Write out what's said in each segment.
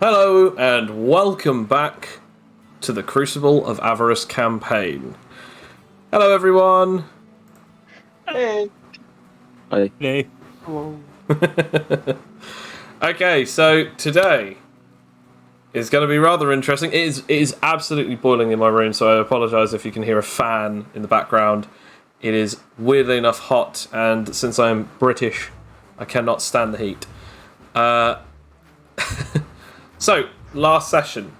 Hello and welcome back to the Crucible of Avarice campaign. Hello everyone! Hey. Hi. Hey. Hello. Okay, so today is going to be rather interesting. It is absolutely boiling in my room, so I apologise if you can hear a fan in the background. It is weirdly enough hot, and since I'm British, I cannot stand the heat. So, last session,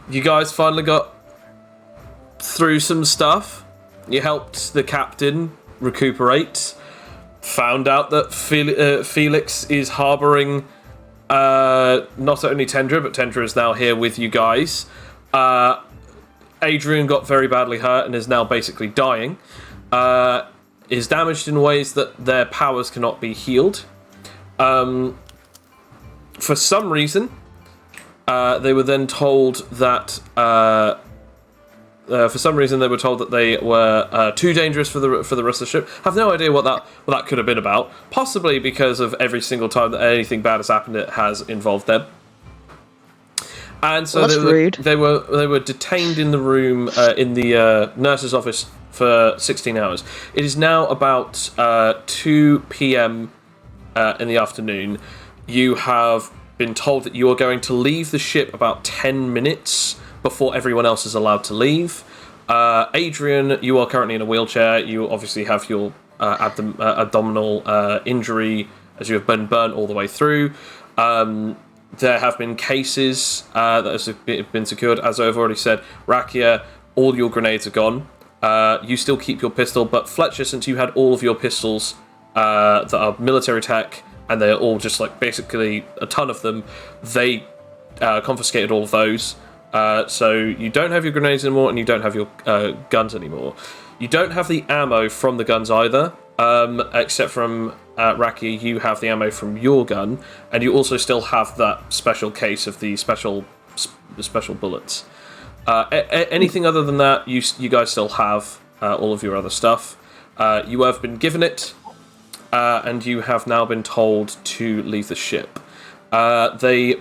you guys finally got through some stuff. You helped the captain recuperate. Found out that Felix is harbouring not only Tendra, but Tendra is now here with you guys. Adrian got very badly hurt and is now basically dying. Is damaged in ways that their powers cannot be healed. For some reason, they were then told that they were too dangerous for the rest of the ship. Have no idea what that could have been about. Possibly because of every single time that anything bad has happened, it has involved them. And so they were detained in the room in the nurse's office for 16 hours. It is now about 2 p.m. In the afternoon. You have been told that you are going to leave the ship about 10 minutes before everyone else is allowed to leave. Adrian, you are currently in a wheelchair. You obviously have your abdominal injury as you have been burnt all the way through. There have been cases that have been secured. As I've already said, Rakia, all your grenades are gone. You still keep your pistol, but Fletcher, since you had all of your pistols that are military tech, and they're all just like basically a ton of them, they confiscated all of those. So you don't have your grenades anymore, and you don't have your guns anymore. You don't have the ammo from the guns either, except from Raki. You have the ammo from your gun, and you also still have that special case of the special bullets. Anything other than that, you guys still have all of your other stuff. You have been given it. And you have now been told to leave the ship. They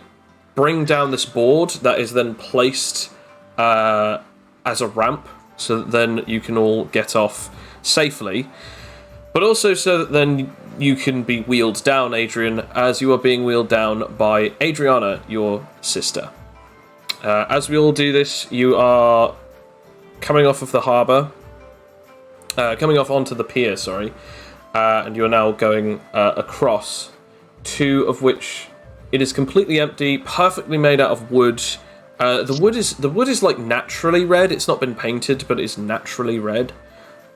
bring down this board that is then placed as a ramp, so that then you can all get off safely. But also so that then you can be wheeled down, Adrian, as you are being wheeled down by Adriana, your sister. As we all do this, you are coming off of the harbour. Coming off onto the pier, sorry. And you are now going across, two of which it is completely empty, perfectly made out of wood. The wood is like naturally red. It's not been painted, but it's naturally red.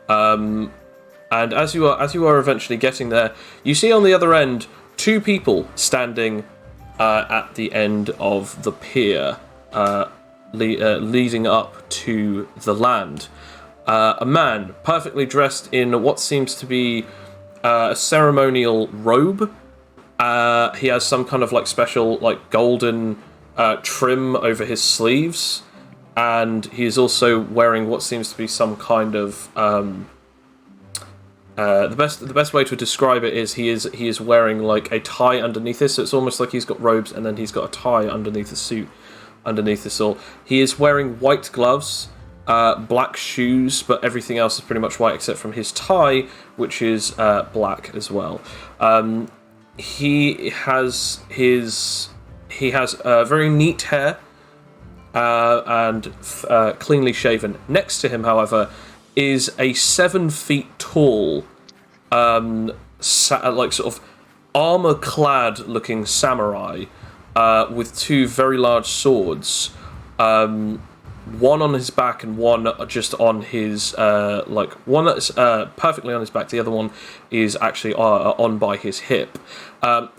And as you are eventually getting there, you see on the other end 2 people standing at the end of the pier, leading up to the land. A man perfectly dressed in what seems to be a ceremonial robe. He has some kind of like special like golden trim over his sleeves, and he is also wearing what seems to be some kind of the best way to describe it is he is wearing like a tie underneath this, so it's almost like he's got robes and then he's got a tie underneath the suit underneath this all. He is wearing white gloves, black shoes, but everything else is pretty much white except from his tie, which is black as well. He has very neat hair and cleanly shaven. Next to him, however, is a 7 feet tall, like sort of armor-clad looking samurai with 2 very large swords. One on his back and one just on his, one that's perfectly on his back, the other one is actually on by his hip.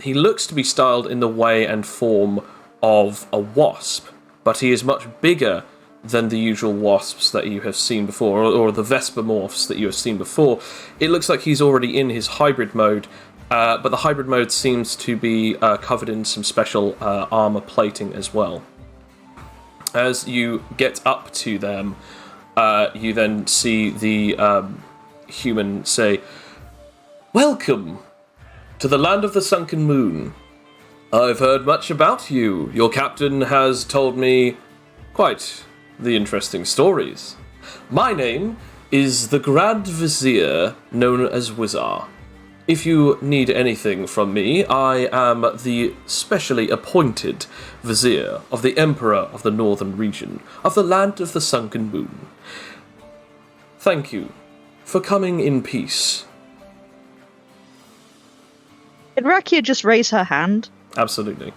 He looks to be styled in the way and form of a wasp, but he is much bigger than the usual wasps that you have seen before, or the Vesper morphs that you have seen before. It looks like he's already in his hybrid mode, but the hybrid mode seems to be covered in some special armor plating as well. As you get up to them, you then see the human say, "Welcome to the land of the sunken moon. I've heard much about you. Your captain has told me quite the interesting stories. My name is the Grand Vizier, known as Wizar. If you need anything from me, I am the specially appointed Vizier of the Emperor of the Northern Region, of the Land of the Sunken Moon. Thank you for coming in peace. Did Rakia just raise her hand? Absolutely.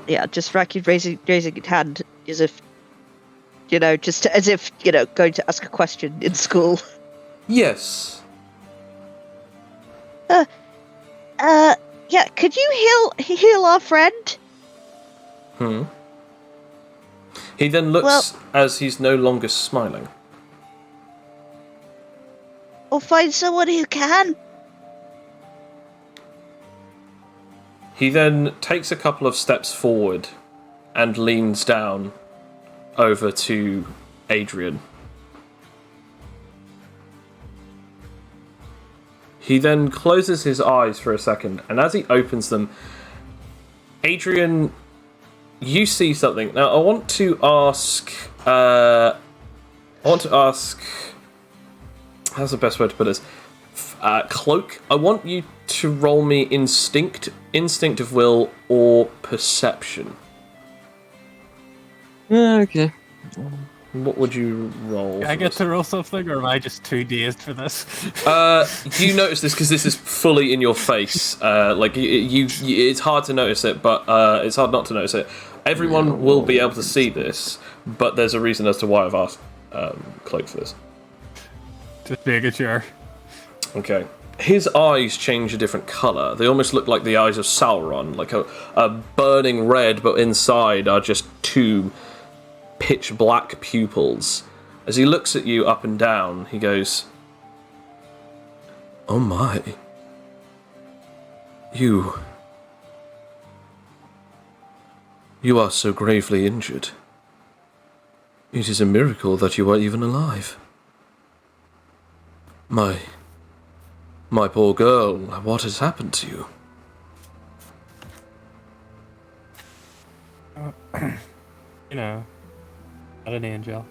Yeah, just Rakia raising her hand as if, going to ask a question in school. Yes. Yeah, could you heal our friend? He then looks as he's no longer smiling. Or find someone who can? He then takes a couple of steps forward and leans down over to Adrian. He then closes his eyes for a second, and as he opens them, Adrian, you see something. Now, I want to ask... how's the best way to put this? Cloak, I want you to roll me instinct of will, or perception. Okay. What would you roll? I get to roll something, or am I just too dazed for this? You notice this because this is fully in your face. It's hard to notice it, but it's hard not to notice it. Everyone will be able to see this, but there's a reason as to why I've asked Cloak for this. Just making sure. Okay. His eyes change a different colour. They almost look like the eyes of Sauron, like a burning red, but inside are just two pitch black pupils. As he looks at you up and down, he goes, "Oh my. You are so gravely injured. It is a miracle that you are even alive. My poor girl, what has happened to you?" Not an angel.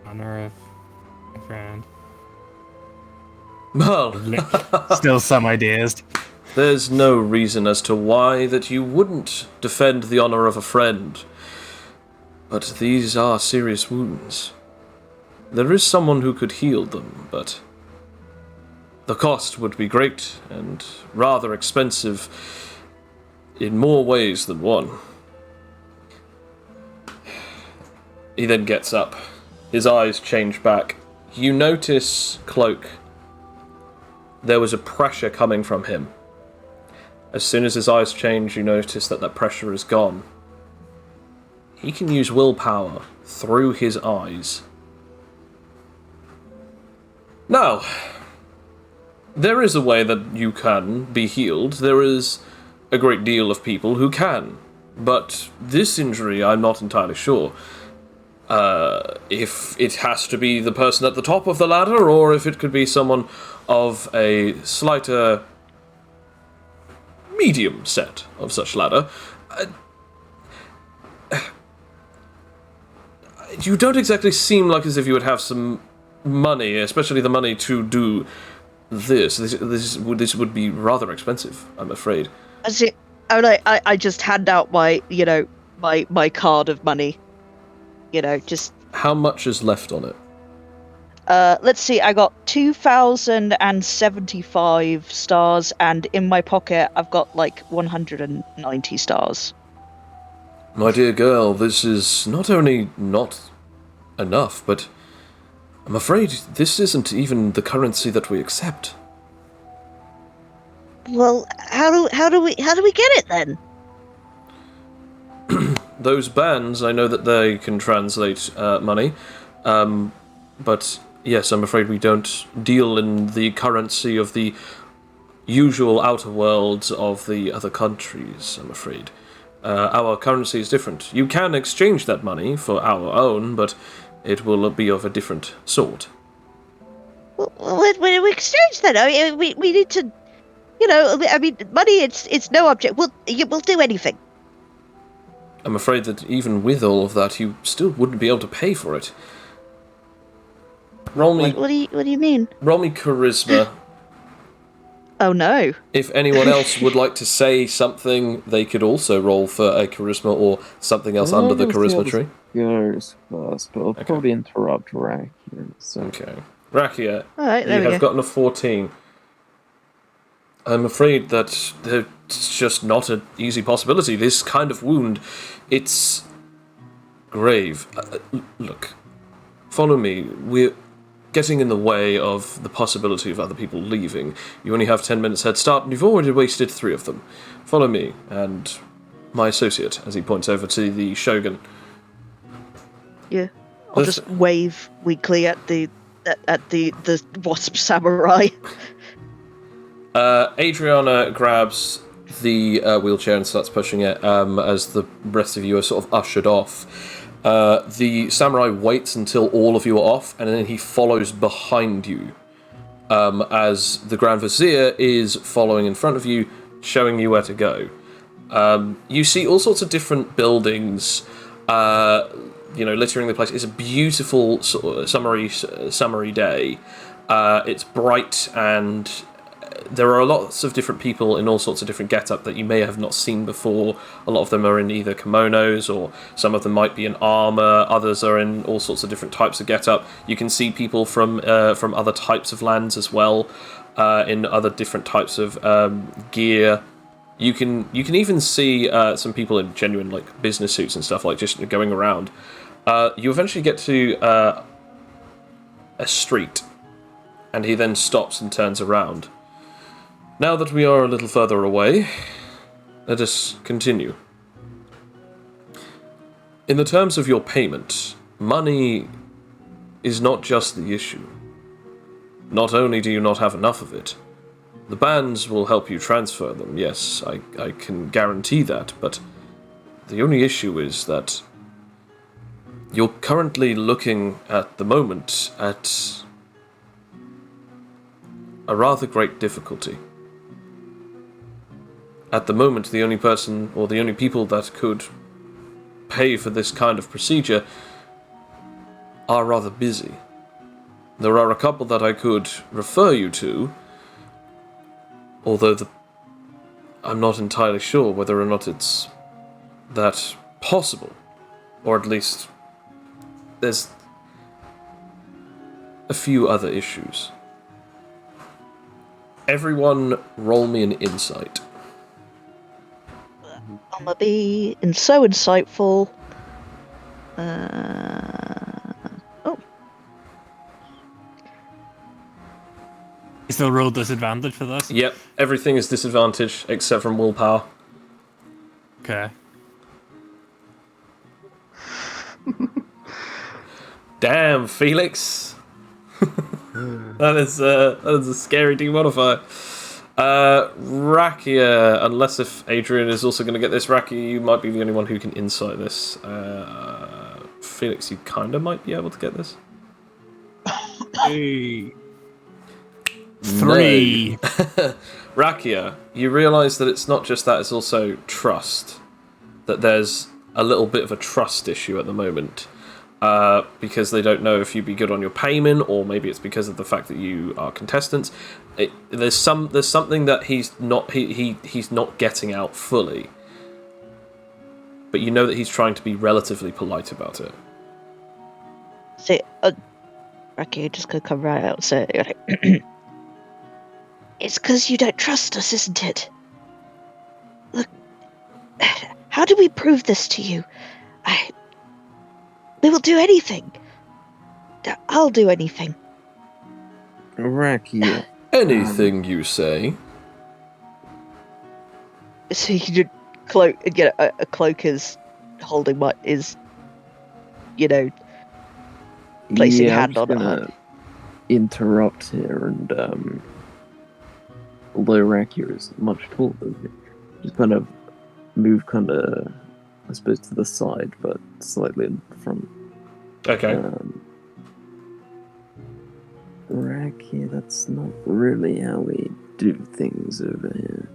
Honor of my friend. Well, Still semi-dazed. there's no reason as to why that you wouldn't defend the honor of a friend. But these are serious wounds. There is someone who could heal them, but the cost would be great and rather expensive in more ways than one. He then gets up. His eyes change back. You notice, Cloak, there was a pressure coming from him. As soon as his eyes change, you notice that pressure is gone. He can use willpower through his eyes. Now, there is a way that you can be healed. There is a great deal of people who can. But this injury, I'm not entirely sure. If it has to be the person at the top of the ladder, or if it could be someone of a slighter medium set of such ladder. You don't exactly seem like as if you would have some money, especially the money to do this. This would be rather expensive, I'm afraid. I just hand out my card of money. Just... How much is left on it? Let's see, I got 2,075 stars, and in my pocket I've got 190 stars. My dear girl, this is not only not enough, but I'm afraid this isn't even the currency that we accept. Well, how do we get it then? Those bands, I know that they can translate money, but yes, I'm afraid we don't deal in the currency of the usual outer worlds of the other countries, I'm afraid. Our currency is different. You can exchange that money for our own, but it will be of a different sort. When do we exchange then? I mean, we need to... You know, I mean, money, it's no object. We'll do anything. I'm afraid that even with all of that, you still wouldn't be able to pay for it. Roll me, What do you mean? roll me charisma. Oh no. If anyone else would like to say something, they could also roll for a charisma or something else under the charisma tree. Goes first, but I'll probably interrupt Rack here. So. Okay. Rakia, All right, you there we have go. gotten a 14. I'm afraid that it's just not an easy possibility. This kind of wound, it's grave. Look, follow me. We're getting in the way of the possibility of other people leaving. You only have 10 minutes head start, and you've already wasted 3 of them. Follow me, and my associate, as he points over to the Shogun. Yeah. I'll just wave weakly at the wasp samurai. Adriana grabs the wheelchair and starts pushing it as the rest of you are sort of ushered off. The samurai waits until all of you are off, and then he follows behind you as the Grand Vizier is following in front of you, showing you where to go. You see all sorts of different buildings, littering the place. It's a beautiful sort of summery day. It's bright, and there are lots of different people in all sorts of different get-up that you may have not seen before. A lot of them are in either kimonos, or some of them might be in armor. Others are in all sorts of different types of get-up. You can see people from other types of lands as well, in other different types of gear. You can even see some people in genuine like business suits and stuff, like just going around. You eventually get to a street, and he then stops and turns around. Now that we are a little further away, let us continue. In the terms of your payment, money is not just the issue. Not only do you not have enough of it, the bands will help you transfer them, yes, I can guarantee that, but the only issue is that you're currently looking at the moment at a rather great difficulty. At the moment, the only person, or the only people that could pay for this kind of procedure are rather busy. There are a couple that I could refer you to, although I'm not entirely sure whether or not it's that possible. Or at least, there's a few other issues. Everyone roll me an insight. I'm gonna be so insightful. Oh. You still roll disadvantage for this? Yep, everything is disadvantage except from willpower. Okay. Damn, Felix. that is a scary demodifier. Rakia, unless if Adrian is also going to get this, Rakia, you might be the only one who can insight this. Felix, you kind of might be able to get this. Hey. 3. Rakia, you realise that it's not just that, it's also trust. That there's a little bit of a trust issue at the moment. Because they don't know if you'd be good on your payment, or maybe it's because of the fact that you are contestants. There's something that he's not getting out fully, but you know that he's trying to be relatively polite about it. So, Rocky, just gonna come right out. So, it's because you don't trust us, isn't it? Look, how do we prove this to you? We will do anything. I'll do anything. Rakia. Anything you say. So you could cloak and get a cloak is holding what is, placing hand on it. Interrupt here, and although Rakia is much taller than you, just kind of move I suppose to the side, but slightly in front. Okay. Raki, that's not really how we do things over here.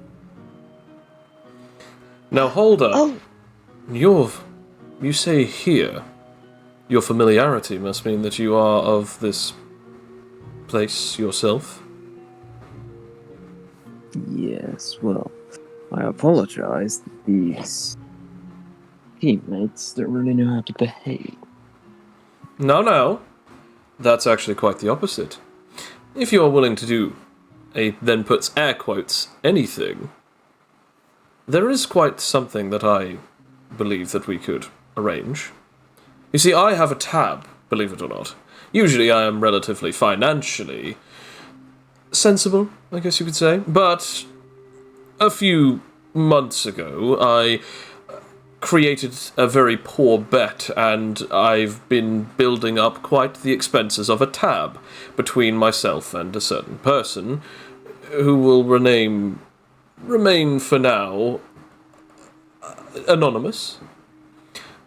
Now hold up. Oh, You say here. Your familiarity must mean that you are of this place yourself? Yes, well, I apologize. These teammates don't really know how to behave. No. That's actually quite the opposite. If you are willing to do then puts air quotes, anything, there is quite something that I believe that we could arrange. You see, I have a tab, believe it or not. Usually I am relatively financially sensible, I guess you could say, but a few months ago I created a very poor bet, and I've been building up quite the expenses of a tab between myself and a certain person who will remain for now anonymous.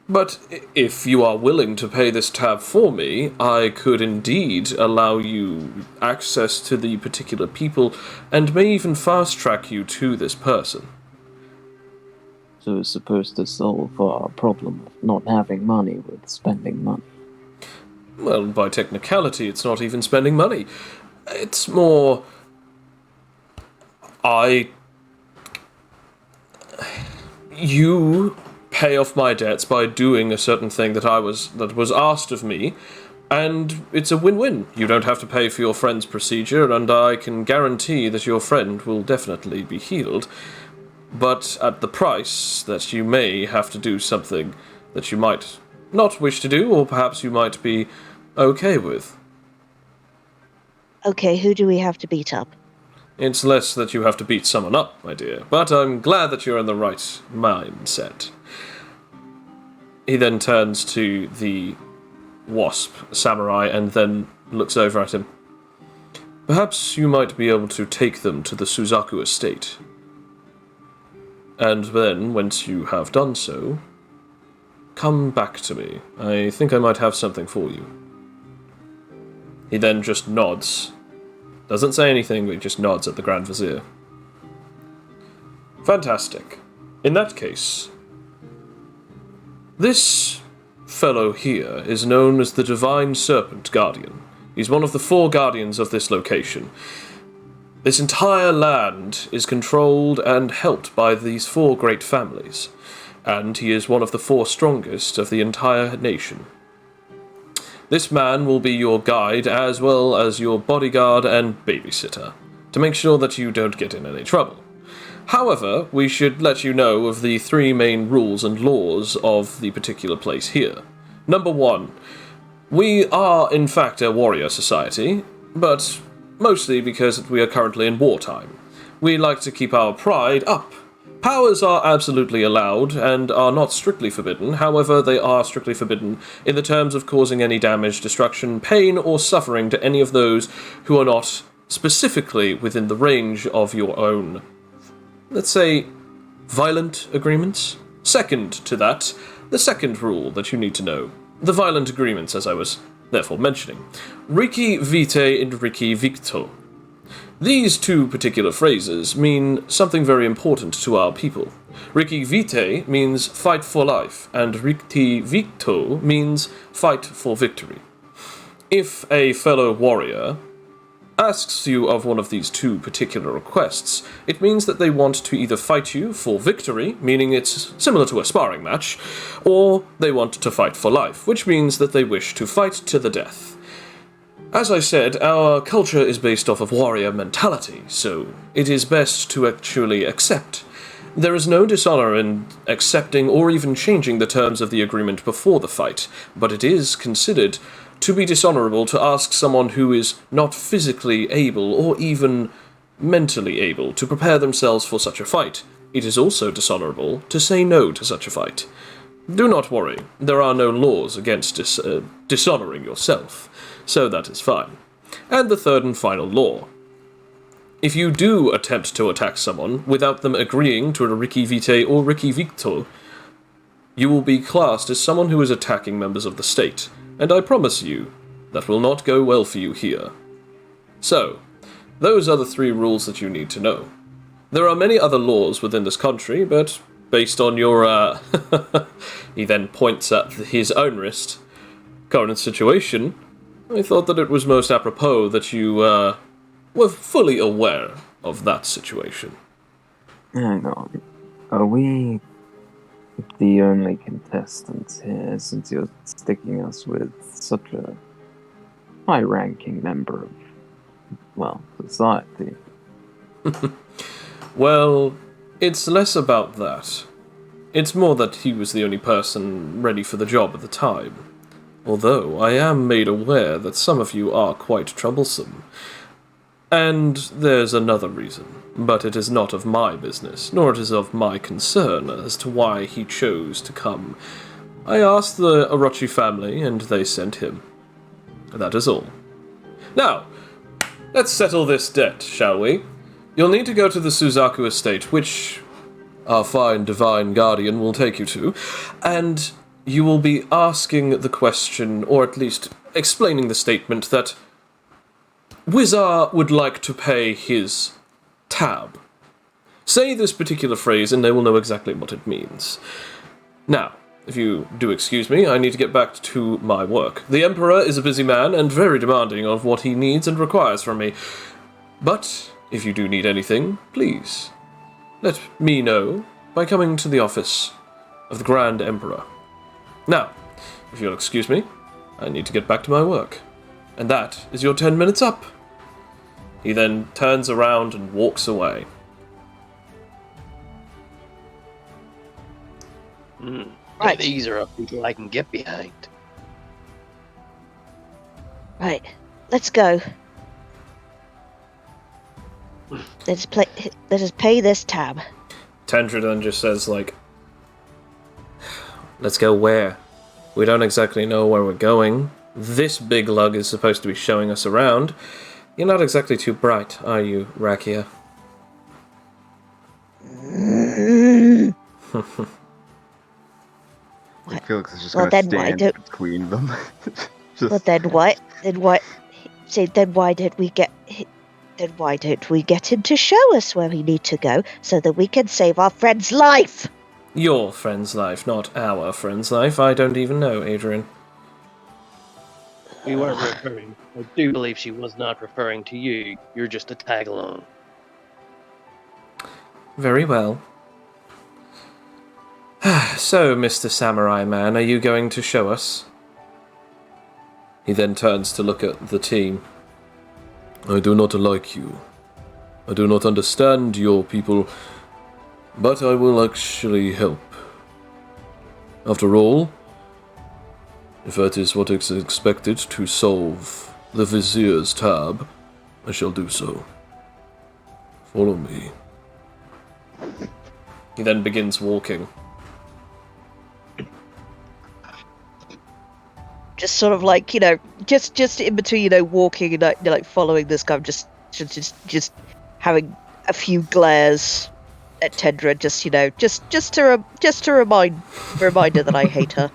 But if you are willing to pay this tab for me, I could indeed allow you access to the particular people and may even fast-track you to this person. So it's supposed to solve our problem of not having money with spending money. Well, by technicality, it's not even spending money. It's more... You pay off my debts by doing a certain thing that was asked of me, and it's a win-win. You don't have to pay for your friend's procedure, and I can guarantee that your friend will definitely be healed, but at the price that you may have to do something that you might not wish to do, or perhaps you might be okay with. okay, who do we have to beat up? It's less that you have to beat someone up, my dear, but I'm glad that you're in the right mindset. He then turns to the wasp samurai and then looks over at him. Perhaps you might be able to take them to the Suzaku estate. And then, once you have done so, come back to me. I think I might have something for you. He then just nods. Doesn't say anything, but he just nods at the Grand Vizier. Fantastic. In that case, this fellow here is known as the Divine Serpent Guardian. He's one of the 4 guardians of this location. This entire land is controlled and helped by these 4 great families, and he is one of the 4 strongest of the entire nation. This man will be your guide as well as your bodyguard and babysitter, to make sure that you don't get in any trouble. However, we should let you know of the 3 main rules and laws of the particular place here. Number 1, we are in fact a warrior society, but mostly because we are currently in wartime. We like to keep our pride up. Powers are absolutely allowed and are not strictly forbidden, however they are strictly forbidden in the terms of causing any damage, destruction, pain, or suffering to any of those who are not specifically within the range of your own, let's say, violent agreements. Second to that, the second rule that you need to know. The violent agreements, as I was therefore mentioning. Riki vitae and Riki victo. These 2 particular phrases mean something very important to our people. Riki vitae means fight for life, and Riki victo means fight for victory. If a fellow warrior asks you of one of these 2 particular requests, it means that they want to either fight you for victory, meaning it's similar to a sparring match, or they want to fight for life, which means that they wish to fight to the death. As I said, our culture is based off of warrior mentality, so it is best to actually accept. There is no dishonor in accepting or even changing the terms of the agreement before the fight, but it is considered to be dishonorable to ask someone who is not physically able or even mentally able to prepare themselves for such a fight. It is also dishonorable to say no to such a fight. Do not worry, there are no laws against dishonoring yourself, so that is fine. And the third and final law. If you do attempt to attack someone without them agreeing to a Riki vitae or Riki victo, you will be classed as someone who is attacking members of the state, and I promise you, that will not go well for you here. So, those are the 3 rules that you need to know. There are many other laws within this country, but based on your, he then points at his own wrist, current situation, I thought that it was most apropos that you, were fully aware of that situation. Hang on. Are we the only contestants here, since you're sticking us with such a high-ranking member of, well, society? Well, it's less about that. It's more that he was the only person ready for the job at the time. Although I am made aware that some of you are quite troublesome. And there's another reason, but it is not of my business, nor it is of my concern as to why he chose to come. I asked the Orochi family, and they sent him. That is all. Now, let's settle this debt, shall we? You'll need to go to the Suzaku estate, which our fine divine guardian will take you to, and you will be asking the question, or at least explaining the statement, that Wizard would like to pay his tab. Say this particular phrase and they will know exactly what it means. Now, if you do excuse me, I need to get back to my work. The Emperor is a busy man and very demanding of what he needs and requires from me. But if you do need anything, please let me know by coming to the office of the Grand Emperor. Now, if you'll excuse me, I need to get back to my work. And that is your 10 minutes up. He then turns around and walks away. Right. These are people I can get behind. Right, let's go. Let us pay this tab. Tendra then just says, like, let's go where? We don't exactly know where we're going. This big lug is supposed to be showing us around. You're not exactly too bright, are you, Rakia? Felix is just Well, going to then why stand don't- between them. Just, Well, then why? Then why? Say, then why don't we get? Then why don't we get him to show us where we need to go so that we can save our friend's life? Your friend's life, not our friend's life. I don't even know, Adrian. We weren't referring. I do believe she was not referring to you. You're just a tag along. Very well. So, Mr. Samurai Man, are you going to show us? He then turns to look at the team. I do not like you. I do not understand your people, but I will actually help. After all, if that is what is expected to solve the Vizier's tab, I shall do so. Follow me. He then begins walking. Just sort of like, just in between, walking and like following this guy, just having a few glares at Tendra, just to reminder that I hate her.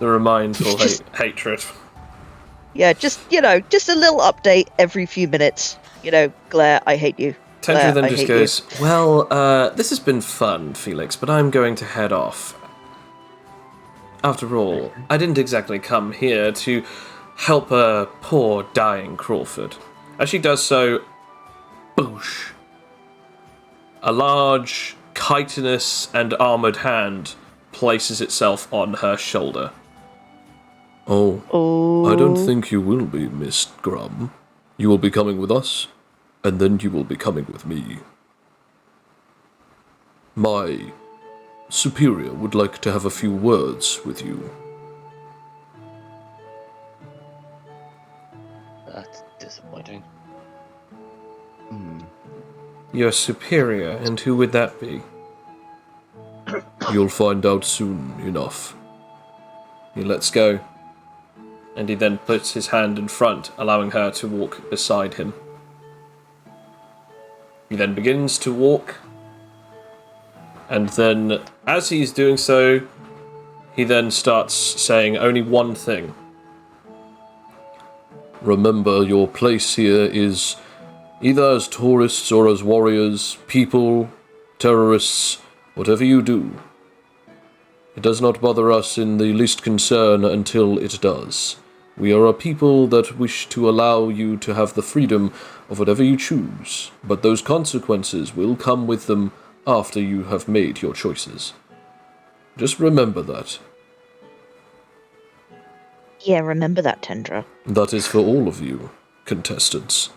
The remindful hatred. Yeah, just a little update every few minutes. Glare, I hate you. Tendra Glare, then I just hate goes, you. well, this has been fun, Felix, but I'm going to head off. After all, I didn't exactly come here to help a poor dying Crawford. As she does so, boosh. A large, chitinous and armoured hand places itself on her shoulder. Oh, I don't think you will be, Miss Grum. You will be coming with us, and then you will be coming with me. My superior would like to have a few words with you. That's disappointing. Your superior, and who would that be? You'll find out soon enough. He lets go, and he then puts his hand in front, allowing her to walk beside him. He then begins to walk, and then, as he's doing so, he then starts saying only one thing. remember your place here is either as tourists or as warriors, people, terrorists, whatever you do. It does not bother us in the least concern until it does. We are a people that wish to allow you to have the freedom of whatever you choose, but those consequences will come with them after you have made your choices. Just remember that. Yeah, remember that, Tendra. That is for all of you, contestants.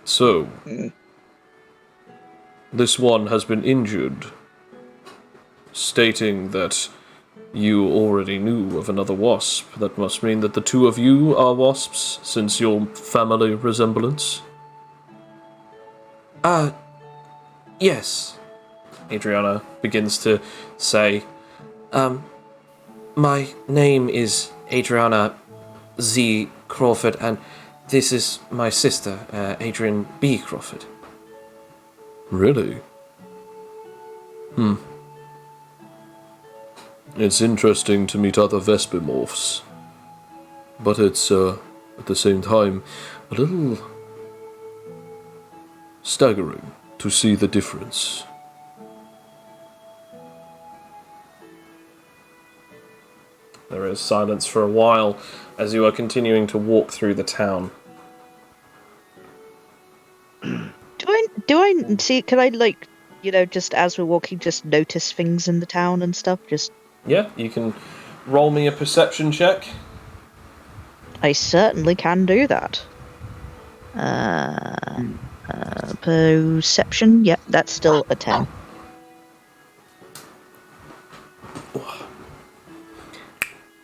So, this one has been injured, stating that you already knew of another wasp. That must mean that the two of you are wasps, since your family resemblance. Yes. Adriana begins to say, My name is Adriana Z. Crawford, and this is my sister, Adrian B. Crawford. really? It's interesting to meet other Vespimorphs, but it's, at the same time, a little staggering to see the difference. There is silence for a while as you are continuing to walk through the town. Do I see? Can I just as we're walking, just notice things in the town and stuff? Just Yeah, you can roll me a perception check. I certainly can do that. Perception. Yep, that's still a 10.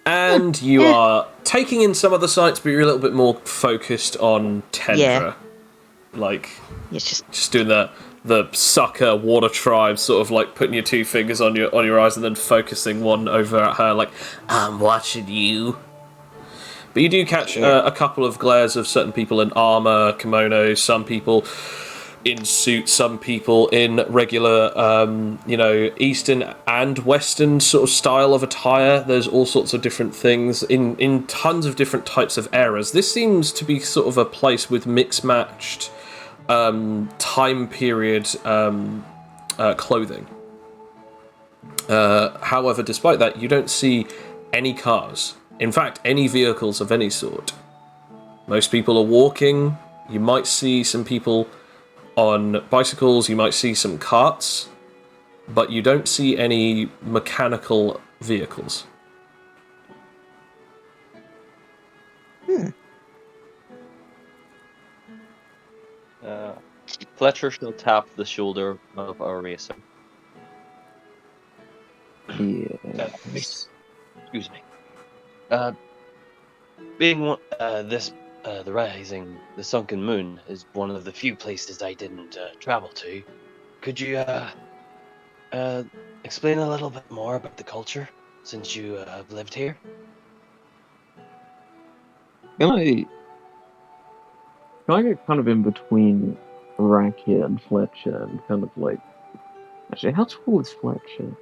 And you are taking in some of the sights, but you're a little bit more focused on Tendra. Yeah. Like, It's just doing the sucker water tribe, sort of like putting your two fingers on your eyes and then focusing one over at her, like, I'm watching you. But you do catch a couple of glares of certain people in armor, kimonos, some people in suits, some people in regular, Eastern and Western sort of style of attire. There's all sorts of different things in tons of different types of eras. This seems to be sort of a place with mixed-matched time period clothing. However, despite that, you don't see any cars. In fact, any vehicles of any sort. Most people are walking. You might see some people on bicycles, you might see some carts, but you don't see any mechanical vehicles. Fletcher shall tap the shoulder of Avarice. Yeah. Excuse me. Being one, the rising, the sunken moon is one of the few places I didn't travel to. Could you explain a little bit more about the culture since you have lived here? Can I get kind of in between Rakia and Fletcher and kind of like... Actually, how tall is Fletcher?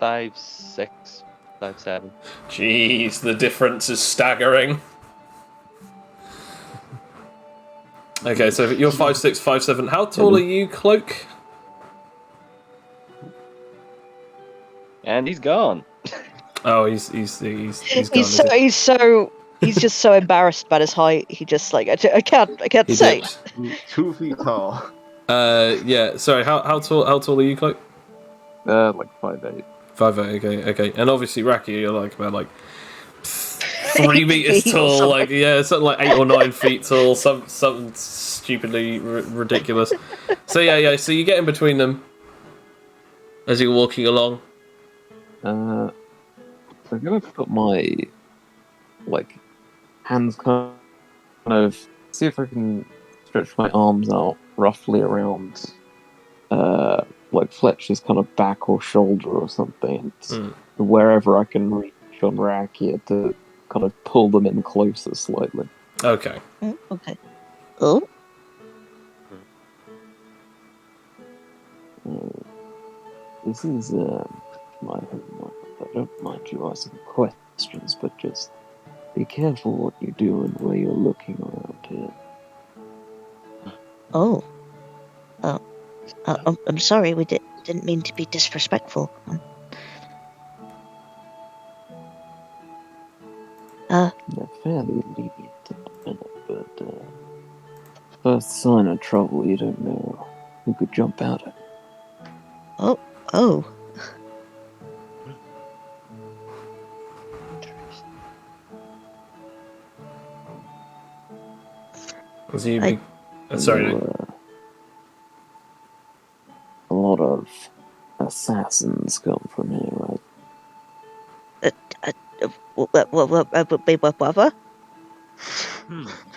5'6", 5'7". Jeez, the difference is staggering. Okay, so you're 5'6", 5'7". How tall are you, Cloak? And he's gone. Oh, he's gone. He's just so embarrassed about his height. He just like I can't He say. dipped. 2 feet tall. Yeah. Sorry. How tall are you, Cloak? Like 5'8". 5'8". Okay. And obviously, Raki, you're like about 3 meters Feet or tall. something. Like something like 8 or 9 feet tall. Something stupidly ridiculous. So yeah. So you get in between them as you're walking along. So I'm gonna put my hands kind of see if I can stretch my arms out roughly around Fletcher's kind of back or shoulder or something, wherever I can reach on Rakia to kind of pull them in closer slightly. Okay. Okay. Oh. This is my homework. I don't mind interrupt you asking questions, but just be careful what you do and where you're looking around here. Oh. I'm sorry, we didn't mean to be disrespectful. They're fairly lenient at the minute, but first sign of trouble, you don't know who could jump out at. Oh. As you sorry. A lot of assassins come from here, right? What?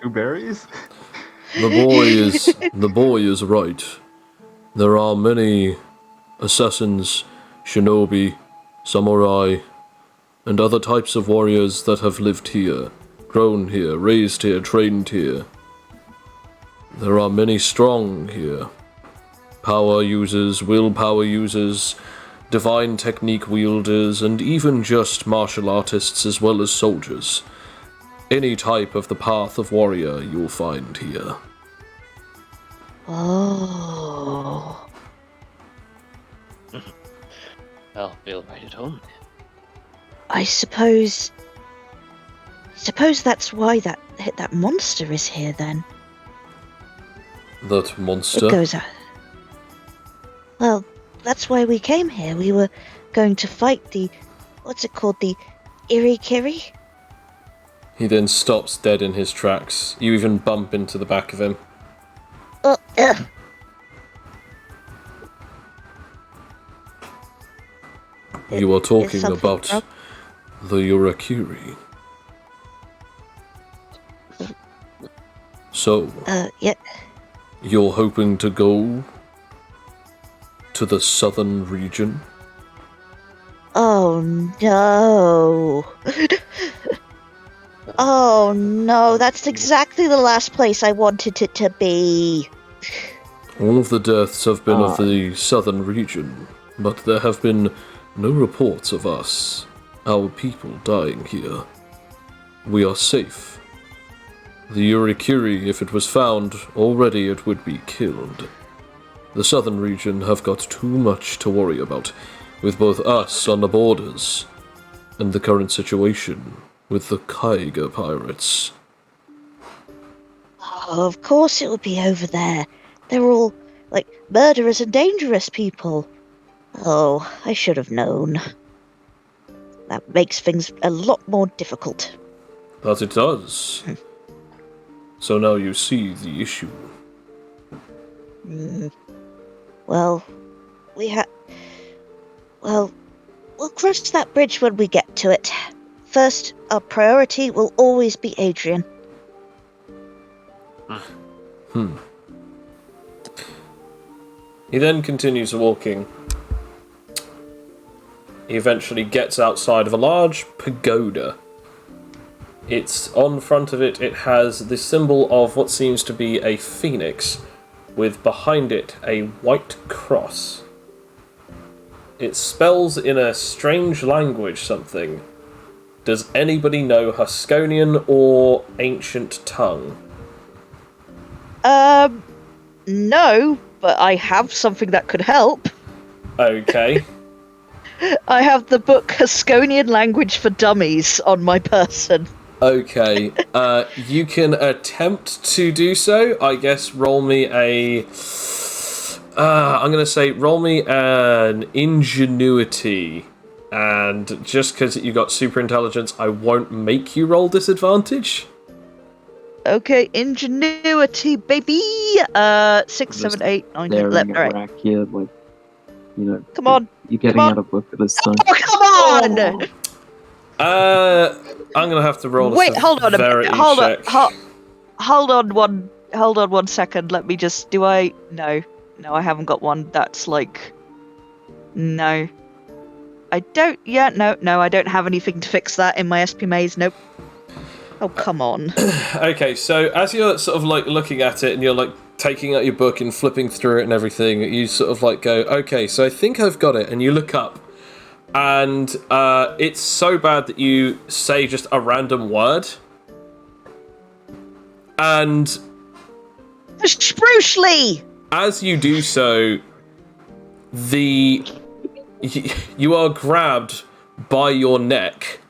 Two berries? The boy is right. There are many assassins, shinobi, samurai, and other types of warriors that have lived here, grown here, raised here, trained here. There are many strong here. Power users, willpower users, divine technique wielders, and even just martial artists as well as soldiers. Any type of the path of warrior you'll find here. Oh. I'll feel right at home. I suppose that's why that monster is here then. That monster? It goes out. Well, that's why we came here. We were going to fight the... what's it called? The Irikiri? He then stops dead in his tracks. You even bump into the back of him. You are talking about the Urakiri. So, yeah. You're hoping to go to the southern region? Oh no. Oh no, that's exactly the last place I wanted it to be. All of the deaths have been of the southern region, but there have been no reports of us, our people, dying here. We are safe. The Urikiri, if it was found, already it would be killed. The southern region have got too much to worry about, with both us on the borders, and the current situation with the Kaiga pirates. Oh, of course it will be over there. They're all, like, murderers and dangerous people. Oh, I should have known. That makes things a lot more difficult. That it does. So now you see the issue. Well, we'll cross that bridge when we get to it. First, our priority will always be Adrian. He then continues walking. He eventually gets outside of a large pagoda. It's on front of it, it has the symbol of what seems to be a phoenix, with behind it a white cross. It spells in a strange language something. Does anybody know Huskonian or Ancient Tongue? No, but I have something that could help. Okay. I have the book Huskonian Language for Dummies on my person. Okay, you can attempt to do so. I guess roll me a... I'm going to say roll me an ingenuity. And just because you got super intelligence, I won't make you roll disadvantage. Okay, ingenuity, baby! 6, 7, 8, 9, 10, 11. Staring Alright. at Rack here, like, you know... Come on! You're getting Come on. out of book at this time. Oh, come on! I'm going to have to roll a Wait, hold on a minute. severity Hold check. on. Hold on 1 second. Let me just... No, I haven't got one that's like... No. I don't... Yeah, no, I don't have anything to fix that in my SP maze. Nope. Oh, come on. Okay, so as you're sort of like looking at it and you're like taking out your book and flipping through it and everything, you sort of like go, okay, so I think I've got it, and you look up and it's so bad that you say just a random word, and Sprucely! as you do so, you are grabbed by your neck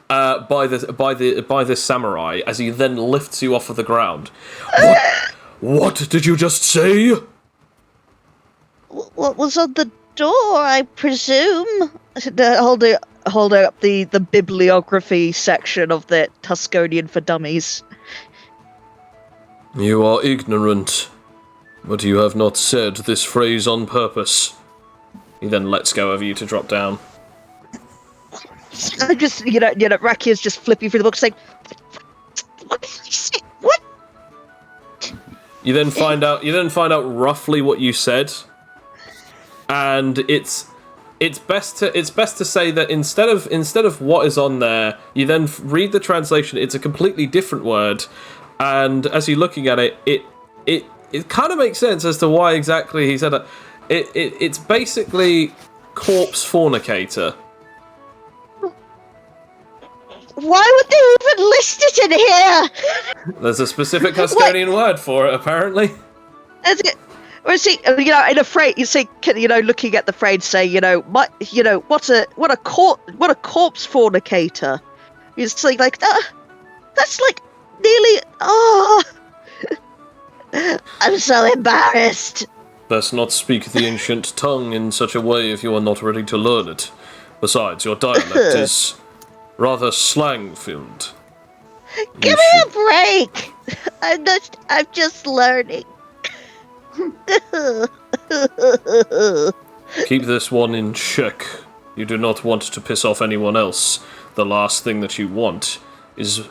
by the samurai as he then lifts you off of the ground. What did you just say? What was on the door, I presume? Holding up the bibliography section of the Tusconian for Dummies. You are ignorant, but you have not said this phrase on purpose. He then lets go of you to drop down. I just, Rakia's just flipping through the book saying, what did you say? What? You then find out roughly what you said, and it's best to say that instead of what is on there, you then read the translation. It's a completely different word, and as you're looking at it, it kind of makes sense as to why exactly he said that. It's basically corpse fornicator. Why would they even list it in here? There's a specific Tuscanian word for it, apparently. Or see, in a phrase, you see, looking at the phrase, say, what a corpse fornicator. It's like that's like nearly. Oh, I'm so embarrassed. Best not speak the ancient tongue in such a way if you are not ready to learn it. Besides, your dialect is rather slang-filled. Give me a break. I'm just learning. Keep this one in check. You do not want to piss off anyone else. The last thing that you want is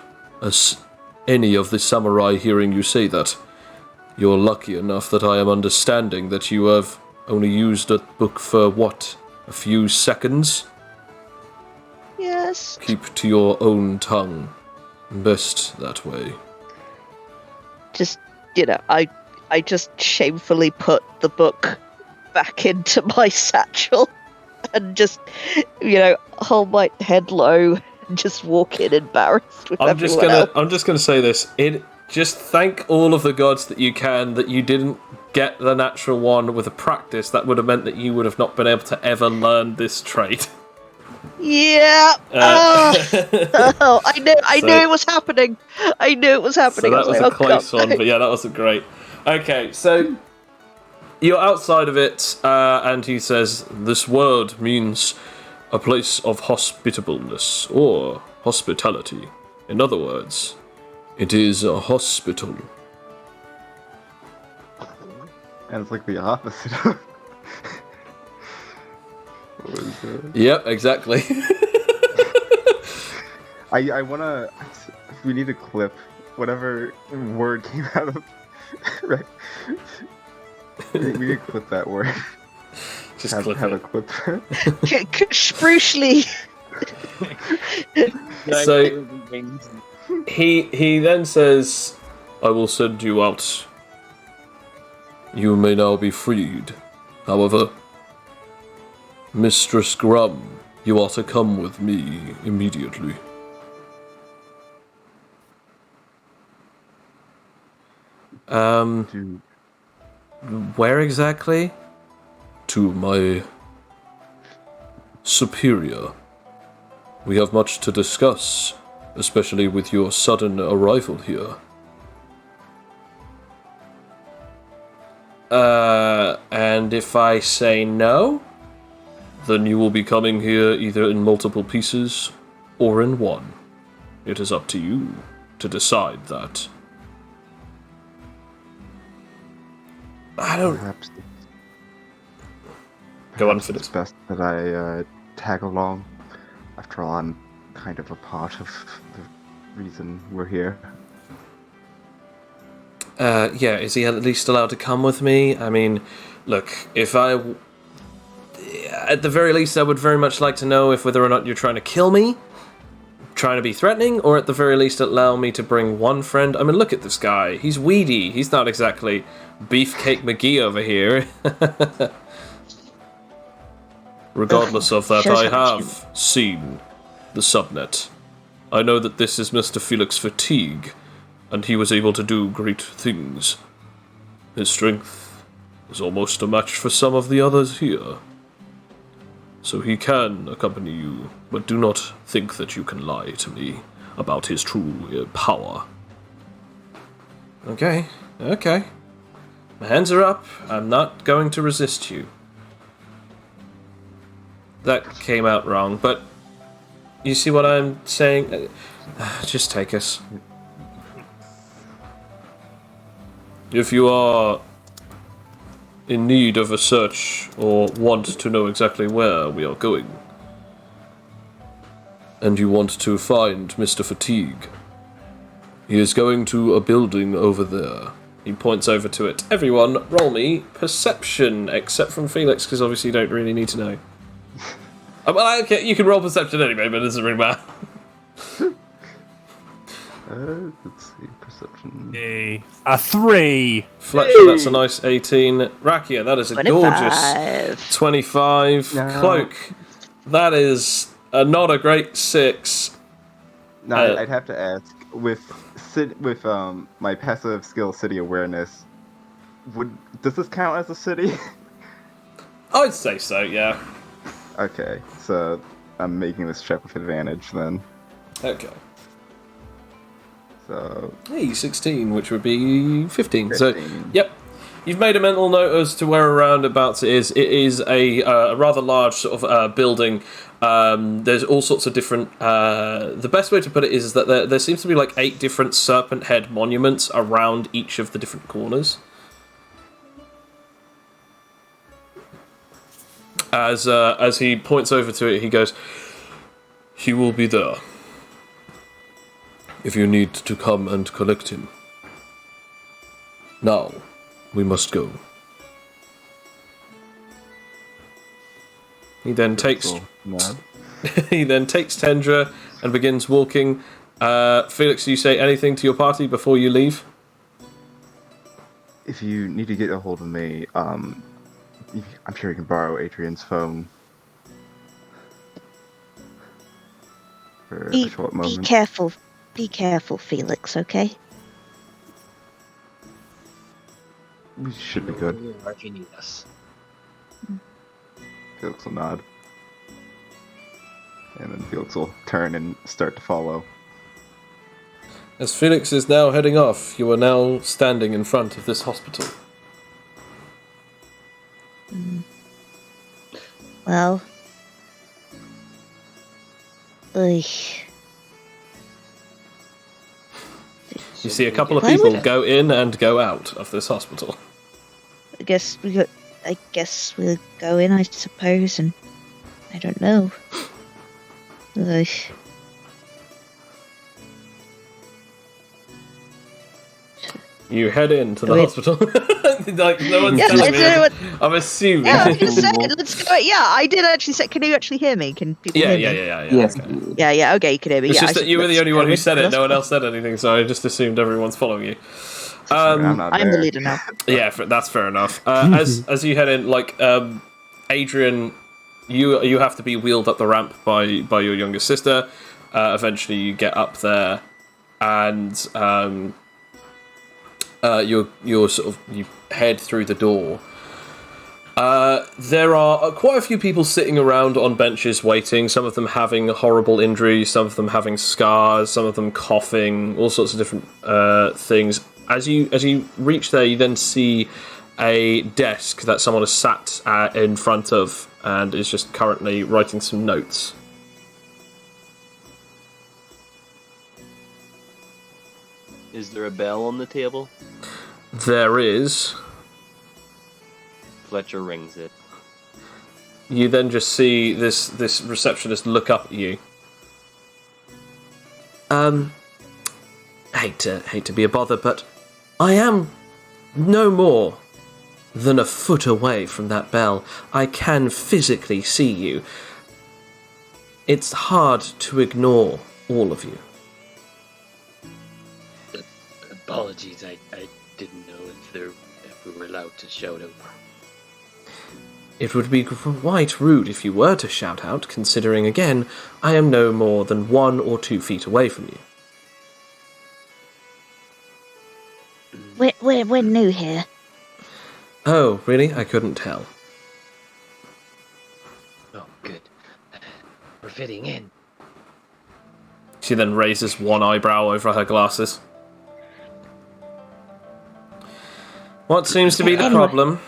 any of the samurai hearing you say that. You're lucky enough that I am understanding that you have only used a book for, what, a few seconds? Yes. Keep to your own tongue. Best that way. Just, I just shamefully put the book back into my satchel and just, hold my head low and just walk in embarrassed with everyone else. I'm just gonna say this. Just thank all of the gods that you can that you didn't get the natural one with a practice that would have meant that you would have not been able to ever learn this trait. Yeah. I knew it was happening. I knew it was happening. So that was a close one, but yeah, that wasn't great. Okay, so you're outside of it, and he says, this word means a place of hospitableness, or hospitality. In other words, it is a hospital. And it's like the opposite. What was it? Yep, exactly. I wanna. We need a clip. Whatever word came out of. Right. We need to clip that word. Just have clip a it. clip. Sprucely. So he then says, I will send you out. You may now be freed. However, Mistress Grum, you are to come with me immediately. Dude. Where exactly? To my superior. We have much to discuss, especially with your sudden arrival here. And if I say no? Then you will be coming here either in multiple pieces or in one. It is up to you to decide that. I don't... Perhaps Go on for it's this. best that I tag along. After all, I'm kind of a part of the reason we're here. Yeah, is he at least allowed to come with me? I mean, look, if I... At the very least, I would very much like to know if whether or not you're trying to kill me, trying to be threatening, or at the very least allow me to bring one friend. I mean, look at this guy. He's weedy. He's not exactly Beefcake McGee over here. Regardless of that, Shows I how much have seen the subnet. I know that this is Mr. Felix Fatigue, and he was able to do great things. His strength is almost a match for some of the others here. So he can accompany you, but do not think that you can lie to me about his true power. Okay. My hands are up. I'm not going to resist you. That came out wrong, but you see what I'm saying? Just take us. If you are in need of a search or want to know exactly where we are going, and you want to find Mr. Fatigue, he is going to a building over there. He points over to it. Everyone, roll me perception, except from Felix, because obviously you don't really need to know. Well, okay, you can roll perception anyway, but it doesn't really matter. Let's see, perception. A 3. Fletcher, that's a nice 18. Rakia, that is a 25. gorgeous 25. No. Cloak, that is not a great 6. No, I'd have to ask, with my passive skill, city awareness, does this count as a city? I'd say so, yeah. Okay, so I'm making this check with advantage then. Okay. So Hey, 16, which would be 15. So, 15. yep. You've made a mental note as to where roundabouts is. It is a rather large sort of building. There's all sorts of different... the best way to put it is that there seems to be like 8 different serpent head monuments around each of the different corners. As he points over to it, he goes, "He will be there. If you need to come and collect him. Now, we must go." He then takes he then takes Tendra and begins walking. Felix, do you say anything to your party before you leave? If you need to get a hold of me, I'm sure you can borrow Adrian's phone for a short Be moment. careful. Be careful, Felix, okay? We should be good. Where if you need us. Felix will nod. And then Felix will turn and start to follow. As Felix is now heading off, you are now standing in front of this hospital. Well... Ugh. You see a couple of Why people would- go in and go out of this hospital. I guess we'll go in, I suppose, and... I don't know. Ugh. You head into the Wait. hospital. Like, no one's Yeah, telling me. is there I'm assuming. Yeah, I'm just saying, let's go. Yeah, I did actually say. Can you actually hear me? Can people Yeah. hear me? Yes, Okay. dude. Yeah, okay, you can hear me. It's yeah, just I that said, you were the let's only go one who in said the it. No one hospital. else said anything, so I just assumed everyone's following you. I'm not I'm the there. leader now. Yeah, that's fair enough. As you head in, like Adrian, you have to be wheeled up the ramp by your younger sister. Eventually, you get up there, and you head through the door. There are quite a few people sitting around on benches waiting. Some of them having horrible injuries, some of them having scars, some of them coughing, all sorts of different things. As you reach there, you then see a desk that someone has sat in front of and is just currently writing some notes. Is there a bell on the table? There is. Fletcher rings it. You then just see this receptionist look up at you. Hate to be a bother, but I am no more than a foot away from that bell. I can physically see you. It's hard to ignore all of you. Apologies, I didn't know if we were allowed to shout out. It would be quite rude if you were to shout out, considering, again, I am no more than 1 or 2 feet away from you. We're new here. Oh, really? I couldn't tell. Oh, good. We're fitting in. She then raises one eyebrow over her glasses. What seems to be the Anyway. problem?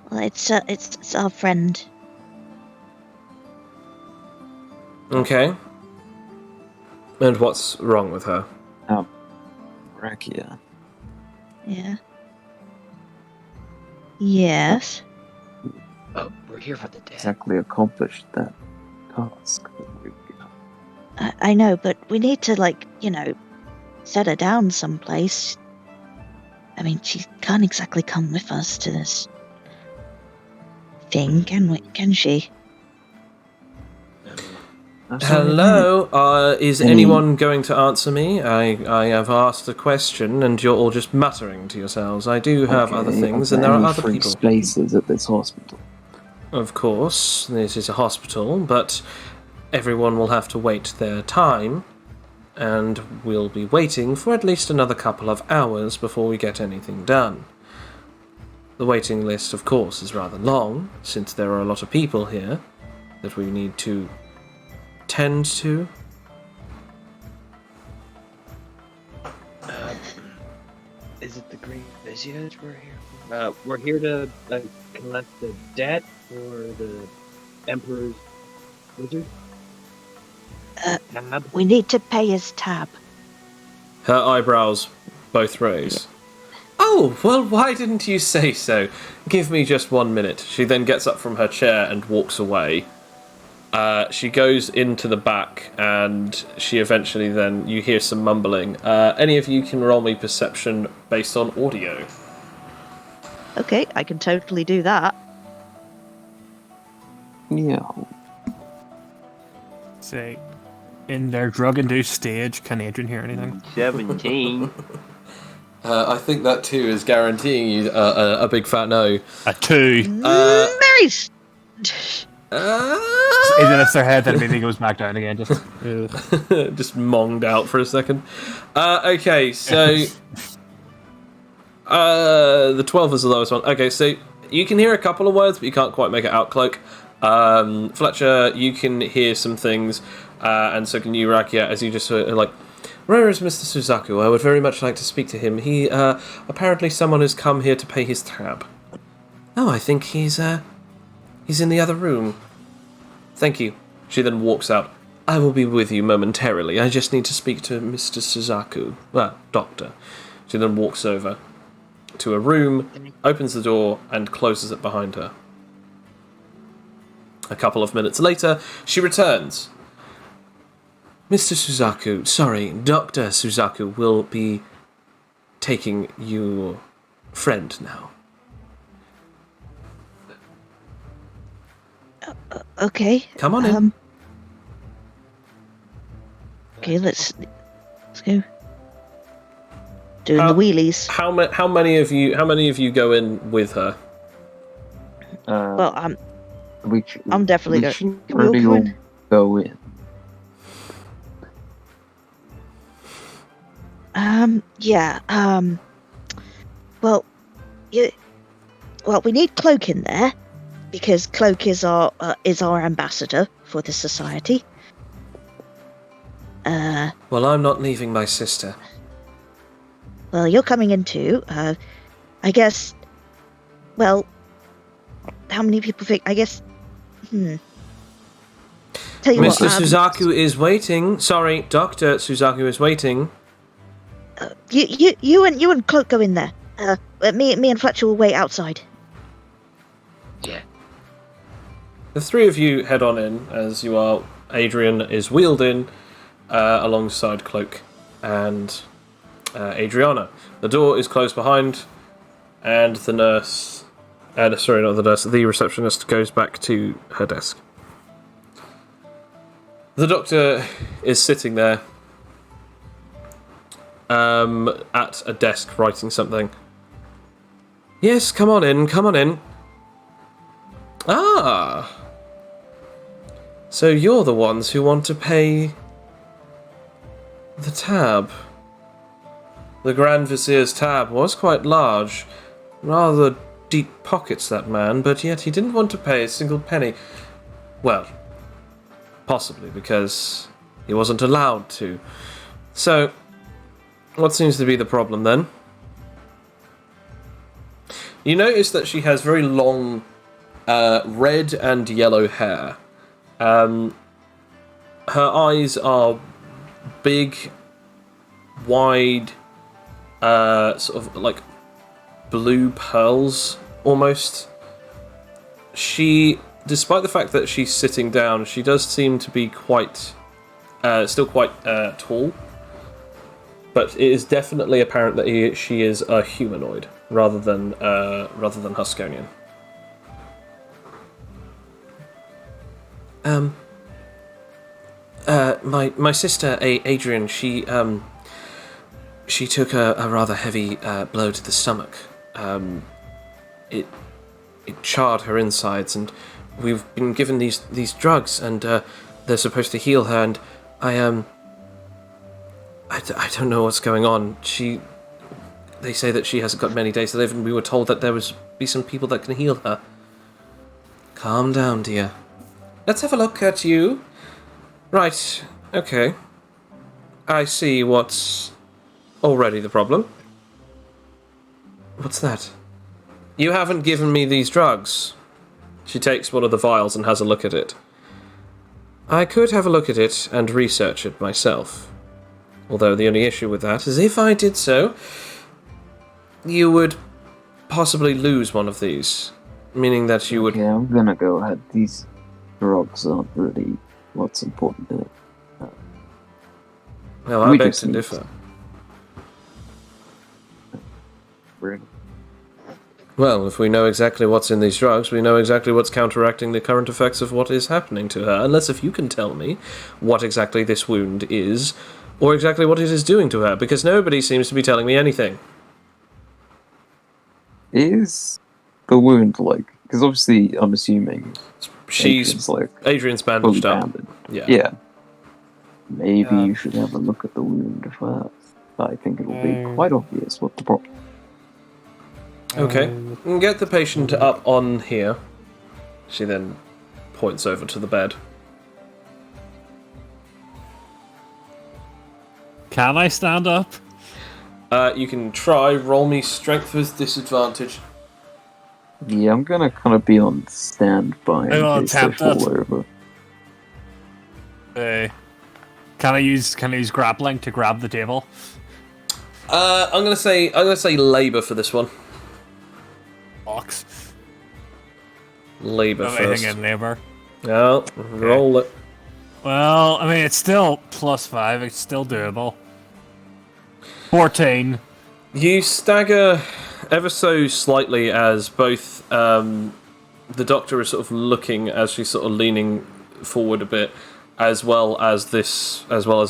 Well, it's our friend. Okay. And what's wrong with her? Rakia. Yeah. Yes. Oh, we're here for the dead. Exactly accomplished that task that we've got. I know, but we need to, set her down someplace. I mean, she can't exactly come with us to this thing, can she? Hello? Is Any- anyone going to answer me? I have asked a question and you're all just muttering to yourselves. I do have other things and there are other free people. spaces at this hospital. Of course, this is a hospital, but everyone will have to wait their time, and we'll be waiting for at least another couple of hours before we get anything done. The waiting list, of course, is rather long, since there are a lot of people here that we need to tend to. Is it the Great Visage we're here? We're here to collect the debt for the Emperor's wizard. Tab. We need to pay his tab. Her eyebrows both raise. Oh, well, why didn't you say so? Give me just 1 minute. She then gets up from her chair and walks away. She goes into the back, and she eventually then, you hear some mumbling. Any of you can roll me perception based on audio. Okay, I can totally do that. Yeah. Say, in their drug-induced stage, can Adrian hear anything? 17. I think that too is guaranteeing you a big fat no. A 2. Mary's. Even if their head then maybe goes back down again. Just Just monged out for a second. Okay, so the 12 is the lowest one. Okay, so you can hear a couple of words, but you can't quite make it out, Cloak. Fletcher, you can hear some things, and so can you, Rakia, as you just where is Mr. Suzaku? I would very much like to speak to him. He, apparently someone has come here to pay his tab. Oh, I think he's in the other room. Thank you. She then walks out. I will be with you momentarily. I just need to speak to Mr. Suzaku. Well, doctor. She then walks over to a room, opens the door, and closes it behind her. A couple of minutes later, she returns. Mr. Suzaku, sorry, Dr. Suzaku will be taking your friend now. Okay. Come on in. Okay, let's go. Doing the wheelies. How many of you go in with her? Well, I'm definitely we going. should Can we all really go all in? go in. Yeah. Well, we need Cloak in there because Cloak is our ambassador for the society. Well, I'm not leaving my sister. Well, you're coming in too. I guess. Well, how many people think? I guess. Tell you Mr. what. Suzaku is waiting. Sorry, Dr. Suzaku is waiting. You and Cloak go in there. Me and Fletcher will wait outside. Yeah. The three of you head on in, as you are. Adrian is wheeled in alongside Cloak and Adriana. The door is closed behind, and the nurse... sorry, not the nurse. The receptionist goes back to her desk. The doctor is sitting there at a desk writing something. Yes, come on in, come on in. Ah! So you're the ones who want to pay the tab. The Grand Vizier's tab was quite large. Rather deep pockets, that man, but yet he didn't want to pay a single penny. Well, possibly because he wasn't allowed to. So, what seems to be the problem then? You notice that she has very long red and yellow hair. Her eyes are big, wide, sort of like blue pearls, almost. She, despite the fact that she's sitting down, she does seem to be quite, still quite tall. But it is definitely apparent that she is a humanoid rather than Huskonian. My sister Adrian, she took a rather heavy blow to the stomach. It charred her insides, and we've been given these drugs, and they're supposed to heal her. And I don't know what's going on. They say that she hasn't got many days to live, and we were told that there be some people that can heal her. Calm down, dear. Let's have a look at you. Right, okay. I see what's already the problem. What's that? You haven't given me these drugs. She takes one of the vials and has a look at it. I could have a look at it and research it myself. Although the only issue with that is if I did so, you would possibly lose one of these. Meaning that you would... Yeah, I'm gonna go ahead. These drugs aren't really what's important in it. Well, I beg to differ. Really? Well, if we know exactly what's in these drugs, we know exactly what's counteracting the current effects of what is happening to her. Unless if you can tell me what exactly this wound is, or exactly what it is doing to her, because nobody seems to be telling me anything. Is the wound like... Because obviously, I'm assuming... Adrian's bandaged up. Yeah. Maybe you should have a look at the wound first. I think it will be quite obvious what the problem is. Okay. Get the patient up on here. She then points over to the bed. Can I stand up? You can try. Roll me strength with disadvantage. Yeah, I'm gonna kind of be on standby in case I fall over. Can I use grappling to grab the table? I'm gonna say labor for this one. Box. Labor first. In labor. No, roll it. Well, I mean, it's still +5. It's still doable. 14. You stagger ever so slightly as both the doctor is sort of looking as she's sort of leaning forward a bit, as well as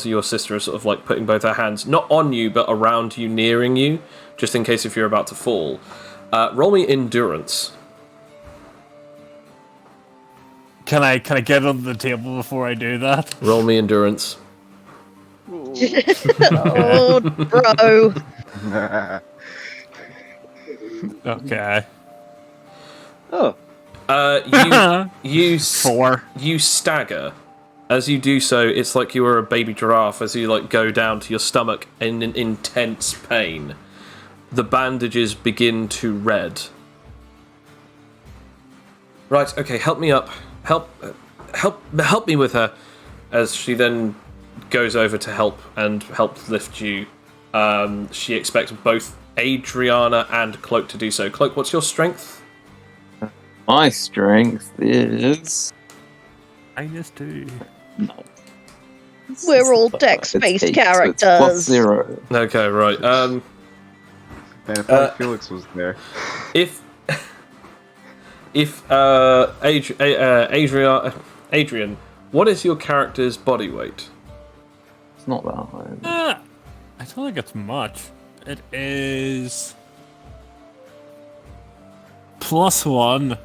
your sister is sort of like putting both her hands not on you but around you, nearing you, just in case if you're about to fall. Roll me endurance. Can I get under the table before I do that? Roll me endurance. Oh, bro. Okay. Oh. You 4. You stagger. As you do so, it's like you were a baby giraffe as you like go down to your stomach in an intense pain. The bandages begin to red. Right, okay, help me up. Help me with her. As she then goes over to help lift you. She expects both Adriana and Cloak to do so. Cloak, what's your strength? My strength is... -2. No. We're all dex-based characters. It's +0. Okay, right. Man, if only Felix was there. If Adrian, what is your character's body weight? It's not that high. I don't think it's much. It is +1,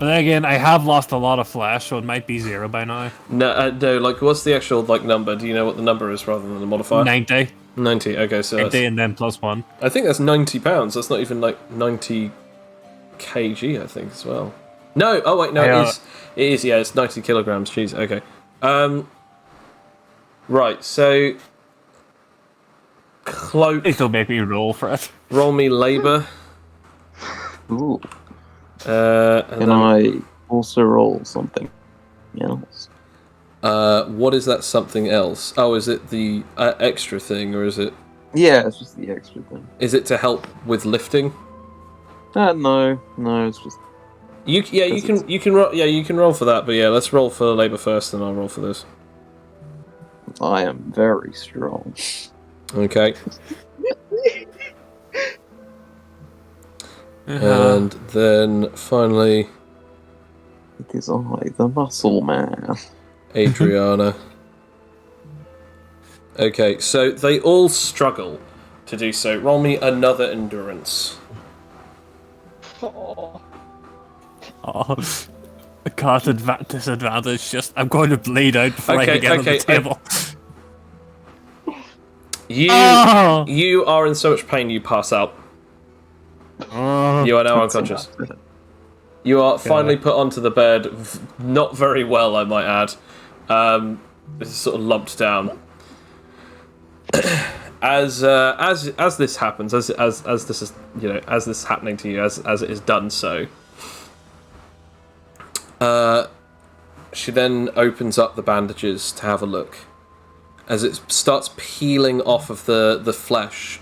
But then again, I have lost a lot of flesh, so it might be 0 by now. No, like, what's the actual, like, number? Do you know what the number is rather than the modifier? 90. 90, okay, so 90 and then +1. I think that's 90 pounds. That's not even, like, 90 kg, I think, as well. No, oh, wait, no, it is, yeah, it's 90 kilograms. Jeez, okay. Right, so... Cloak. Please don't make me roll for it. Roll me labour. Ooh. And Can then, I also roll something else? what is that something else? Oh, is it the extra thing, or is it... Yeah, it's just the extra thing. Is it to help with lifting? No, it's just... You can roll for that, but yeah, let's roll for labour first, and I'll roll for this. I am very strong. Okay. And then finally, It is I, the muscle man. Adriana. Okay, so they all struggle to do so. Roll me another endurance. Oh, I can't disadvantage. Just I'm going to bleed out before I can get on the table. You are in so much pain you pass out. You are now unconscious. You are finally put onto the bed, not very well, I might add. It's sort of lumped down. As this happens, as this is as this is happening to you, as it is done so. She then opens up the bandages to have a look. As it starts peeling off of the flesh,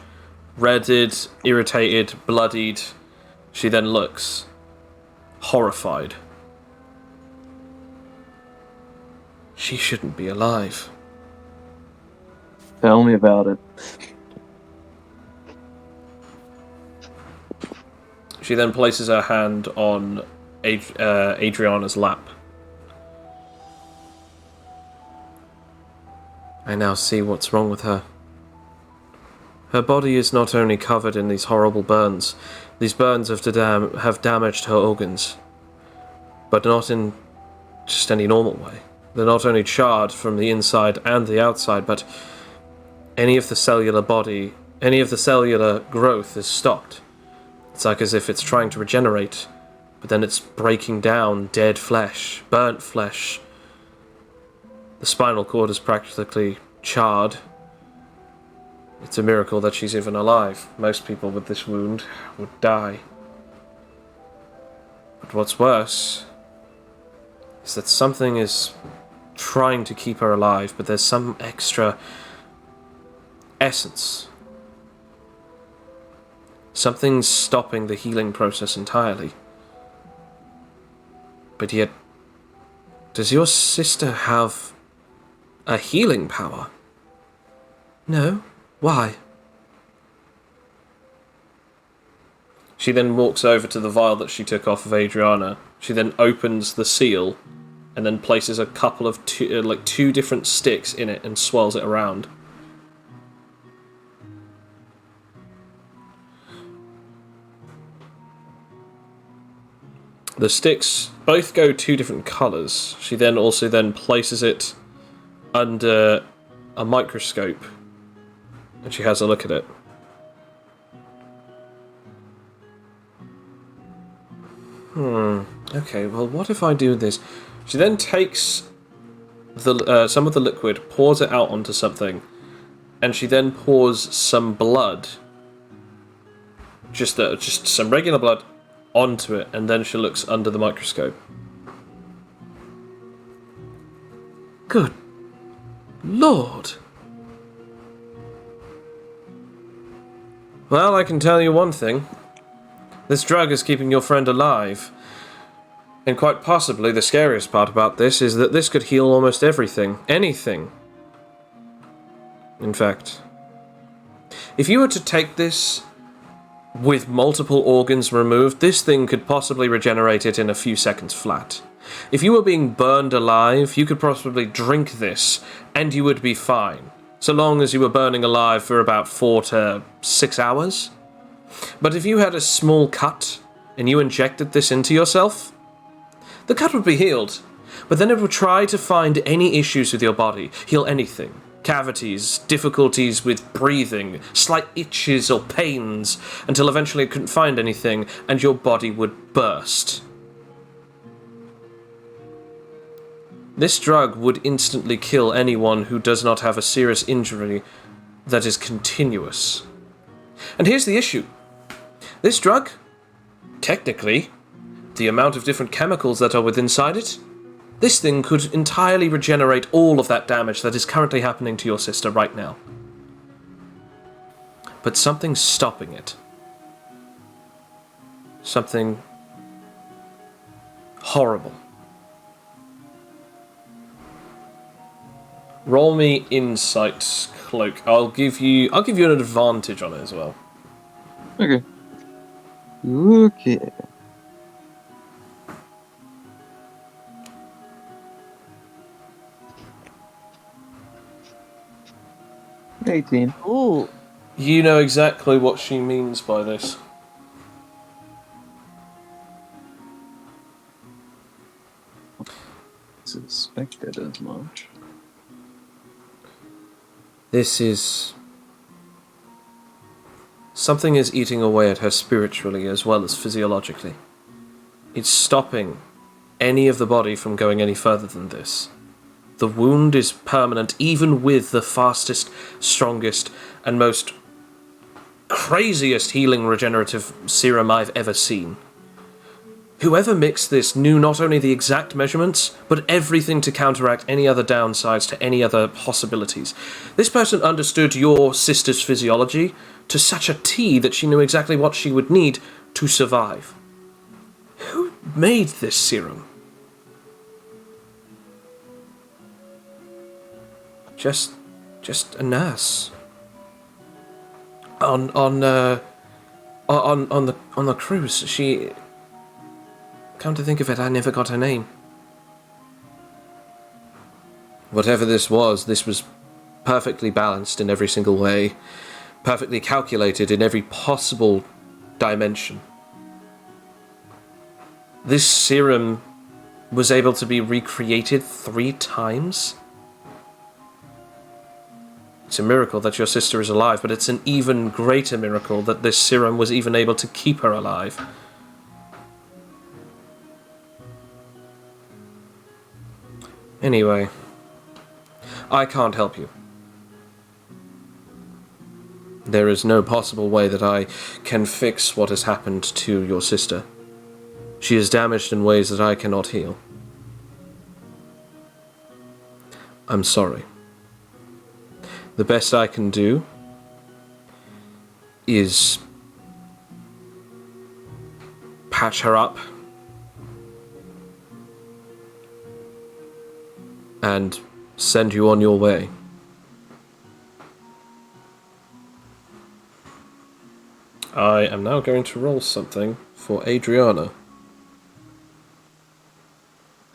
redded, irritated, bloodied, she then looks, horrified. She shouldn't be alive. Tell me about it. She then places her hand on Adriana's lap. I now see what's wrong with her. Her body is not only covered in these horrible burns, these burns have damaged her organs, but not in just any normal way. They're not only charred from the inside and the outside, but any of the cellular growth is stopped. It's like as if it's trying to regenerate, but then it's breaking down dead flesh, burnt flesh. The spinal cord is practically charred. It's a miracle that she's even alive. Most people with this wound would die. But what's worse is that something is trying to keep her alive, but there's some extra essence. Something's stopping the healing process entirely. But yet, does your sister have a healing power? No. Why? She then walks over to the vial that she took off of Adriana. She then opens the seal and then places a couple of two different sticks in it and swirls it around. The sticks both go 2 different colours. She then also places it under a microscope and she has a look at it. Okay, well, what if I do this? She then takes some of the liquid, pours it out onto something, and she then pours some blood, just some regular blood, onto it, and then she looks under the microscope. Good Lord. Well, I can tell you one thing. This drug is keeping your friend alive. And quite possibly the scariest part about this is that this could heal almost everything. Anything. In fact, if you were to take this with multiple organs removed, this thing could possibly regenerate it in a few seconds flat. If you were being burned alive, you could possibly drink this, and you would be fine. So long as you were burning alive for about 4 to 6 hours. But if you had a small cut, and you injected this into yourself, The cut would be healed, but then it would try to find any issues with your body, heal anything. Cavities, difficulties with breathing, slight itches or pains, until eventually it couldn't find anything and your body would burst. This drug would instantly kill anyone who does not have a serious injury that is continuous. And here's the issue. This drug, technically, the amount of different chemicals that are within inside it, this thing could entirely regenerate all of that damage that is currently happening to your sister right now. But something's stopping it. Something horrible. Roll me insight, Cloak. I'll give you an advantage on it as well. Okay. Okay. $18. Ooh. You know exactly what she means by this. Suspected as much. This is... Something is eating away at her spiritually as well as physiologically. It's stopping any of the body from going any further than this. The wound is permanent, even with the fastest, strongest, and most craziest healing regenerative serum I've ever seen. Whoever mixed this knew not only the exact measurements, but everything to counteract any other downsides to any other possibilities. This person understood your sister's physiology to such a T that she knew exactly what she would need to survive. Who made this serum? Just a nurse. On the cruise, she... Come to think of it, I never got her name. Whatever this was perfectly balanced in every single way, perfectly calculated in every possible dimension. This serum was able to be recreated 3 times? It's a miracle that your sister is alive, but it's an even greater miracle that this serum was even able to keep her alive. Anyway, I can't help you. There is no possible way that I can fix what has happened to your sister. She is damaged in ways that I cannot heal. I'm sorry. The best I can do is patch her up and send you on your way. I am now going to roll something for Adriana.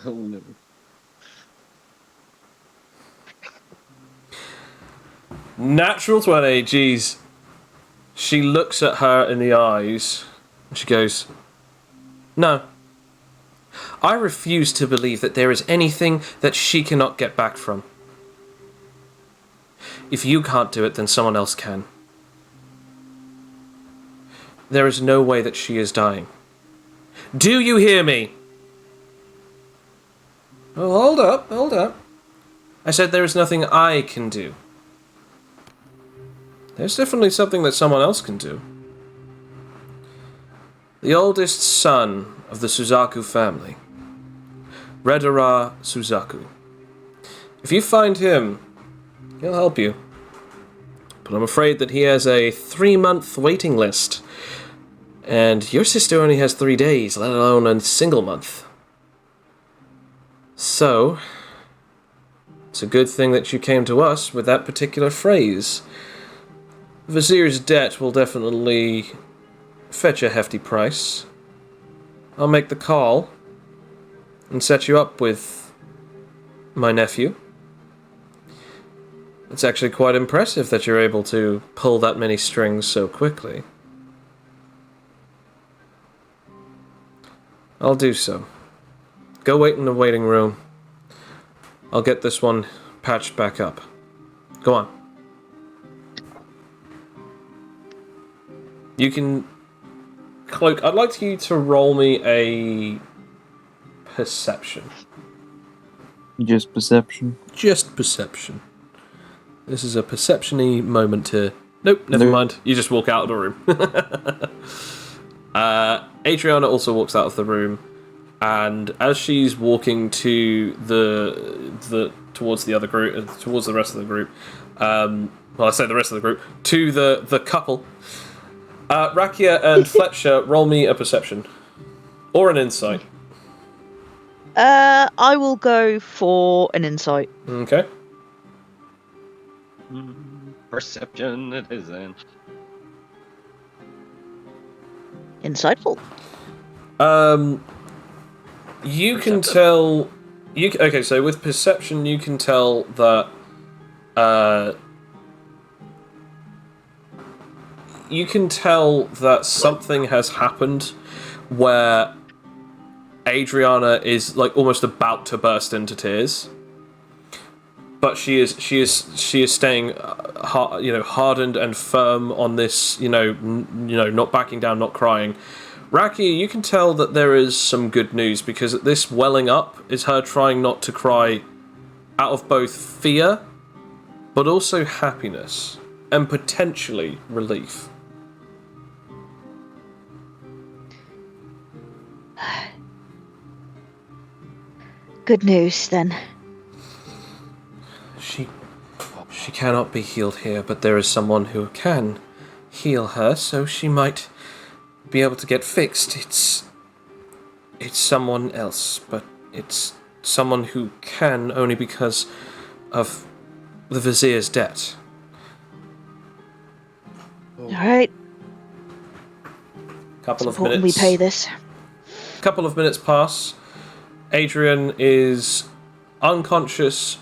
Oh no. Natural 20, jeez. She looks at her in the eyes and she goes, "No. I refuse to believe that there is anything that she cannot get back from. If you can't do it, then someone else can. There is no way that she is dying. Do you hear me?" Oh, hold up. I said there is nothing I can do. There's definitely something that someone else can do. The oldest son of the Suzaku family, Redara Suzaku. If you find him, he'll help you. But I'm afraid that he has a 3-month waiting list. And your sister only has 3 days, let alone a single month. So, it's a good thing that you came to us with that particular phrase. Vizier's debt will definitely fetch a hefty price. I'll make the call and set you up with my nephew. It's actually quite impressive that you're able to pull that many strings so quickly. I'll do so. Go wait in the waiting room. I'll get this one patched back up. Go on. You can... Cloak, I'd like you to roll me a... perception. Just perception. Just perception. This is a perception-y moment here. Nope, never mind. You just walk out of the room. Adriana also walks out of the room, and as she's walking to towards the other group, towards the rest of the group, well, I say the rest of the group, to the couple, Rakia and Fletcher, roll me a perception. Or an insight. I will go for an insight. Okay. Perception, it isn't. Insightful. You can tell... Okay, so with perception, you can tell that... you can tell that something has happened where Adriana is like almost about to burst into tears, but she is staying, hardened and firm on this. Not backing down, not crying. Raki, you can tell that there is some good news because this welling up is her trying not to cry out of both fear, but also happiness and potentially relief. Good news, then. She cannot be healed here, but there is someone who can heal her, so she might be able to get fixed. It's someone else, but it's someone who can only because of the Vizier's debt. All right. Couple It's of important minutes. we pay this. Couple of minutes pass. Adrian is unconscious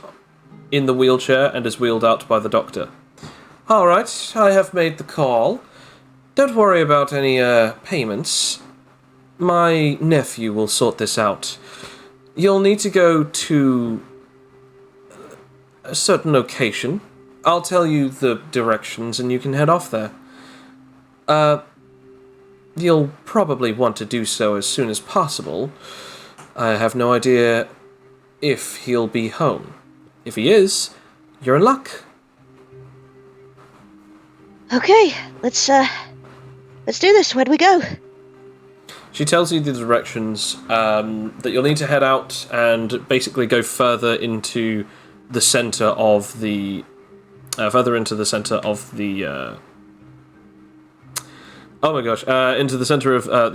in the wheelchair and is wheeled out by the doctor. All right, I have made the call. Don't worry about any payments. My nephew will sort this out. You'll need to go to a certain location. I'll tell you the directions and you can head off there. You'll probably want to do so as soon as possible. I have no idea if he'll be home. If he is, you're in luck. Okay, let's do this. Where do we go? She tells you the directions, that you'll need to head out and basically go further into the center of the... into the center of the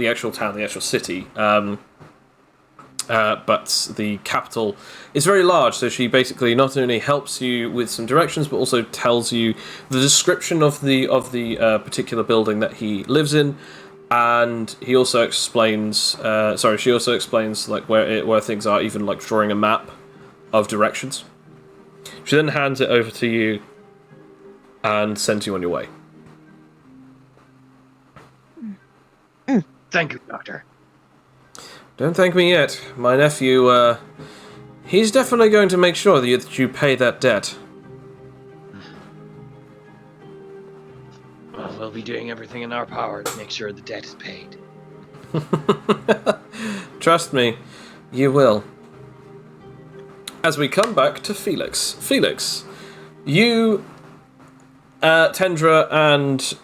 actual town, the actual city. But the capital is very large, so she basically not only helps you with some directions, but also tells you the description of the particular building that he lives in, and he also explains. She also explains like where things are, even like drawing a map of directions. She then hands it over to you and sends you on your way. Thank you, Doctor. Don't thank me yet. My nephew, he's definitely going to make sure that you pay that debt. Well, we'll be doing everything in our power to make sure the debt is paid. Trust me, you will. As we come back to Felix. Felix, you, Tendra, and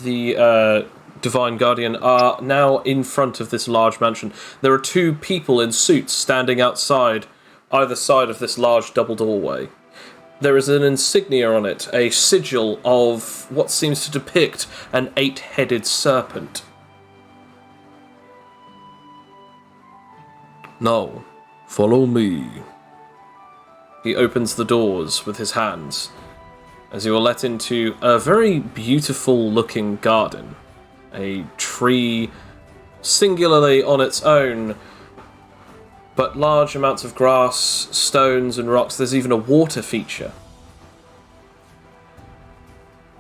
the Divine Guardian are now in front of this large mansion. There are two people in suits standing outside either side of this large double doorway. There is an insignia on it, a sigil of what seems to depict an 8-headed serpent. Now, follow me. He opens the doors with his hands, as you are let into a very beautiful looking garden. A tree singularly on its own, but large amounts of grass, stones and rocks. There's even a water feature.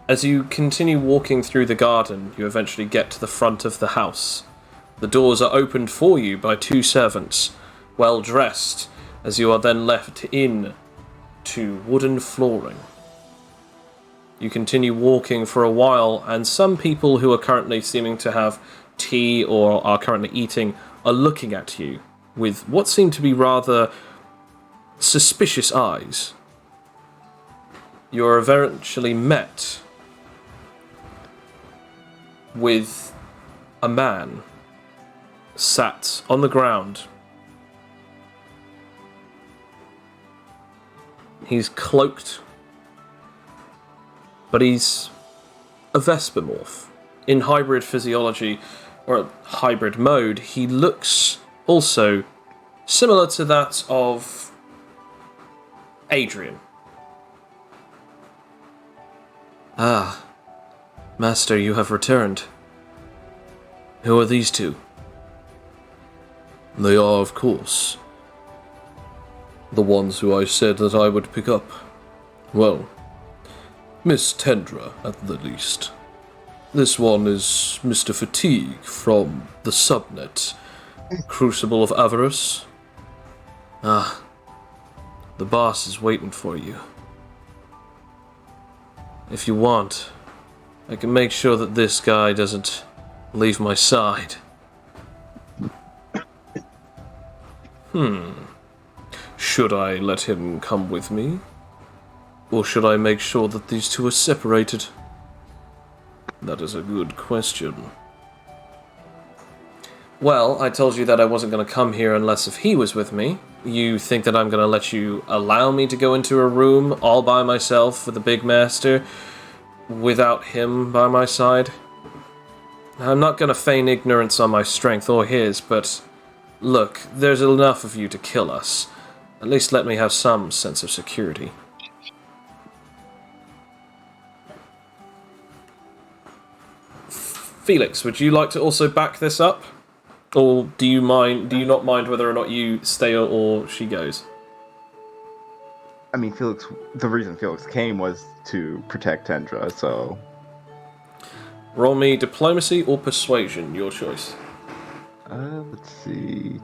As you continue walking through the garden, you eventually get to the front of the house, The doors are opened for you by two servants, well dressed, as you are then left in to wooden flooring. You continue walking for a while, and some people who are currently seeming to have tea or are currently eating are looking at you with what seem to be rather suspicious eyes. You are eventually met with a man sat on the ground. He's cloaked, but he's a Vespamorph. In hybrid physiology, or hybrid mode, he looks also similar to that of Adrian. Ah, Master, you have returned. Who are these two? They are, of course, the ones who I said that I would pick up. Well, Miss Tendra, at the least. This one is Mr. Fatigue from the subnet, Crucible of Avarice. Ah, the boss is waiting for you. If you want, I can make sure that this guy doesn't leave my side. Should I let him come with me? Or should I make sure that these two are separated? That is a good question. Well, I told you that I wasn't going to come here unless if he was with me. You think that I'm going to let you allow me to go into a room all by myself with the big master without him by my side? I'm not going to feign ignorance on my strength or his, but look, there's enough of you to kill us. At least let me have some sense of security. Felix, would you like to also back this up? Or do you not mind whether or not you stay or she goes? I mean, the reason Felix came was to protect Tendra, so... Roll me diplomacy or persuasion, your choice. Let's see...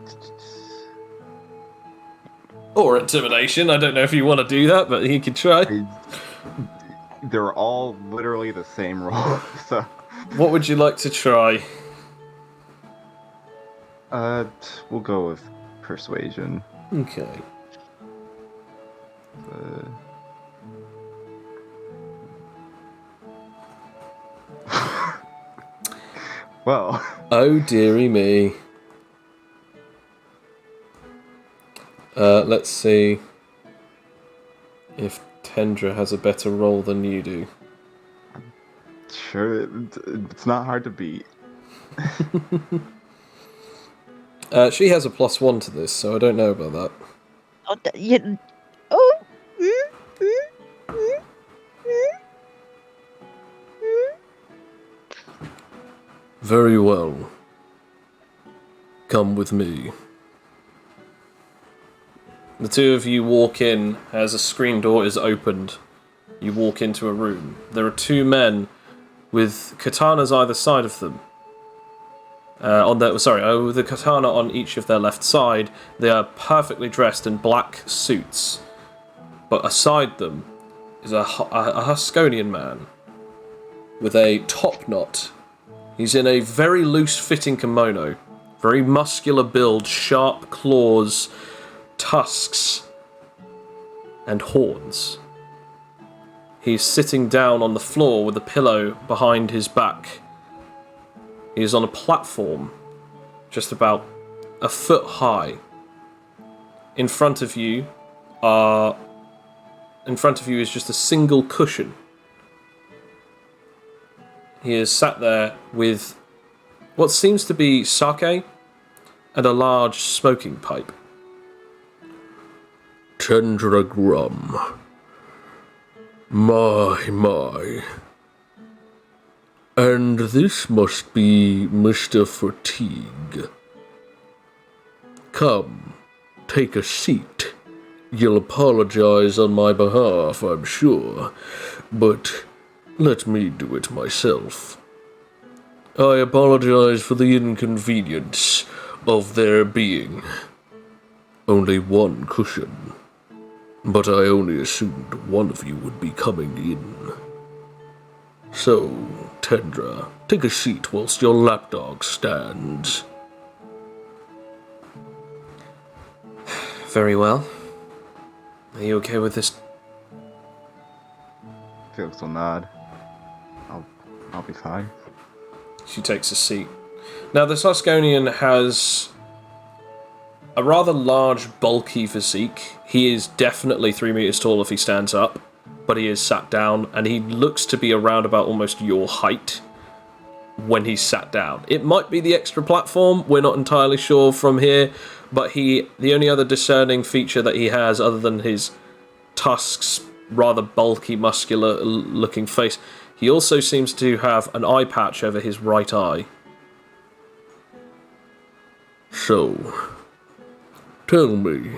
Or intimidation, I don't know if you want to do that, but you can try. They're all literally the same roll, so... What would you like to try? We'll go with persuasion. Okay. Well... Oh, dearie me. Let's see if Tendra has a better roll than you do. Sure, it's not hard to beat. She has a +1 to this, so I don't know about that. Very well. Come with me. The two of you walk in as a screen door is opened. You walk into a room. There are two men with katanas either side of them. With a katana on each of their left side. They are perfectly dressed in black suits. But aside them is a Huskonian man with a top knot. He's in a very loose-fitting kimono. Very muscular build, sharp claws, tusks, and horns. He's sitting down on the floor with a pillow behind his back. He is on a platform, just about a foot high. In front of you is just a single cushion. He is sat there with what seems to be sake and a large smoking pipe. Tendra Grum. My. And this must be Mr. Fatigue. Come, take a seat. You'll apologize on my behalf, I'm sure, but let me do it myself. I apologize for the inconvenience of there being only one cushion, but I only assumed one of you would be coming in. So, Tendra, take a seat whilst your lapdog stands. Very well. Are you okay with this? Felix will nod. I'll be fine. She takes a seat. Now, the Susconian has a rather large, bulky physique. He is definitely 3 meters tall if he stands up, but he is sat down, and he looks to be around about almost your height when he's sat down. It might be the extra platform, we're not entirely sure from here, but the only other discerning feature that he has, other than his tusks, rather bulky, muscular-looking face, he also seems to have an eye patch over his right eye. So, tell me,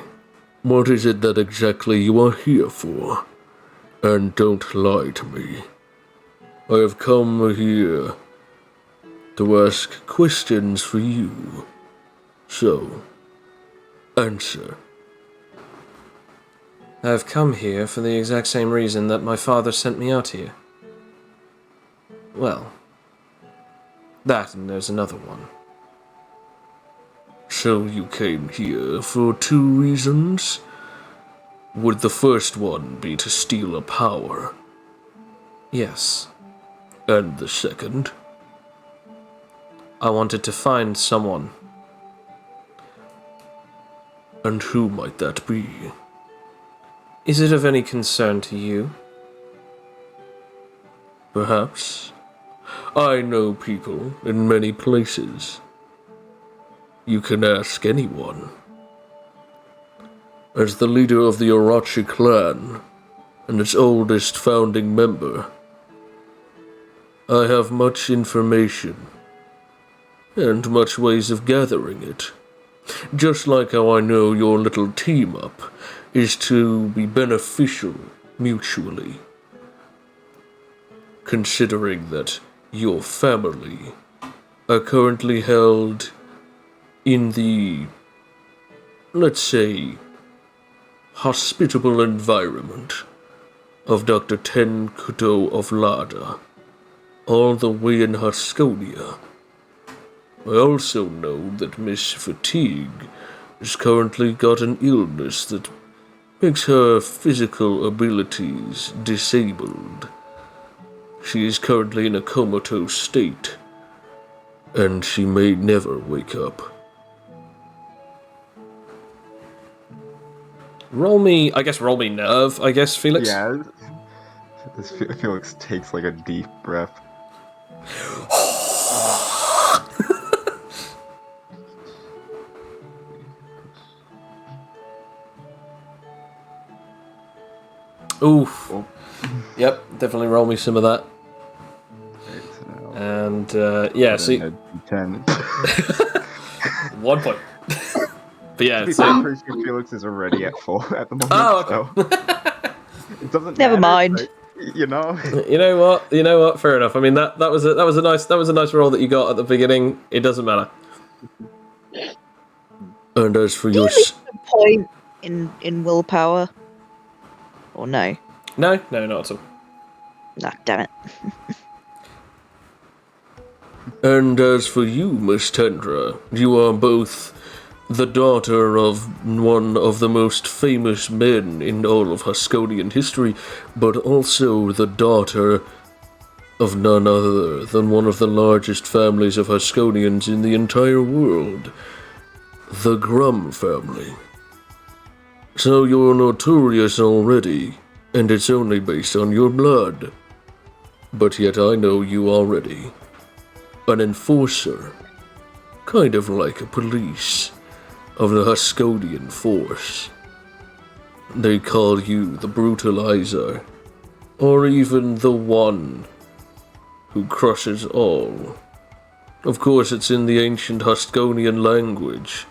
what is it that exactly you are here for? And don't lie to me. I have come here to ask questions for you. So, answer. I've come here for the exact same reason that my father sent me out here. Well, that and there's another one. So you came here for 2 reasons? Would the first one be to steal a power? Yes. And the second? I wanted to find someone. And who might that be? Is it of any concern to you? Perhaps. I know people in many places. You can ask anyone. As the leader of the Orochi clan, and its oldest founding member, I have much information, and much ways of gathering it. Just like how I know your little team-up is to be beneficial mutually. Considering that your family are currently held in the, let's say, hospitable environment of Dr. Tenkuto of Lada, all the way in Haskonia. I also know that Miss Fatigue has currently got an illness that makes her physical abilities disabled. She is currently in a comatose state, and she may never wake up. Roll me nerve, Felix. Yeah. Felix takes like a deep breath. Oof. Oh. Yep, definitely roll me some of that. And, yeah, see... 10. 1 point. But yeah, To be so... fair, I'm pretty sure Felix is already at 4 at the moment. Oh, okay. So it doesn't Never matter, mind. but, you know. You know what? Fair enough. I mean, that was a nice roll that you got at the beginning. It doesn't matter. And as for Do you your... leave a point in willpower? Or no? No, not at all. Nah, damn it. And as for you, Miss Tendra, you are both the daughter of one of the most famous men in all of Haskonian history, but also the daughter of none other than one of the largest families of Haskonians in the entire world, the Grum family. So you're notorious already, and it's only based on your blood. But yet I know you already. An enforcer, kind of like a police, of the Haskonian force. They call you the Brutalizer, or even the One who crushes all. Of course, it's in the ancient Haskonian language,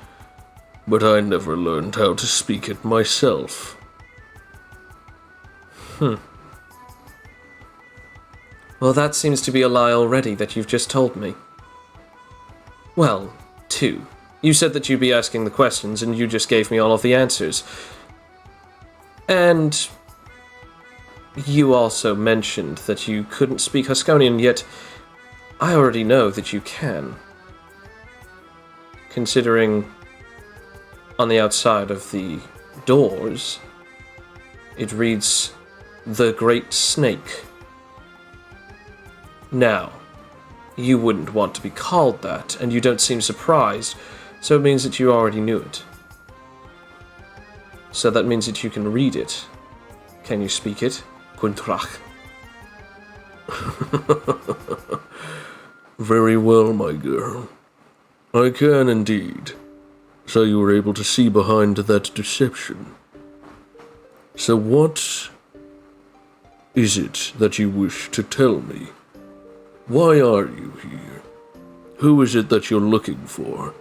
but I never learned how to speak it myself. Well, that seems to be a lie already that you've just told me. Well, 2. You said that you'd be asking the questions, and you just gave me all of the answers. And you also mentioned that you couldn't speak Husconian, yet I already know that you can. Considering on the outside of the doors, it reads, "The Great Snake." Now, you wouldn't want to be called that, and you don't seem surprised, so it means that you already knew it. So that means that you can read it. Can you speak it? Quintrach. Very well, my girl. I can indeed. So you were able to see behind that deception. So what is it that you wish to tell me? Why are you here? Who is it that you're looking for?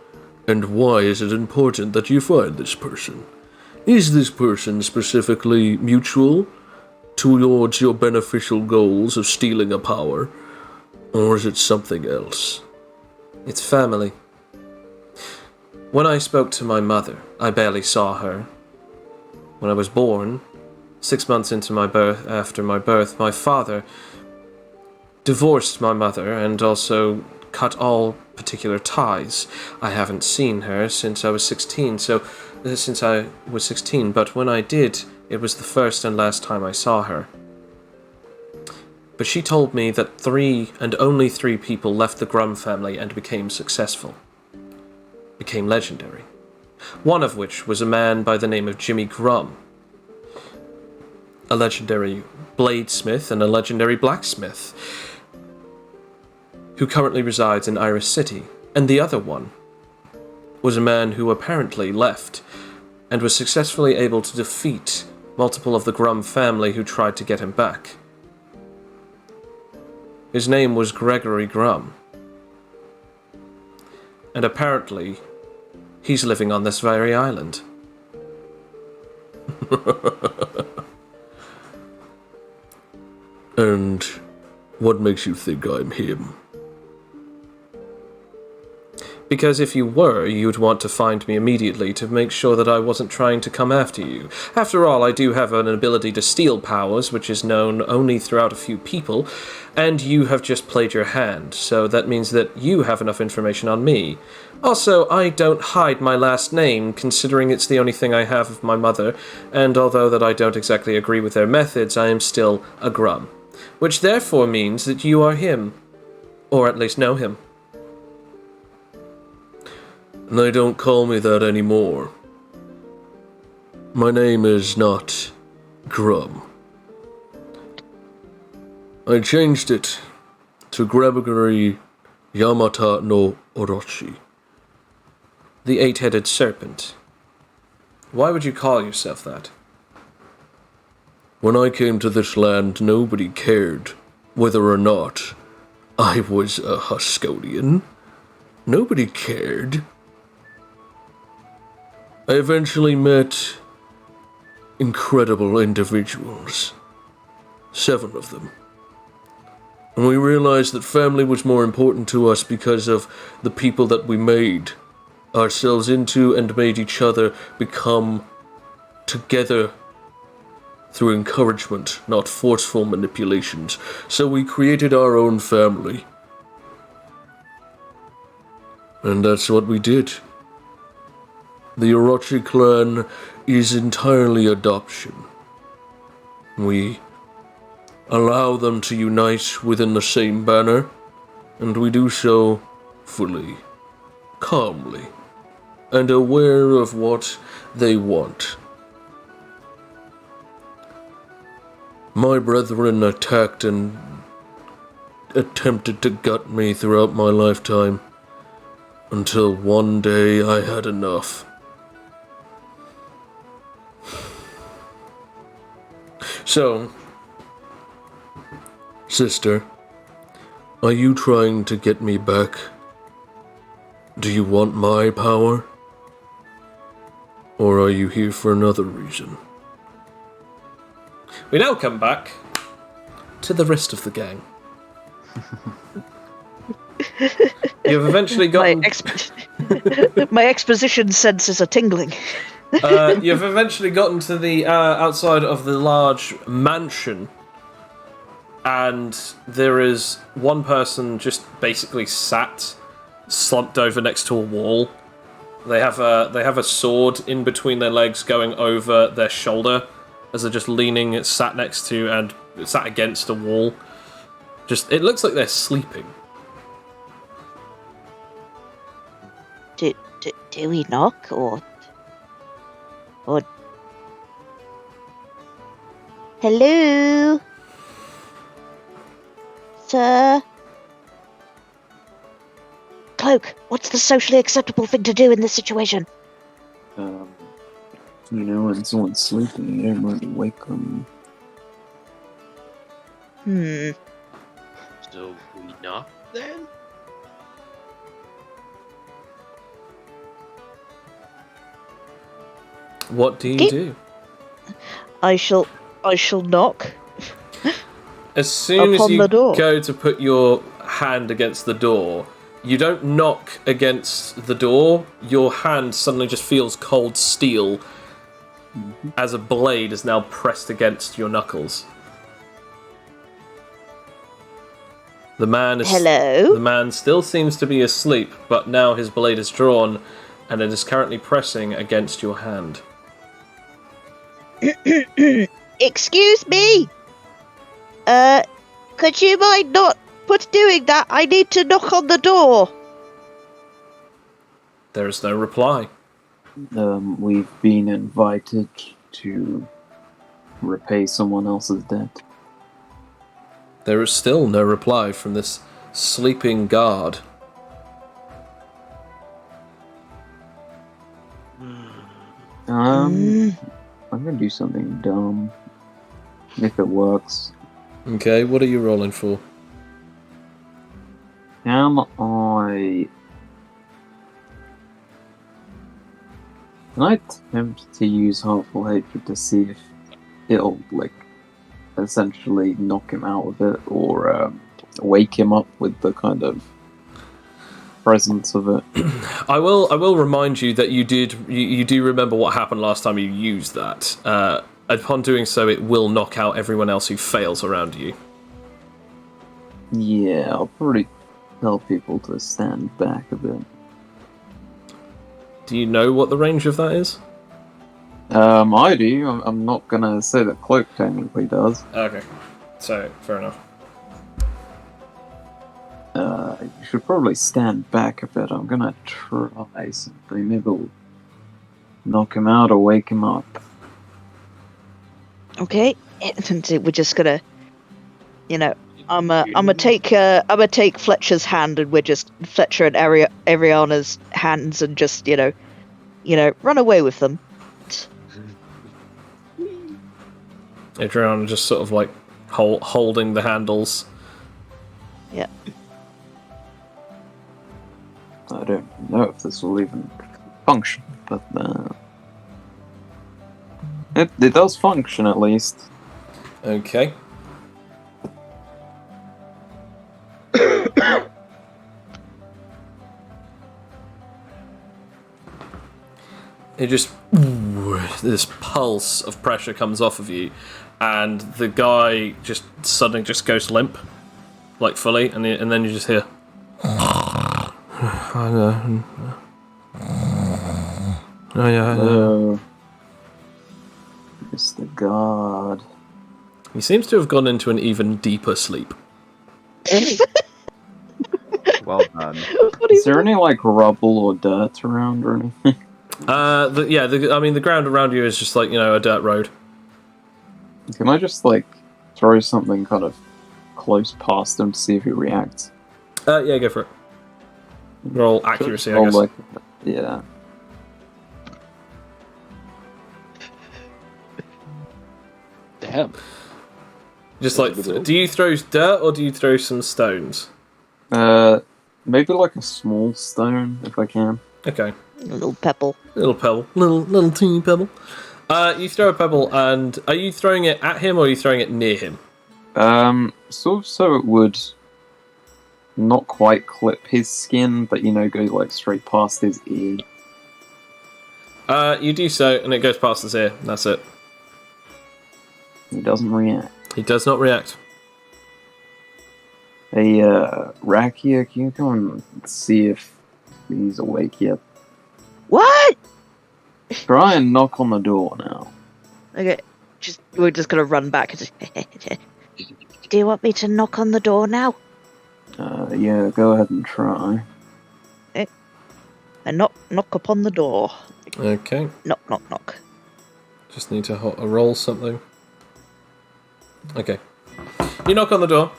And why is it important that you find this person? Is this person specifically mutual towards your beneficial goals of stealing a power? Or is it something else? It's family. When I spoke to my mother, I barely saw her. When I was born, 6 months after my birth, my father divorced my mother and also cut all particular ties. I haven't seen her since I was 16, but when I did, it was the first and last time I saw her. But she told me that 3 and only 3 people left the Grum family and became successful. Became legendary. One of which was a man by the name of Jimmy Grum. A legendary bladesmith and a legendary blacksmith, who currently resides in Iris City, and the other one was a man who apparently left and was successfully able to defeat multiple of the Grum family who tried to get him back. His name was Gregory Grum, and apparently he's living on this very island. And what makes you think I'm him? Because if you were, you'd want to find me immediately to make sure that I wasn't trying to come after you. After all, I do have an ability to steal powers, which is known only throughout a few people, and you have just played your hand, so that means that you have enough information on me. Also, I don't hide my last name, considering it's the only thing I have of my mother, and although that I don't exactly agree with their methods, I am still a Grum. Which therefore means that you are him. Or at least know him. They don't call me that anymore. My name is not Grum. I changed it to Gregory Yamata no Orochi. The 8-headed serpent. Why would you call yourself that? When I came to this land, nobody cared whether or not I was a Husconian. Nobody cared. I eventually met incredible individuals. 7 of them. And we realized that family was more important to us because of the people that we made ourselves into and made each other become together through encouragement, not forceful manipulations. So we created our own family. And that's what we did. The Orochi clan is entirely adoption. We allow them to unite within the same banner, and we do so fully, calmly, and aware of what they want. My brethren attacked and attempted to gut me throughout my lifetime, until one day I had enough. So, sister, are you trying to get me back? Do you want my power? Or are you here for another reason? We now come back to the rest of the gang. You've eventually gotten. My exposition senses are tingling. You've eventually gotten to the outside of the large mansion, and there is one person just basically sat, slumped over next to a wall. They have a sword in between their legs, going over their shoulder, as they're just leaning, sat next to and sat against a wall. It looks like they're sleeping. Do we knock or hello, sir? Cloak, what's the socially acceptable thing to do in this situation? When someone's sleeping, you don't really wake them. So we knock then? What do you do? I shall knock. As soon as Upon you the door. go to put your hand against the door, you don't knock against the door. Your hand suddenly just feels cold steel as a blade is now pressed against your knuckles. The man is. Hello? The man still seems to be asleep, but now his blade is drawn, and it is currently pressing against your hand. Excuse me? Could you mind not doing that? I need to knock on the door. There is no reply. We've been invited to repay someone else's debt. There is still no reply from this sleeping guard. I'm gonna do something dumb. If it works. Okay, what are you rolling for? Can I attempt to use Heartful Hatred to see if it'll, essentially knock him out of it, or wake him up with the kind of presence of it? I will remind you that you do remember what happened last time you used that. Upon doing so, it will knock out everyone else who fails around you. Yeah, I'll probably tell people to stand back a bit. Do you know what the range of that is? I do. I'm not gonna say that Cloak technically does. Okay, so fair enough. You should probably stand back a bit. I'm gonna try something. Maybe it'll knock him out or wake him up. Okay, and we're just gonna, I'm gonna take Fletcher's hand, and we're just Fletcher and Ariana's hands, and just run away with them. Adriana just sort of holding the handles. Yeah. I don't know if this will even function, but it does function at least. Okay. It just this pulse of pressure comes off of you, and the guy just suddenly just goes limp, fully, and then you just hear. Oh yeah. It's the god. He seems to have gone into an even deeper sleep. Well done. Is there any rubble or dirt around or anything? The ground around you is just a dirt road. Can I just throw something kind of close past him to see if he reacts? Yeah, go for it. Roll accuracy, I guess. Yeah. Damn. Just do you throw dirt or do you throw some stones? Maybe a small stone if I can. Okay. A little pebble. Little teeny pebble. You throw a pebble, and are you throwing it at him or are you throwing it near him? Sort of so it would not quite clip his skin, but go like straight past his ear. You do so, and it goes past his ear. That's it. He doesn't react. He does not react. Hey, Rakia, can you come and see if he's awake yet? What? Try and knock on the door now. Okay, we're just gonna run back. Do you want me to knock on the door now? Yeah, go ahead and try. And knock upon the door. Okay. Knock, knock, knock. Just need to roll something. Okay. You knock on the door.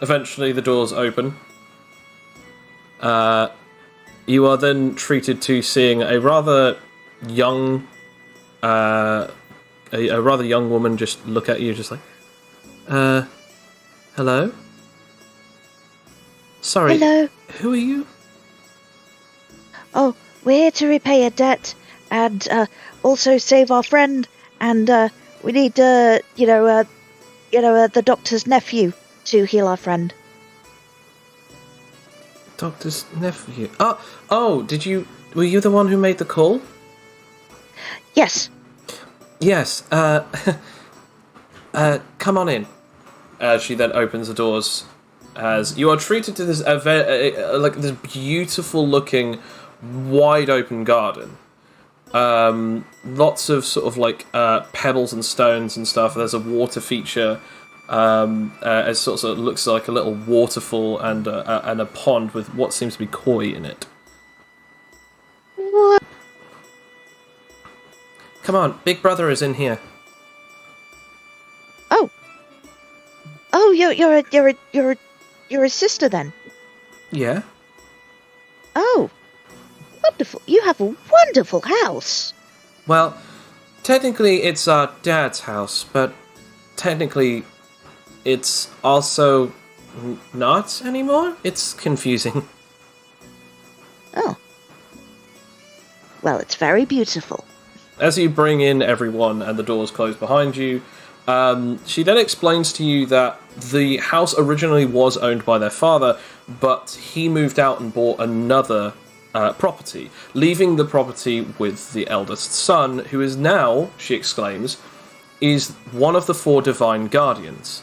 Eventually, the doors open. You are then treated to seeing a rather young, a rather young woman just look at you, just like, hello? Sorry. Hello. Who are you? Oh, we're here to repay a debt and also save our friend. And we need, the doctor's nephew to heal our friend. Doctor's nephew. Oh, were you the one who made the call? Yes. Yes, come on in. She then opens the doors as you are treated to this this beautiful looking, wide open garden. Lots of sort of pebbles and stones and stuff. There's a water feature. It sort of looks like a little waterfall and a pond with what seems to be koi in it. What? Come on, Big Brother is in here. Oh, you're a sister then. Yeah. Oh, wonderful! You have a wonderful house. Well, technically it's our dad's house, but technically it's also not anymore. It's confusing. Oh. Well, it's very beautiful. As you bring in everyone and the doors close behind you, she then explains to you that the house originally was owned by their father, but he moved out and bought another property, leaving the property with the eldest son, who is now, she exclaims, is one of the 4 divine guardians.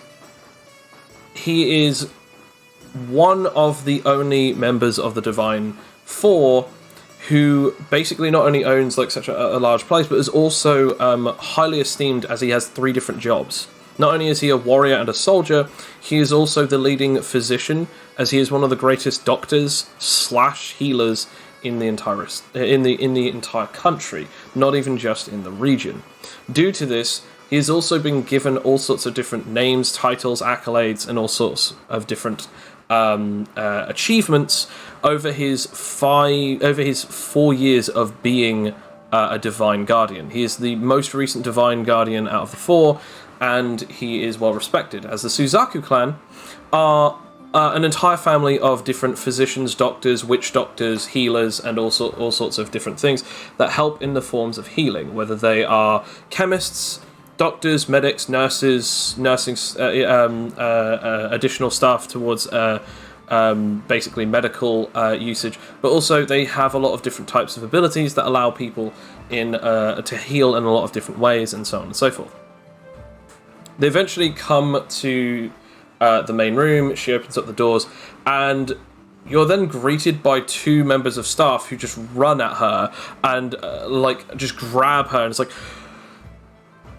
He is one of the only members of the Divine 4 who basically not only owns such a large place, but is also highly esteemed as he has 3 different jobs. Not only is he a warrior and a soldier, he is also the leading physician, as he is one of the greatest doctors / healers in the entire country, not even just in the region. Due to this, he has also been given all sorts of different names, titles, accolades, and all sorts of different achievements over his 4 years of being a Divine Guardian. He is the most recent Divine Guardian out of the 4, and he is well respected, as the Suzaku clan are an entire family of different physicians, doctors, witch doctors, healers, and all sorts of different things that help in the forms of healing, whether they are chemists, doctors, medics, nurses, nursing, additional staff towards basically medical usage, but also they have a lot of different types of abilities that allow people to heal in a lot of different ways, and so on and so forth. They eventually come to the main room. She opens up the doors, and you're then greeted by 2 members of staff who just run at her and just grab her, and it's like,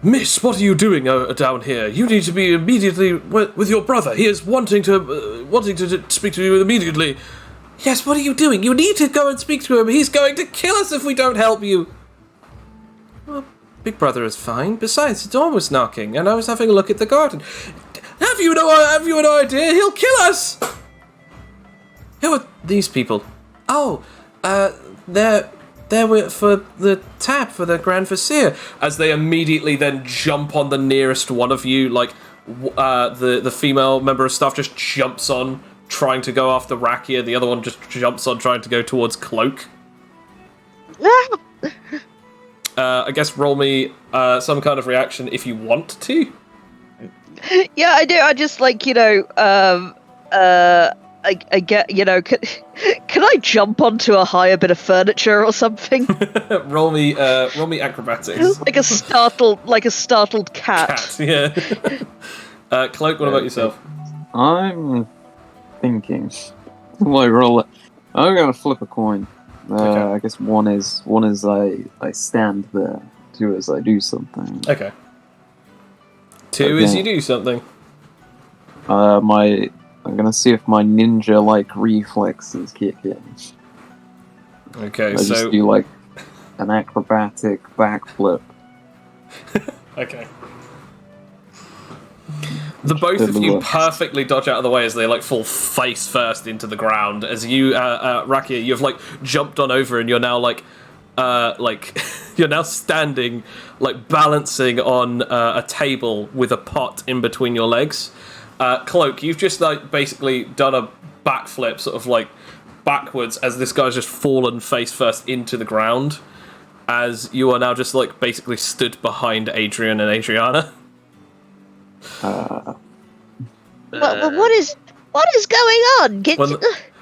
Miss, what are you doing down here? You need to be immediately with your brother. He is wanting to speak to you immediately. Yes, what are you doing? You need to go and speak to him. He's going to kill us if we don't help you. Well, Big Brother is fine. Besides, the door was knocking, and I was having a look at the garden. Have you an idea? He'll kill us. Who are these people? Oh, they're for the tap for the Grand Vizier. As they immediately then jump on the nearest one of you, the female member of staff just jumps on, trying to go after Rakia. The other one just jumps on, trying to go towards Cloak. I guess roll me some kind of reaction if you want to. Yeah, I do. I just I get, can I jump onto a higher bit of furniture or something? roll me acrobatics. like a startled cat. Yeah. Cloak, what about yourself? I'm thinking. Will I roll it? I'm gonna flip a coin. Okay. I guess one is I stand there. Two is I do something. Okay. Two is you do something. I'm gonna see if my ninja-like reflexes kick in. Okay, I just do like an acrobatic backflip. Okay. The both of you perfectly dodge out of the way as they like fall face first into the ground. As you, Rakia, you've like jumped on over and you're now like you're now standing, like balancing on a table with a pot in between your legs. Cloak, you've just like basically done a backflip, sort of like backwards, as this guy's just fallen face first into the ground. As you are now just like basically stood behind Adrian and Adriana. What is going on?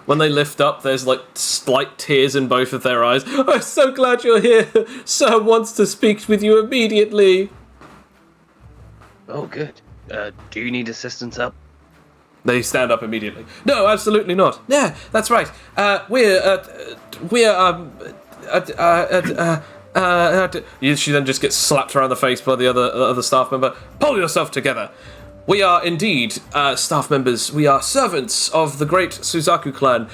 When they lift up, there's like slight tears in both of their eyes. I'm so glad you're here. Sir wants to speak with you immediately. Oh, good. Do you need assistance up? They stand up immediately. No, absolutely not. Yeah, that's right. She then just gets slapped around the face by the other staff member. Pull yourself together. We are indeed staff members. We are servants of the great Suzaku clan.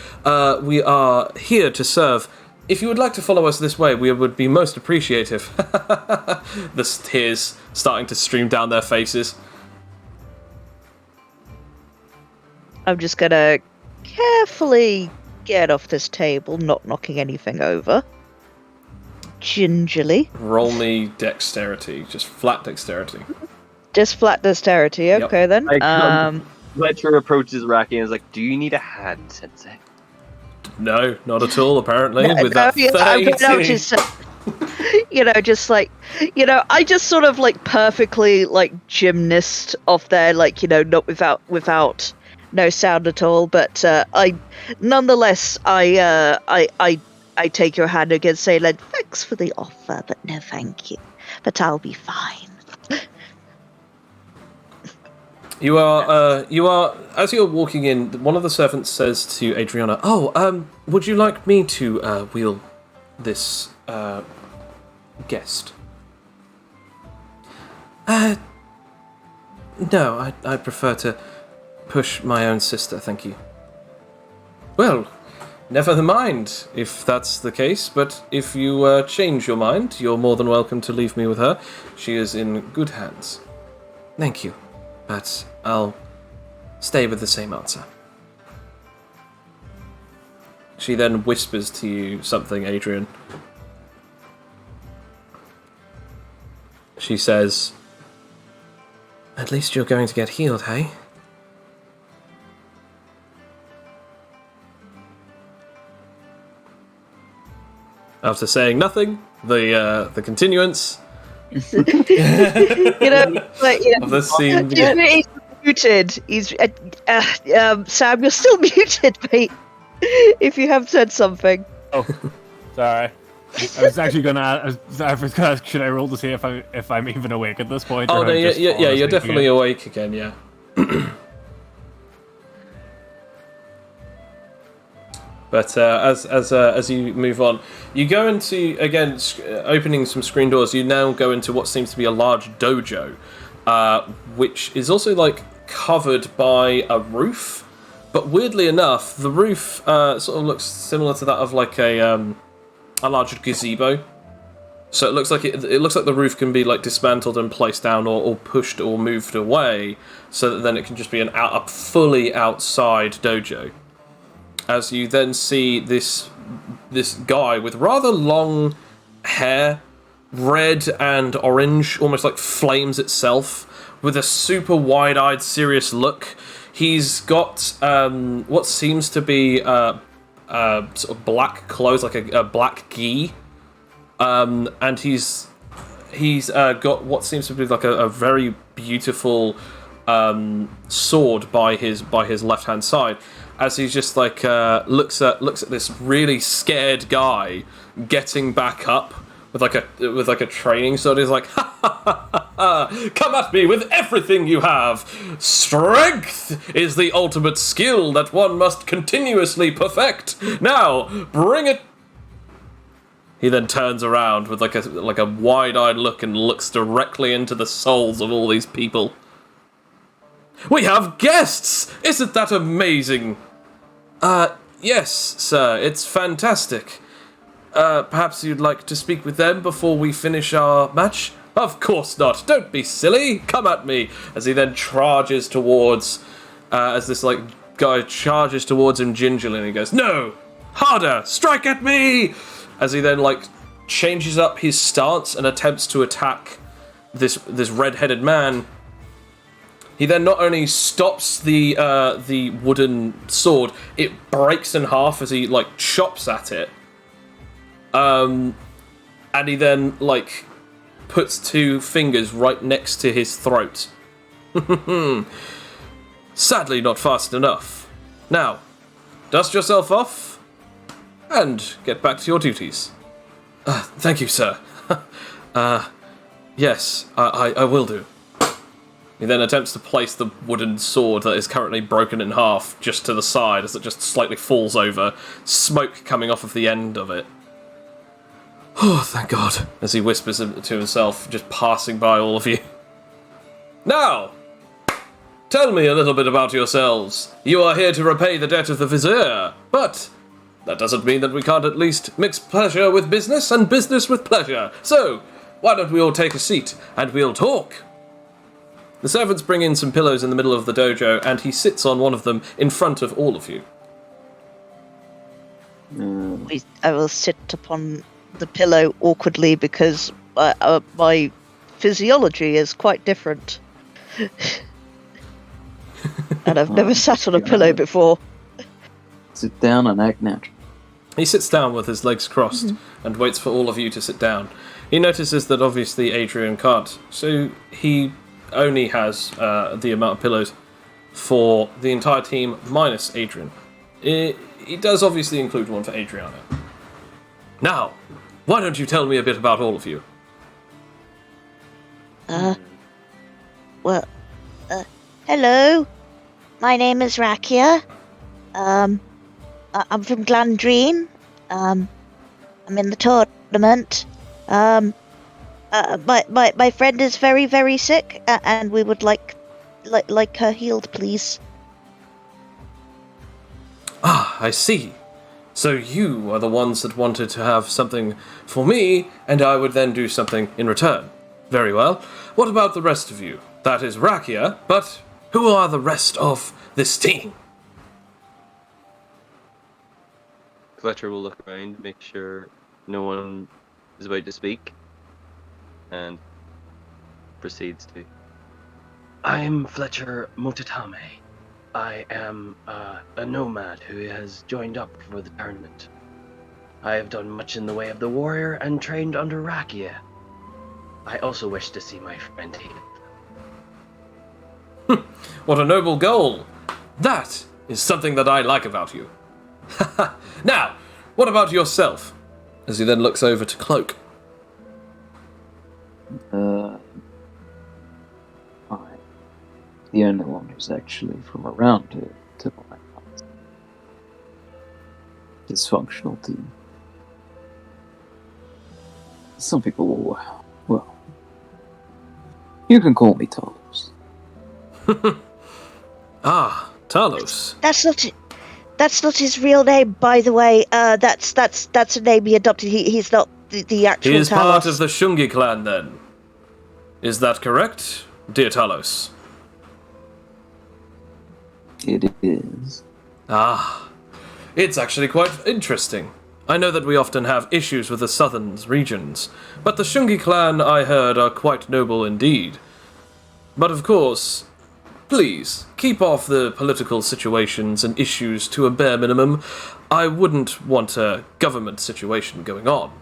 We are here to serve. If you would like to follow us this way, we would be most appreciative. The tears starting to stream down their faces. I'm just gonna carefully get off this table, not knocking anything over. Gingerly. Roll me dexterity, just flat dexterity. Just flat dexterity, okay then. Fletcher approaches Raki and is like, do you need a hand, Sensei? No, not at all, apparently. With that I just sort of like perfectly like gymnast off there, like, not without no sound at all, but I take your hand again, say, like, thanks for the offer, but no thank you. But I'll be fine. You are, as you're walking in, one of the servants says to Adriana, would you like me to wheel this guest? No, I prefer to push my own sister, thank you. Well, never mind if that's the case, but if you change your mind, you're more than welcome to leave me with her. She is in good hands. Thank you, but I'll stay with the same answer. She then whispers to you something, Adrian. She says, at least you're going to get healed, hey? After saying nothing, the continuance of the scene. He's muted. He's Sam. You're still muted, mate. If you have said something. Oh, sorry. I was actually gonna ask, should I roll to see if I'm even awake at this point? Oh no, you're definitely awake again. Yeah. But as you move on, you go into, again, opening some screen doors, you now go into what seems to be a large dojo, which is also, like, covered by a roof. But weirdly enough, the roof sort of looks similar to that of, like, a large gazebo. So it looks like it looks like the roof can be, like, dismantled and placed down or pushed or moved away, so that then it can just be a fully outside dojo. As you then see this guy with rather long hair, red and orange, almost like flames itself, with a super wide-eyed, serious look. He's got what seems to be sort of black clothes, like a black gi, and he's got what seems to be like a very beautiful sword by his left hand side, as he just like looks at this really scared guy getting back up with like a training sword. He's like, ha ha ha ha ha! Come at me with everything you have. Strength is the ultimate skill that one must continuously perfect. Now, bring it. He then turns around with like a wide-eyed look and looks directly into the souls of all these people. We have guests! Isn't that amazing? Yes, sir, it's fantastic. Perhaps you'd like to speak with them before we finish our match? Of course not. Don't be silly. Come at me. As he then charges towards, as this like guy charges towards him gingerly, and he goes, "No, harder! Strike at me!" As he then like changes up his stance and attempts to attack this red-headed man. He then not only stops the wooden sword, it breaks in half as he like chops at it. And he then like puts two fingers right next to his throat. Sadly, not fast enough. Now, dust yourself off and get back to your duties. Thank you, sir. Yes, I will do. He then attempts to place the wooden sword that is currently broken in half just to the side as it just slightly falls over, smoke coming off of the end of it. Oh, thank God, as he whispers to himself, just passing by all of you. Now, tell me a little bit about yourselves. You are here to repay the debt of the Vizier, but that doesn't mean that we can't at least mix pleasure with business and business with pleasure. So, why don't we all take a seat and we'll talk? The servants bring in some pillows in the middle of the dojo, and he sits on one of them in front of all of you. I will sit upon the pillow awkwardly because my physiology is quite different. And I've never sat on a pillow before. Sit down and act natural. He sits down with his legs crossed and waits for all of you to sit down. He notices that obviously Adrian can't, so he only has the amount of pillows for the entire team minus Adrian. It does obviously include one for Adriana. Now, why don't you tell me a bit about all of you? Hello. My name is Rakia. I'm from Glandreen. I'm in the tournament. My friend is very, very sick, and we would like her healed, please. Ah, I see. So you are the ones that wanted to have something for me, and I would then do something in return. Very well. What about the rest of you? That is Rakia, but who are the rest of this team? Fletcher will look around, make sure no one is about to speak, and proceeds to. I'm Fletcher Motatame. I am a nomad who has joined up for the tournament. I have done much in the way of the warrior and trained under Rakia. I also wish to see my friend healed. What a noble goal! That is something that I like about you. Now, what about yourself? As he then looks over to Cloak. I'm the only one who's actually from around here, to my knowledge. Dysfunctional team. Some people will, well, you can call me Talos. Ah, Talos. That's not it. That's not his real name, by the way. That's a name he adopted. He's not the actual. He is Talos. part of the Shungi clan, then. Is that correct, dear Talos? It is. Ah, it's actually quite interesting. I know that we often have issues with the southern regions, but the Shungi clan, I heard, are quite noble indeed. But of course, please, keep off the political situations and issues to a bare minimum. I wouldn't want a government situation going on,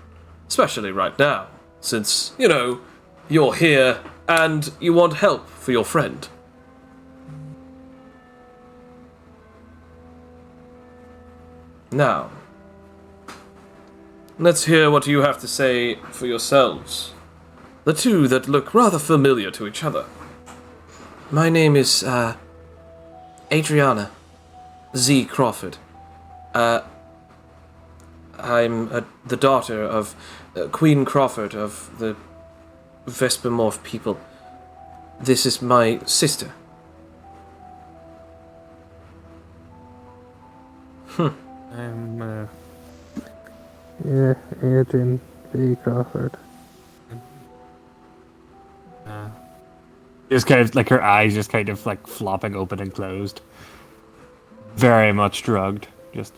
especially right now, since, you know, you're here and you want help for your friend. Now, let's hear what you have to say for yourselves. The two that look rather familiar to each other. My name is, Adriana Z. Crawford. I'm the daughter of Queen Crawford of the Vespermorph people. This is my sister. I'm, yeah, Adrian B. Crawford. Just kind of like her eyes just kind of like flopping open and closed. Very much drugged. Just,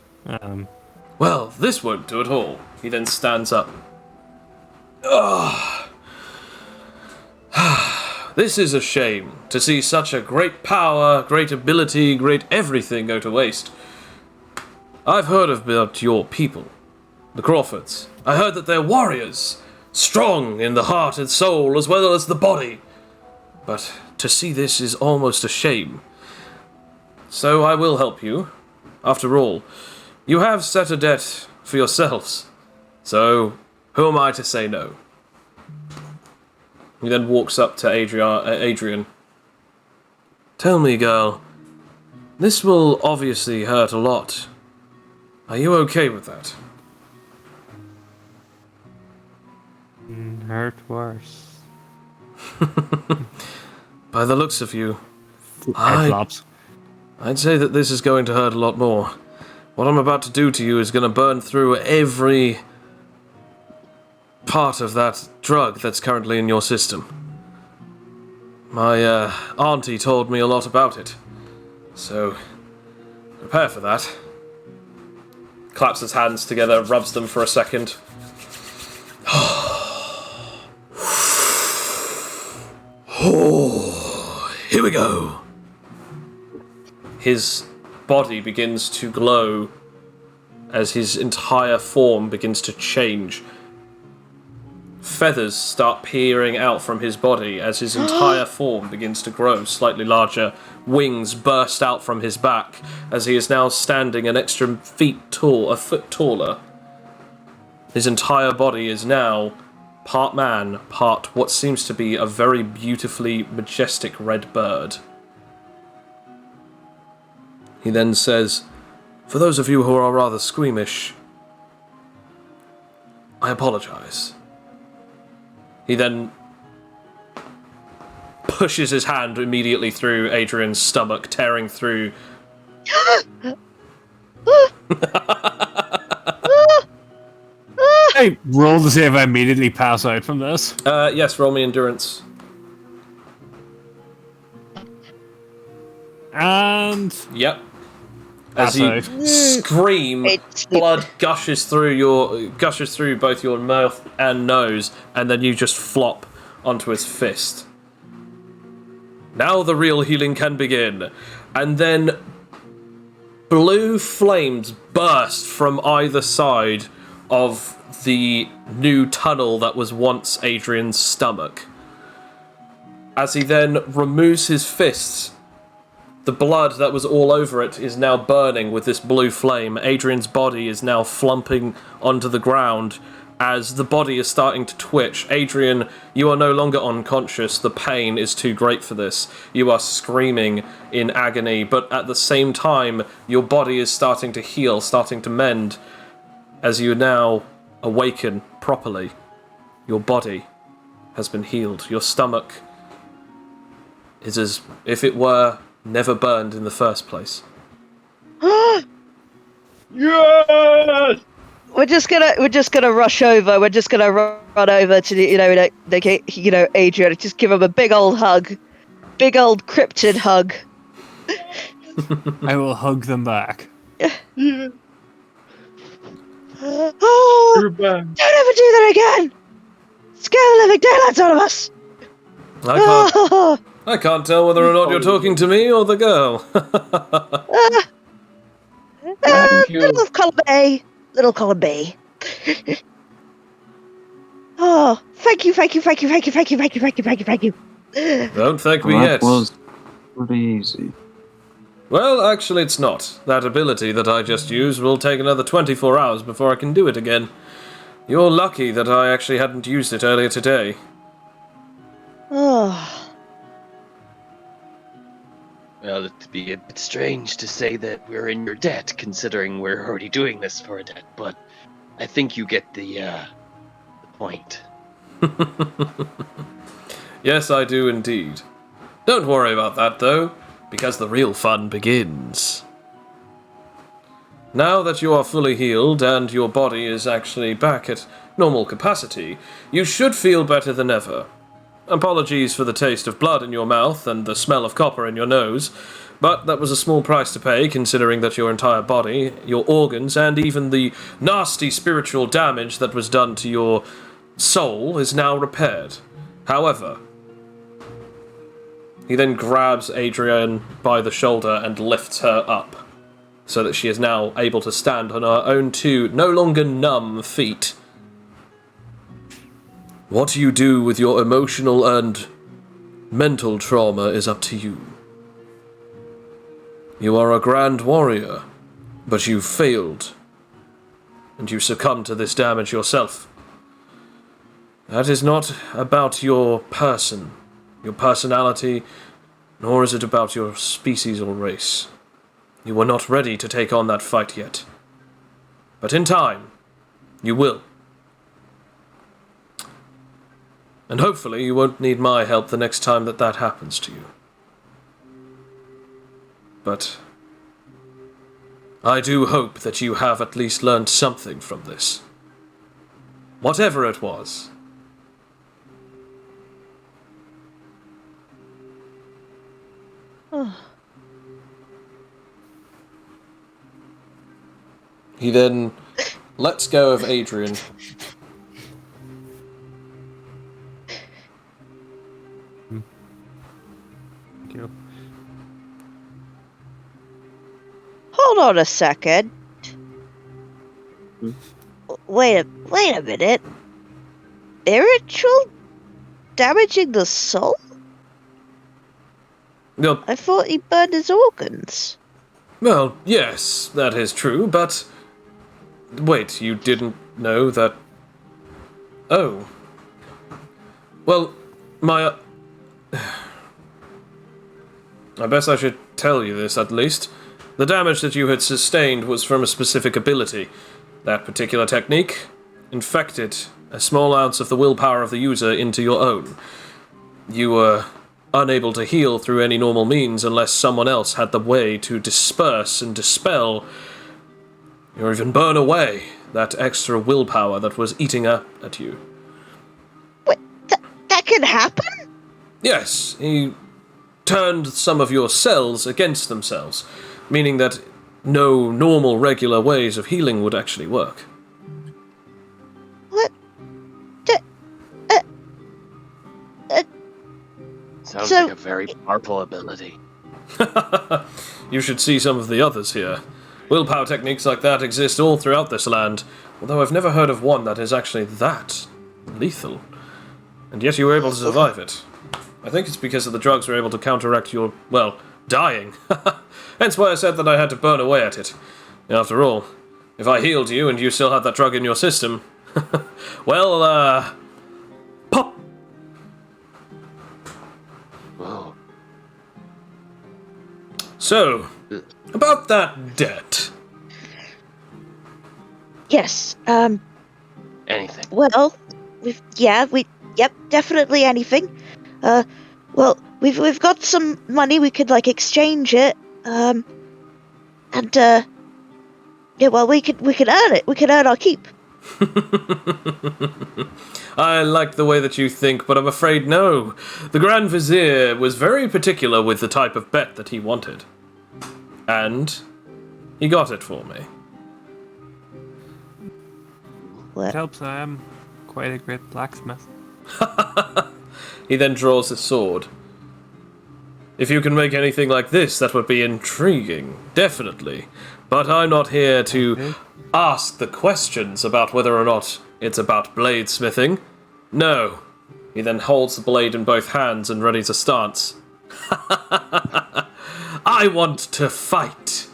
Well, this won't do at all. He then stands up. Ugh. This is a shame to see such a great power, great ability, great everything go to waste. I've heard about your people, the Crawfords. I heard that they're warriors, strong in the heart and soul as well as the body. But to see this is almost a shame. So I will help you. After all, you have set a debt for yourselves. So who am I to say no? He then walks up to Adrian. Tell me, girl, this will obviously hurt a lot. Are you okay with that? hurt worse. By the looks of you, Head flops. I'd say that this is going to hurt a lot more. What I'm about to do to you is going to burn through every part of that drug that's currently in your system. My auntie told me a lot about it. So, prepare for that. Claps his hands together, rubs them for a second. Oh, here we go. His body begins to glow as his entire form begins to change. Feathers start peering out from his body as his entire form begins to grow slightly larger. Wings burst out from his back as he is now standing an extra a foot taller. His entire body is now part man, part what seems to be a very beautifully majestic red bird. He then says, "For those of you who are rather squeamish, I apologize." He then pushes his hand immediately through Adrian's stomach, tearing through. Hey, roll to see if I immediately pass out from this. Yes, roll me endurance. And Yep. As pass you out. scream, It's- blood gushes through both your mouth and nose, and then you just flop onto his fist. Now the real healing can begin. And then blue flames burst from either side of the new tunnel that was once Adrian's stomach. As he then removes his fists, the blood that was all over it is now burning with this blue flame. Adrian's body is now flumping onto the ground as the body is starting to twitch. Adrian, you are no longer unconscious. The pain is too great for this. You are screaming in agony, but at the same time, your body is starting to heal, starting to mend. As you now awaken properly, your body has been healed. Your stomach is as if it were never burned in the first place. Yes! We're just gonna rush over. We're just gonna run over to the Adrian. Just give him a big old hug, big old cryptid hug. I will hug them back. Oh, You're back. don't ever do that again! Scare the living daylights out of us! I can't tell whether or not you're talking to me or the girl. Thank you. Little column A. Little column B. Oh, thank you. Don't thank me That yet. was pretty easy. Well, actually, it's not. That ability that I just used will take another 24 hours before I can do it again. You're lucky that I actually hadn't used it earlier today. Oh, Well, it'd be a bit strange to say that we're in your debt, considering we're already doing this for a debt, but I think you get the point. Yes, I do indeed. Don't worry about that, though, because the real fun begins. Now that you are fully healed and your body is actually back at normal capacity, you should feel better than ever. Apologies for the taste of blood in your mouth and the smell of copper in your nose, but that was a small price to pay considering that your entire body, your organs, and even the nasty spiritual damage that was done to your soul is now repaired. However, he then grabs Adrienne by the shoulder and lifts her up, so that she is now able to stand on her own two, no longer numb feet. What you do with your emotional and mental trauma is up to you. You are a grand warrior, but you failed, and you succumbed to this damage yourself. That is not about your person, your personality, nor is it about your species or race. You were not ready to take on that fight yet. But in time, you will. And hopefully you won't need my help the next time that happens to you. But I do hope that you have at least learned something from this. Whatever it was. He then lets go of Adrian. Thank you. Hold on a second. Wait a minute. Spiritual damaging the soul? Well, I thought he burned his organs. well, yes, that is true, but... Wait, you didn't know that... Oh. Well, my... I guess I should tell you this, at least. The damage that you had sustained was from a specific ability. That particular technique infected a small ounce of the willpower of the user into your own. You were unable to heal through any normal means unless someone else had the way to disperse and dispel, or even burn away, that extra willpower that was eating up at you. Wait, that can happen? Yes, he turned some of your cells against themselves, meaning that no normal, regular ways of healing would actually work. What? Sounds So- like a very powerful ability. You should see some of the others here. Willpower techniques like that exist all throughout this land, although I've never heard of one that is actually that lethal. And yet you were able to survive it. I think it's because of the drugs were able to counteract your, well, dying. Hence why I said that I had to burn away at it. After all, if I healed you and you still had that drug in your system, well, pop! Whoa. So, about that debt. Yes, Anything. well, yep, definitely anything. Well, we've got some money, we could, like, exchange it, yeah, well, we could earn it, we could earn our keep. I like the way that you think, but I'm afraid no. The Grand Vizier was very particular with the type of bet that he wanted. And he got it for me. It helps I am quite a great blacksmith. He then draws his sword. If you can make anything like this, that would be intriguing, definitely. But I'm not here to ask the questions about whether or not it's about bladesmithing. No. He then holds the blade in both hands and readies a stance. I want to fight.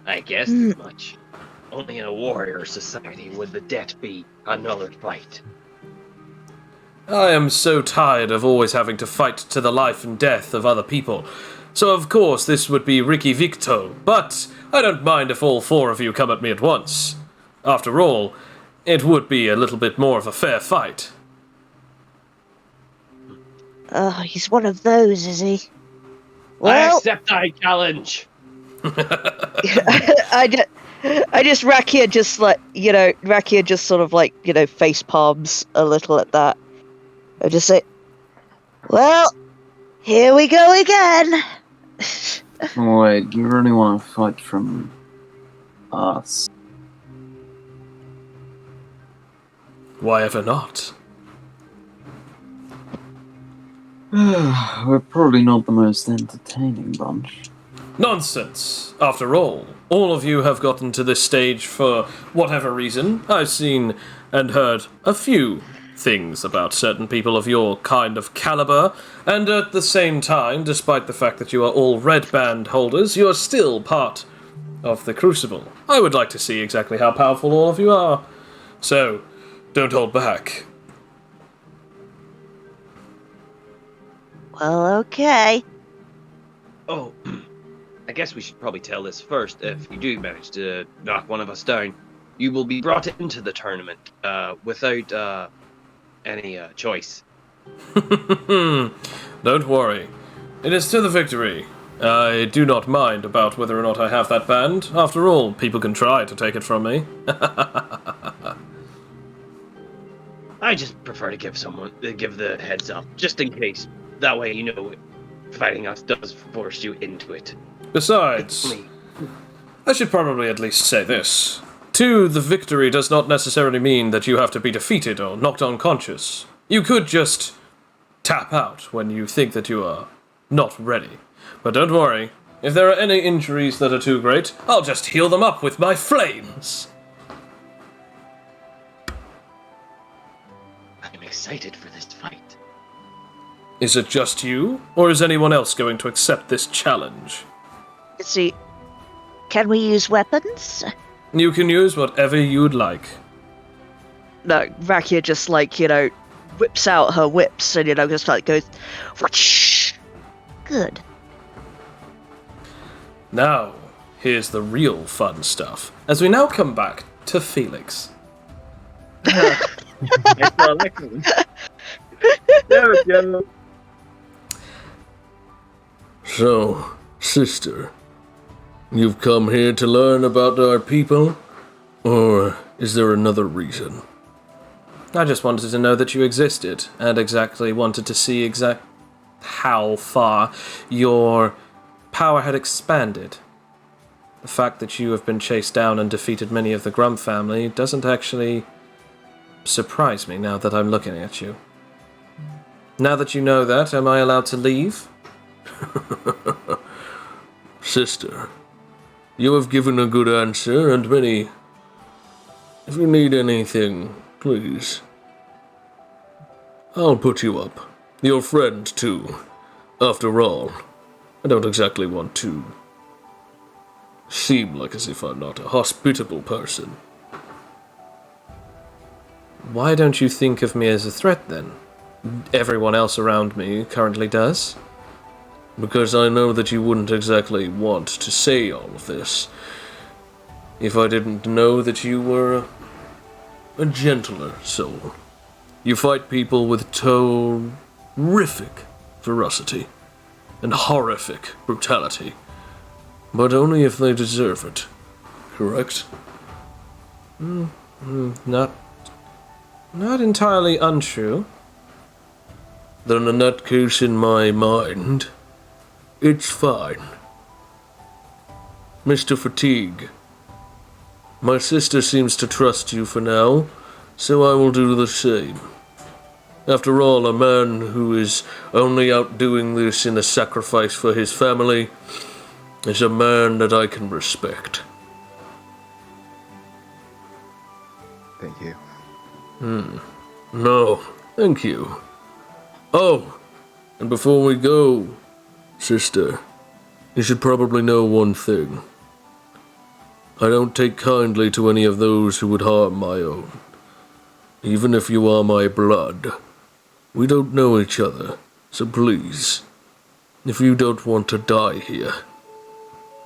I guessed as much. Only in a warrior society would the debt be another fight. I am so tired of always having to fight to the life and death of other people. So of course this would be Ricky Victo, but I don't mind if all 4 of you come at me at once. After all, it would be a little bit more of a fair fight. Oh, he's one of those, is he? I Well, accept thy challenge. I just Rakia just like Rakia just sort of like face palms a little at that. I just say, well, here we go again. Wait, you really want to fight from us? Why ever not? We're probably not the most entertaining bunch. Nonsense! After all of you have gotten to this stage for whatever reason. I've seen and heard a few things about certain people of your kind of caliber, and at the same time, despite the fact that you are all red band holders, you are still part of the Crucible. I would like to see exactly how powerful all of you are. So, don't hold back. Well, okay. Oh, I guess we should probably tell this first. If you do manage to knock one of us down, you will be brought into the tournament without any choice. Don't worry. It is to the victory. I do not mind about whether or not I have that band. After all, people can try to take it from me. I just prefer to give the heads up, just in case. That way, fighting us does force you into it. Besides, I should probably at least say this. The victory does not necessarily mean that you have to be defeated or knocked unconscious. You could just tap out when you think that you are not ready. But don't worry, if there are any injuries that are too great, I'll just heal them up with my flames. I'm excited for this fight. Is it just you, or is anyone else going to accept this challenge? See, can we use weapons? You can use whatever you'd like. no, Rakia just whips out her whips and just goes, whoosh. Good. Now, here's the real fun stuff. As we now come back to Felix. So, sister, you've come here to learn about our people? Or is there another reason? I just wanted to know that you existed, and exactly wanted to see how far your power had expanded. The fact that you have been chased down and defeated many of the Grump family doesn't actually surprise me now that I'm looking at you. Now that you know that, am I allowed to leave? Sister, you have given a good answer and many. If you need anything, please. I'll put you up. Your friend, too. After all, I don't exactly want to seem like as if I'm not a hospitable person. Why don't you think of me as a threat, then? Everyone else around me currently does. Because I know that you wouldn't exactly want to say all of this if I didn't know that you were a gentler soul. You fight people with terrific ferocity and horrific brutality, but only if they deserve it. Correct? Not entirely untrue. Then in that case, in my mind, it's fine. Mr. Fatigue, my sister seems to trust you for now, so I will do the same. After all, a man who is only out doing this in a sacrifice for his family is a man that I can respect. Thank you. No, thank you. Oh, And before we go, sister, you should probably know one thing. I don't take kindly to any of those who would harm my own. Even if you are my blood. We don't know each other, so please, if you don't want to die here,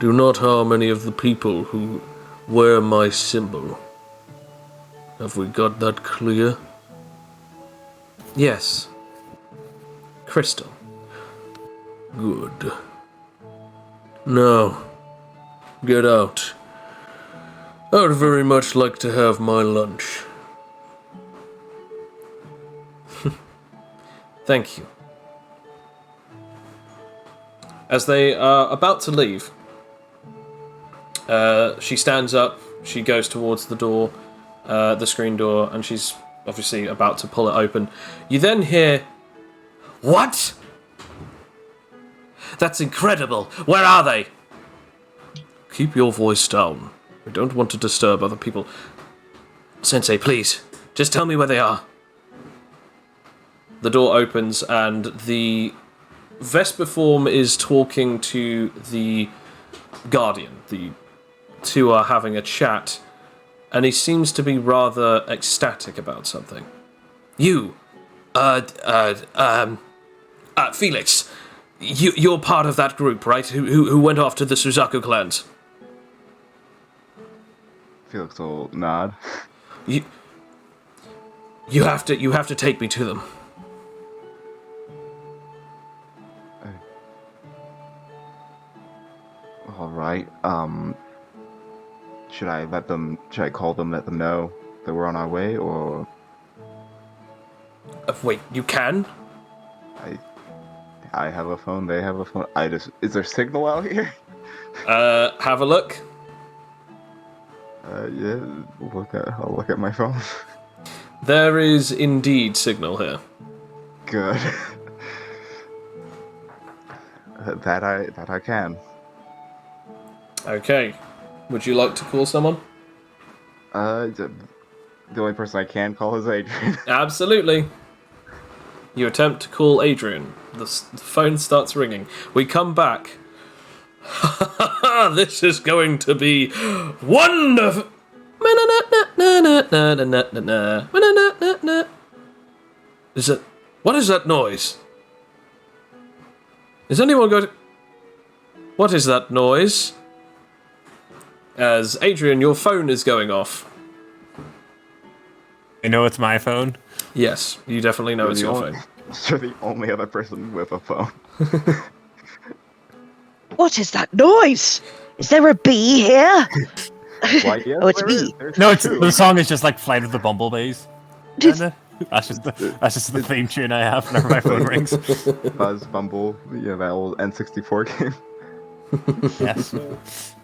do not harm any of the people who wear my symbol. Have we got that clear? Yes. Crystal. Good. Now, get out. I would very much like to have my lunch. Thank you. As they are about to leave, she stands up, she goes towards the door, the screen door, and she's obviously about to pull it open. You then hear, "What? That's incredible! Where are they?" Keep your voice down. I don't want to disturb other people. Sensei, please, just tell me where they are. The door opens and the Vesper form is talking to the Guardian. The two are having a chat, and he seems to be rather ecstatic about something. You, Felix, you're part of that group, right? Who went off to the Suzaku clans? Felix will nod. You have to take me to them. All right. Should I call them, let them know that we're on our way, or? Wait, you can? I have a phone. They have a phone. Is there signal out here? Have a look. Yeah. I'll look at my phone. There is indeed signal here. Good. that I can. Okay. Would you like to call someone? The only person I can call is Adrian. Absolutely. You attempt to call Adrian. The phone starts ringing. We come back. This is going to be wonderful. What is that noise? Is anyone going to... What is that noise? As Adrian, your phone is going off. I know it's my phone. Yes, you definitely know it's your phone. You're the only other person with a phone. What is that noise? Is there a bee here? Why, yes, Oh, it's there me. is. There's No, it's two. the song is just like Flight of the Bumblebees. Did- That's just the theme tune I have whenever my phone rings. Buzz Bumble, that old N64 game. Yes.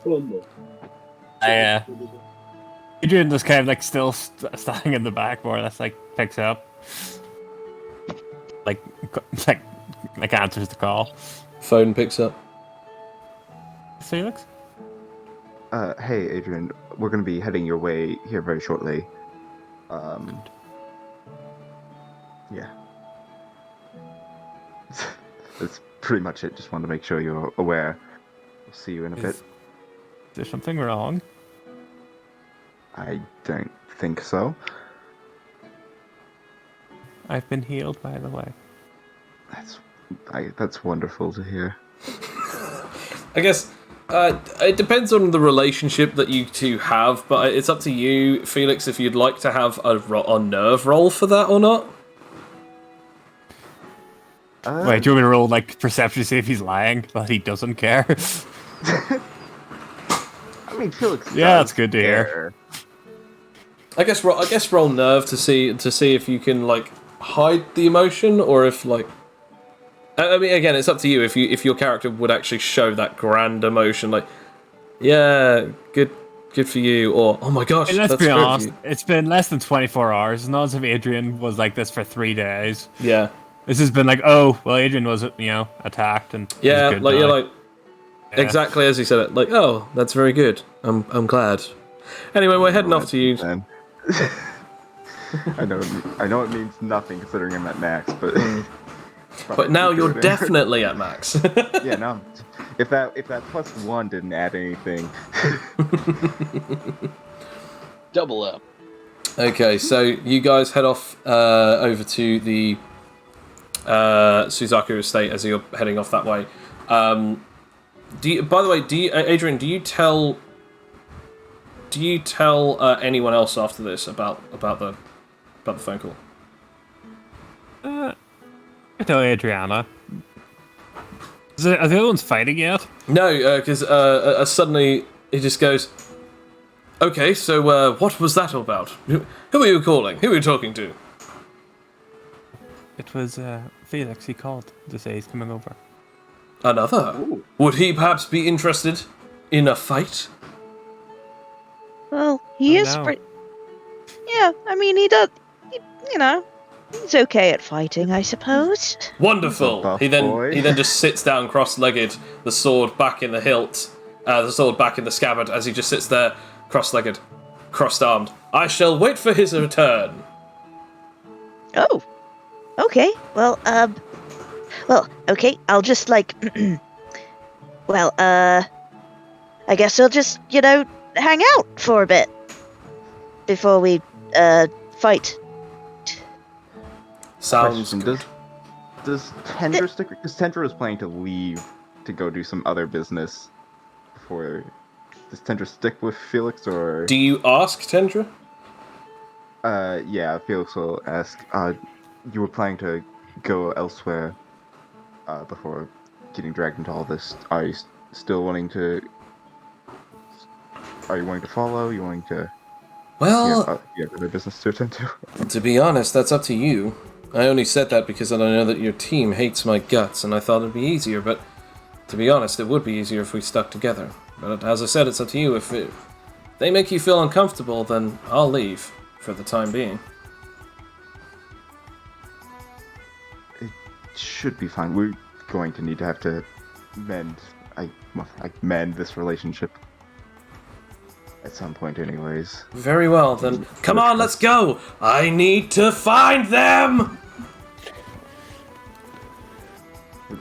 Adrian just kind of like still standing in the back more or less like picks up. Like answers the call. Phone picks up. Felix? Hey Adrian, we're gonna be heading your way here very shortly. Yeah. That's pretty much it. Just wanted to make sure you're aware. We'll see you in a bit. Is there something wrong? I don't think so. I've been healed, by the way. That's wonderful to hear. I guess it depends on the relationship that you two have, but it's up to you, Felix, if you'd like to have a nerve roll for that or not. Wait, do you want me to roll like perception to see if he's lying? But he doesn't care. I mean, Felix. Yeah, that's good to hear. I guess roll nerve to see if you can like hide the emotion, or if like. I mean, again, it's up to you if your character would actually show that grand emotion, like, yeah, good for you, or oh my gosh, Hey, let's that's be great for honest. you. It's been less than 24 hours. It's not as if Adrian was like this for 3 days. Yeah, This has been like, oh, well, Adrian was attacked and yeah, he's good like now. you're like Yeah. exactly as you said it, like, oh, that's very good. I'm glad. Anyway, we're heading off to you. Then. I know it means nothing considering I'm at max, but But now you're recruiting. definitely at max. Yeah, no. If that +1 didn't add anything. Double up. Okay, so you guys head off over to the Suzaku estate as you're heading off that way. By the way, Adrian, do you tell anyone else after this about the phone call? I tell Adriana. Are the other ones fighting yet? No, because suddenly he just goes, "Okay, so what was that all about? Who are you calling? Who are you talking to?" It was Felix. He called to say he's coming over. Another? Ooh. Would he perhaps be interested in a fight? Well, he Oh, is no. pretty. Yeah, I mean, he does. You know, he's okay at fighting, I suppose. Wonderful. Buff He then boy. just sits down cross-legged, the sword back in the hilt, the sword back in the scabbard, as he just sits there cross-legged, crossed-armed. I shall wait for his return. Oh, okay. Well, okay. I'll just well, I guess I'll just hang out for a bit before we fight. Sounds Question, good. does Tendra stick? Because Tendra was planning to leave to go do some other business before. Does Tendra stick with Felix or? Do you ask Tendra? Yeah, Felix will ask. You were planning to go elsewhere before getting dragged into all this. Are you still wanting to? Are you wanting to follow? You wanting to? Well, You have other business to attend to. to be honest, that's up to you. I only said that because I know that your team hates my guts, and I thought it'd be easier, but to be honest, it would be easier if we stuck together. But as I said, it's up to you. If they make you feel uncomfortable, then I'll leave for the time being. It should be fine. We're going to need to have to mend. Mend this relationship at some point, anyways. Very well, then. Come on, let's go! I need to find them!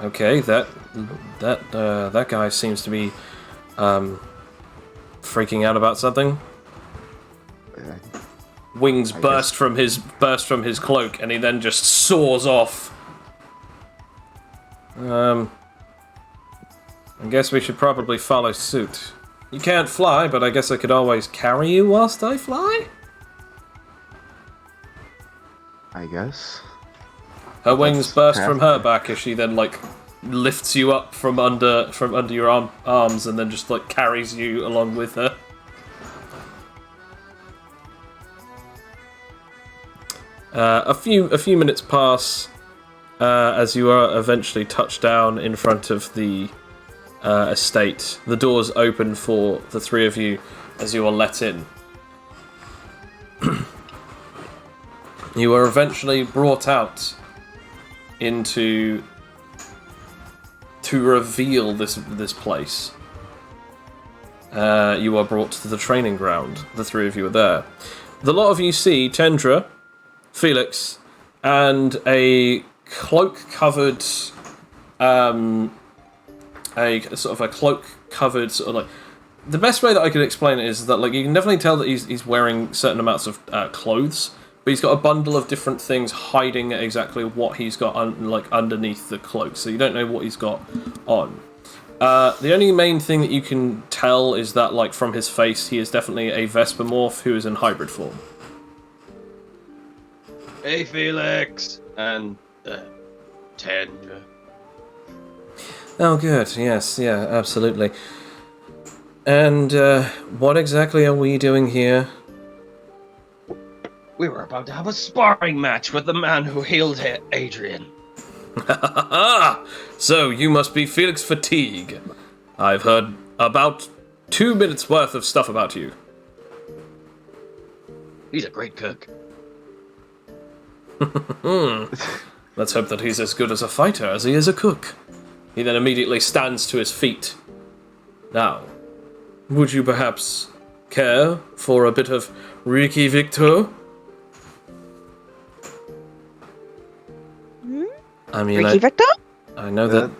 Okay, that guy seems to be freaking out about something. Wings burst from his cloak, and he then just soars off. I guess we should probably follow suit. You can't fly, but I guess I could always carry you whilst I fly? I guess. Her wings burst from her back as she then, lifts you up from under your arms and then just, carries you along with her. A few minutes pass as you are eventually touched down in front of the estate. The doors open for the three of you as you are let in. You are eventually brought out to reveal this place. You are brought to the training ground. The three of you are there. The lot of you see Tendra, Felix, and a cloak-covered, the best way that I could explain it is that you can definitely tell that he's wearing certain amounts of clothes, but he's got a bundle of different things hiding exactly what he's got underneath the cloak, so you don't know what he's got on. The only main thing that you can tell is that from his face, he is definitely a Vespermorph who is in hybrid form. Hey, Felix! And Tendra. Oh, good. Yes, yeah, absolutely. And what exactly are we doing here? We were about to have a sparring match with the man who healed Adrian. So, you must be Felix Fatigue. I've heard about 2 minutes worth of stuff about you. He's a great cook. Let's hope that he's as good as a fighter as he is a cook. He then immediately stands to his feet. Now, would you perhaps care for a bit of Riki Victor? I mean, Ricky Victor? I know that.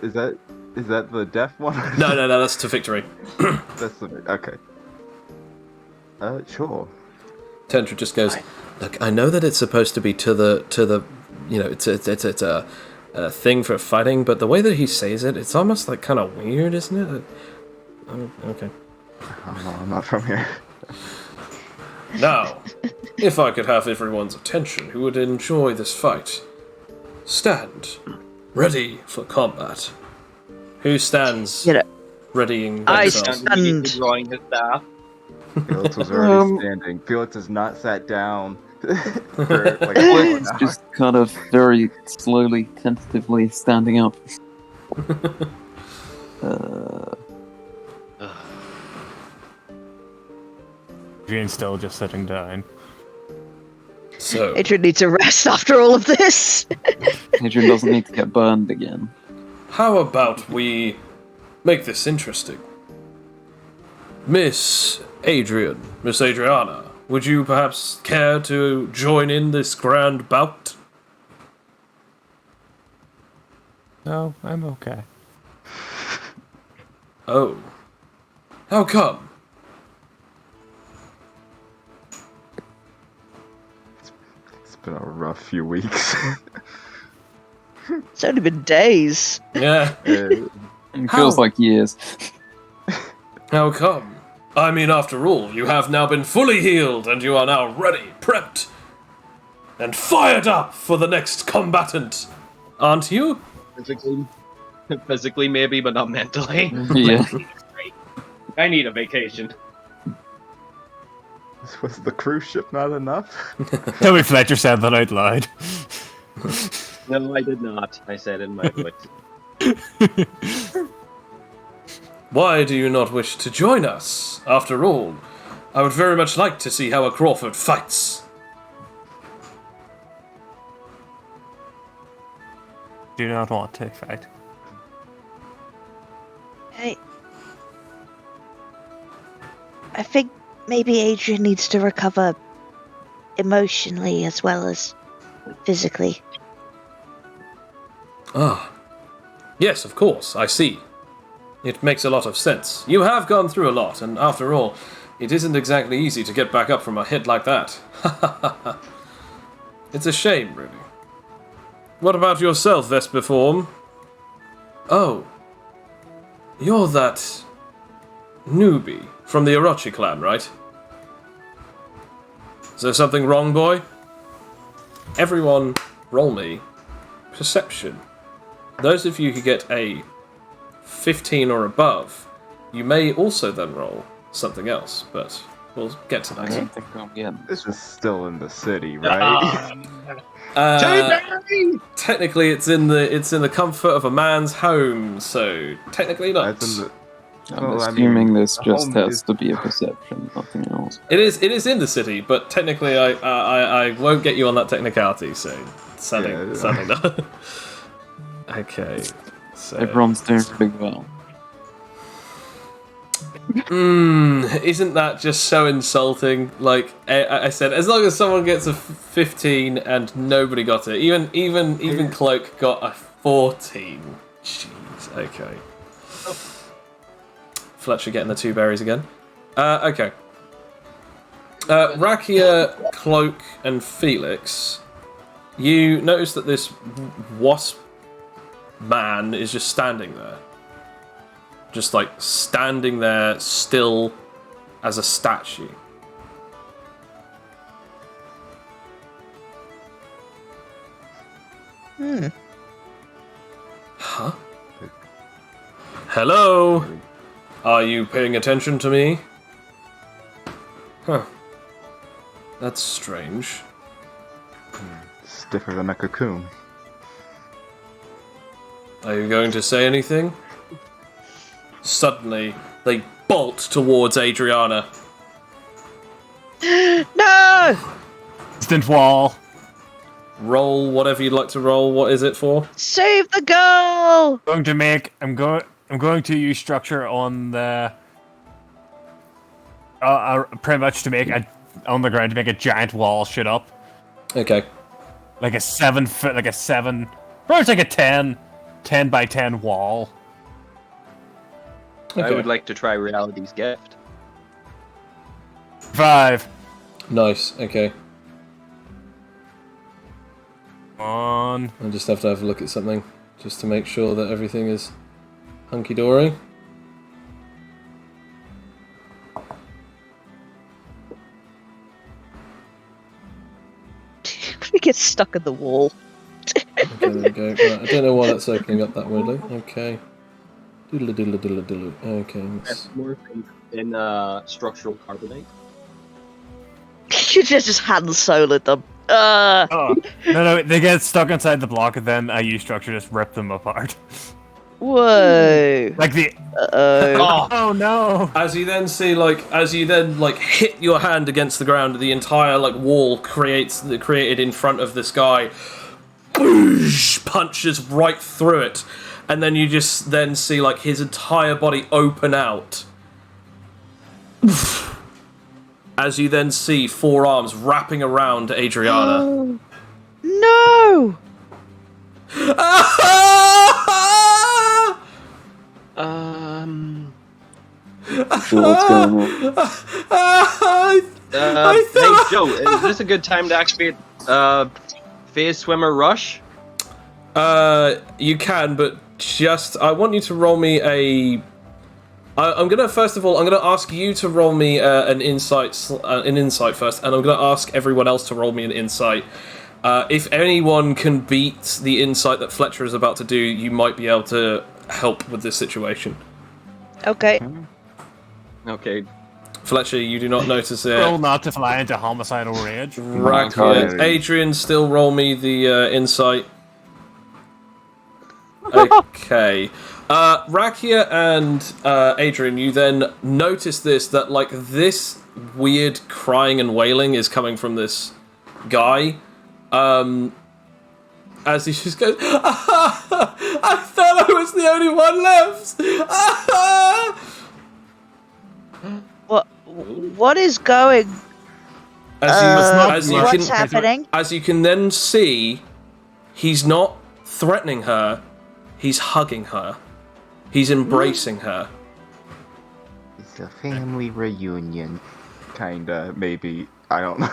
Is that the deaf one? No, that's to victory. That's the okay. Sure. Tendra just goes, look, I know that it's supposed to be to the, it's a thing for fighting, but the way that he says it, it's almost like kind of weird, isn't it? Okay. Oh, no, I'm not from here. Now, if I could have everyone's attention, who would enjoy this fight? Stand, ready for combat. Who stands readying I themselves? stand. Drawing his staff. Felix was already standing. Felix has not sat down for like a Felix hour. just kind of very slowly, tentatively standing up. Adrian's still just sitting down. So, Adrian needs a rest after all of this. Adrian doesn't need to get burned again. how about we make this interesting? Miss Adriana, would you perhaps care to join in this grand bout? No, I'm okay. Oh. How come? It's been a rough few weeks. It's only been days. Yeah. It How? feels like years. How come? I mean, after all, you have now been fully healed, and you are now ready, prepped, and fired up for the next combatant, aren't you? Physically maybe, but not mentally. Yeah. I need a vacation. Was the cruise ship not enough? Tell me Fletcher said that out loud. No, I did not. I said in my voice. Why do you not wish to join us? After all, I would very much like to see how a Crawford fights. Do not want to fight. I think maybe Adrian needs to recover emotionally as well as physically. Ah. Yes, of course, I see. It makes a lot of sense. You have gone through a lot, and after all, it isn't exactly easy to get back up from a hit like that. It's a shame, really. What about yourself, Vespiform? Oh. You're that newbie from the Orochi clan, right? Is there something wrong, boy? Everyone, roll me perception. Those of you who get a 15 or above, you may also then roll something else, but we'll get to I that. don't think I'll get. This is still in the city, right? Technically, it's in the comfort of a man's home, so technically not. That's in the. I'm Well, I assuming mean, this just home has is- to be a perception, nothing else. It is in the city, but technically, I won't get you on that technicality. So sadly not. Okay, so Everyone's doing pretty well. isn't that just so insulting? Like I said, as long as someone gets a 15 and nobody got it, even Cloak got a 14. Jeez. Okay. Fletcher getting the 2 berries again. Okay. Rakia, Cloak, and Felix, you notice that this wasp man is just standing there. Just like standing there still as a statue. Huh? Hello? Are you paying attention to me? Huh. That's strange. Stiffer than a cocoon. Are you going to say anything? Suddenly, they bolt towards Adriana. No! Instant wall. Roll whatever you'd like to roll. What is it for? Save the girl! I'm going to use structure on the pretty much to make on the ground to make a giant wall shoot up. Okay. Like a 7 foot, like a 7 Probably like a 10 by 10 wall. I Okay. would like to try reality's gift. 5. Nice. Okay. Come on. I just have to have a look at something just to make sure that everything is hunky dory. We get stuck in the wall. Okay, there we go. Right, I don't know why that's opening up that weirdly. Okay. Doodle doodle doodle doodle. Okay. That's more in structural carbonate. You just hand solid them. Oh. No, they get stuck inside the block, and then I use structure to just rip them apart. Whoa. Like the. Uh-oh. Oh no! As you then hit your hand against the ground, the entire wall created in front of this guy, boosh, punches right through it, and then you just then see his entire body open out. As you then see 4 arms wrapping around Adriana. No! So what's going on? Hey Joe, is this a good time to activate Phase Swimmer Rush? You can, but I want you to roll me a. I'm gonna ask you to roll me an insight first, and I'm gonna ask everyone else to roll me an insight. If anyone can beat the insight that Fletcher is about to do, you might be able to help with this situation. Okay. Okay. Fletcher, you do not notice it. Roll not to fly into homicidal rage. Rakia, Adrian, still roll me the insight. Okay. Rakia and Adrian, you then notice that this weird crying and wailing is coming from this guy. As he just goes, I thought I was the only one left. What is going? What's happening? As you can then see, he's not threatening her. He's hugging her. He's embracing her. It's a family reunion. Kinda, maybe. I don't know.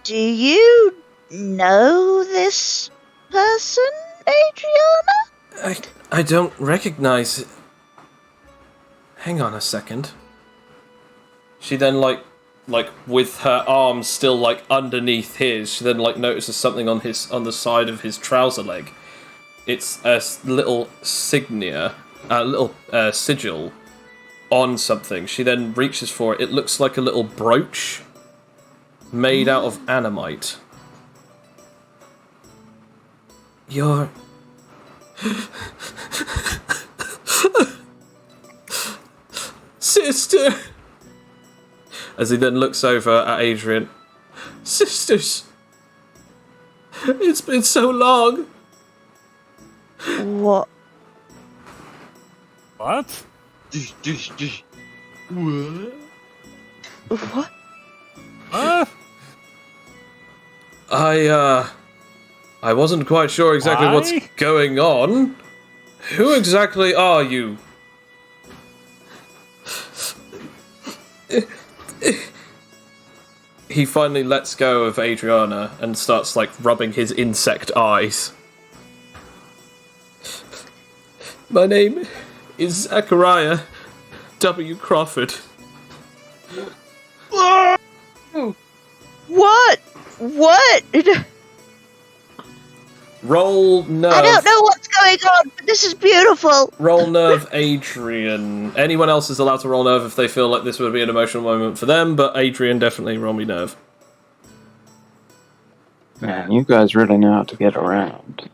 Do you know this person, Adriana? I don't recognize it. Hang on a second. She then with her arms still underneath his, she then notices something on the side of his trouser leg. It's a little sigil on something. She then reaches for it. It looks like a little brooch made out of animite. You're... Sister! As he then looks over at Adrian. Sisters! It's been so long! What? What? What? I wasn't quite sure exactly what's going on. Who exactly are you? He finally lets go of Adriana and starts rubbing his insect eyes. My name is Zachariah W. Crawford. What? What? Roll nerve. I don't know what's going on, but this is beautiful. Roll nerve, Adrian. Anyone else is allowed to roll nerve if they feel like this would be an emotional moment for them, but Adrian, definitely roll me nerve. Man, you guys really know how to get around.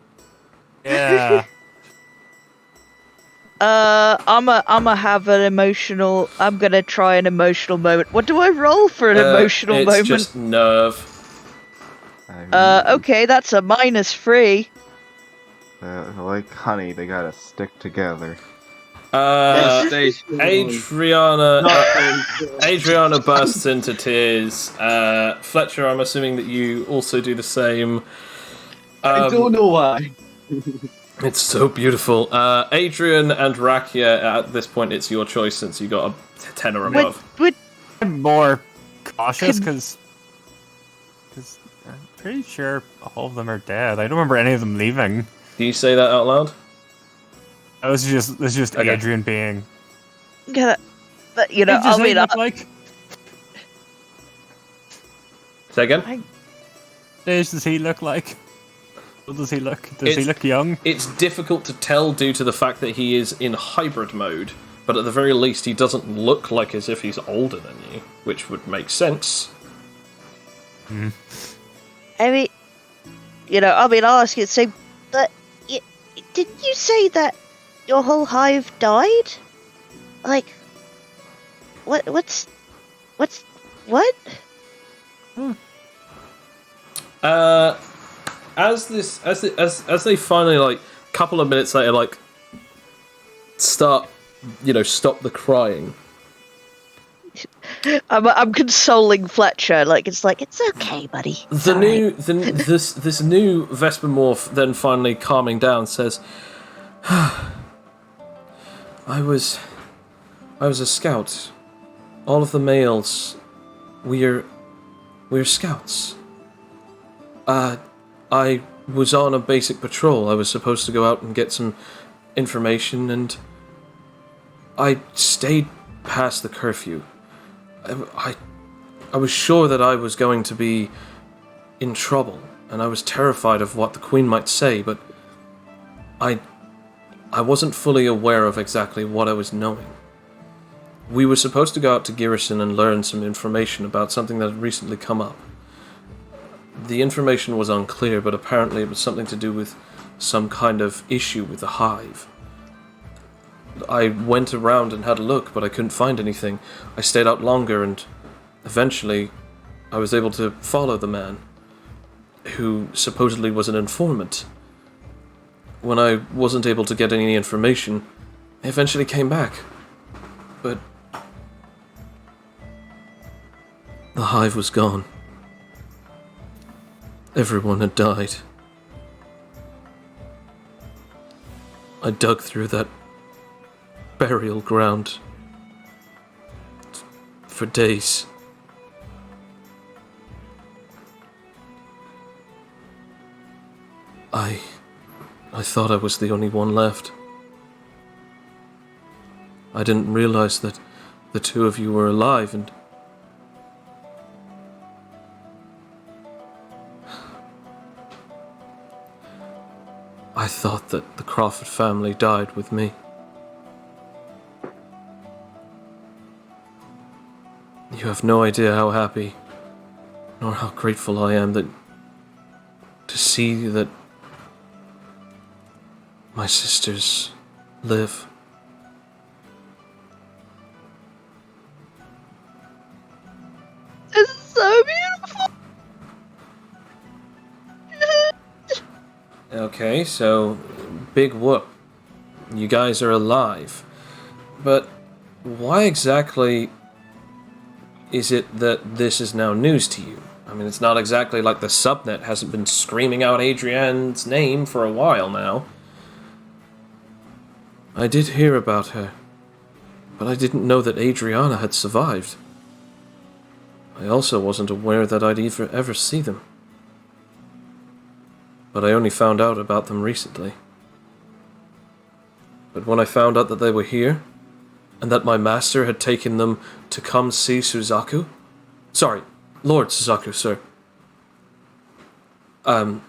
Yeah. I'ma have an emotional. I'm gonna try an emotional moment. What do I roll for an emotional moment? It's just nerve. Okay, that's a -3. Like honey, they gotta stick together. Stage. Adriana bursts into tears. Fletcher, I'm assuming that you also do the same. I don't know why. It's so beautiful. Adrian and Rakia, at this point, it's your choice since you got a 10 or above. I'm more cautious because I'm pretty sure all of them are dead. I don't remember any of them leaving. Do you say that out loud? Oh, this is just Okay. Adrian being. Yeah, but you know, What does I mean, he look like? Say again? I- What does he look like? What does he look? Does he look young? It's difficult to tell due to the fact that he is in hybrid mode, but at the very least, he doesn't look like as if he's older than you, which would make sense. I mean, you know, I mean, I'll ask you the same, but didn't you say that your whole hive died? Like, what's what? As they finally, like, a couple of minutes later, like, stop the crying. I'm consoling Fletcher, like it's okay, buddy. It's all right. This new Vesper morph then finally calming down says, I was a scout. All of the males, we're scouts. I was on a basic patrol. I was supposed to go out and get some information, and I stayed past the curfew. I was sure that I was going to be in trouble, and I was terrified of what the Queen might say, but I wasn't fully aware of exactly what I was knowing. We were supposed to go out to Garrison and learn some information about something that had recently come up. The information was unclear, but apparently it was something to do with some kind of issue with the hive. I went around and had a look, but I couldn't find anything. I stayed out longer, and eventually I was able to follow the man, who supposedly was an informant. When I wasn't able to get any information, I eventually came back. But the hive was gone. Everyone had died. I dug through that burial ground for days. I thought I was the only one left. I didn't realize that the two of you were alive, and I thought that the Crawford family died with me. You have no idea how happy, nor how grateful I am to see that my sisters live. This is so beautiful. Okay, so big whoop. You guys are alive. But why exactly is it that this is now news to you? I mean, it's not exactly like the subnet hasn't been screaming out Adrienne's name for a while now. I did hear about her, but I didn't know that Adriana had survived. I also wasn't aware that I'd ever see them. But I only found out about them recently. But when I found out that they were here, and that my master had taken them to come see Suzaku... Sorry, Lord Suzaku, sir. I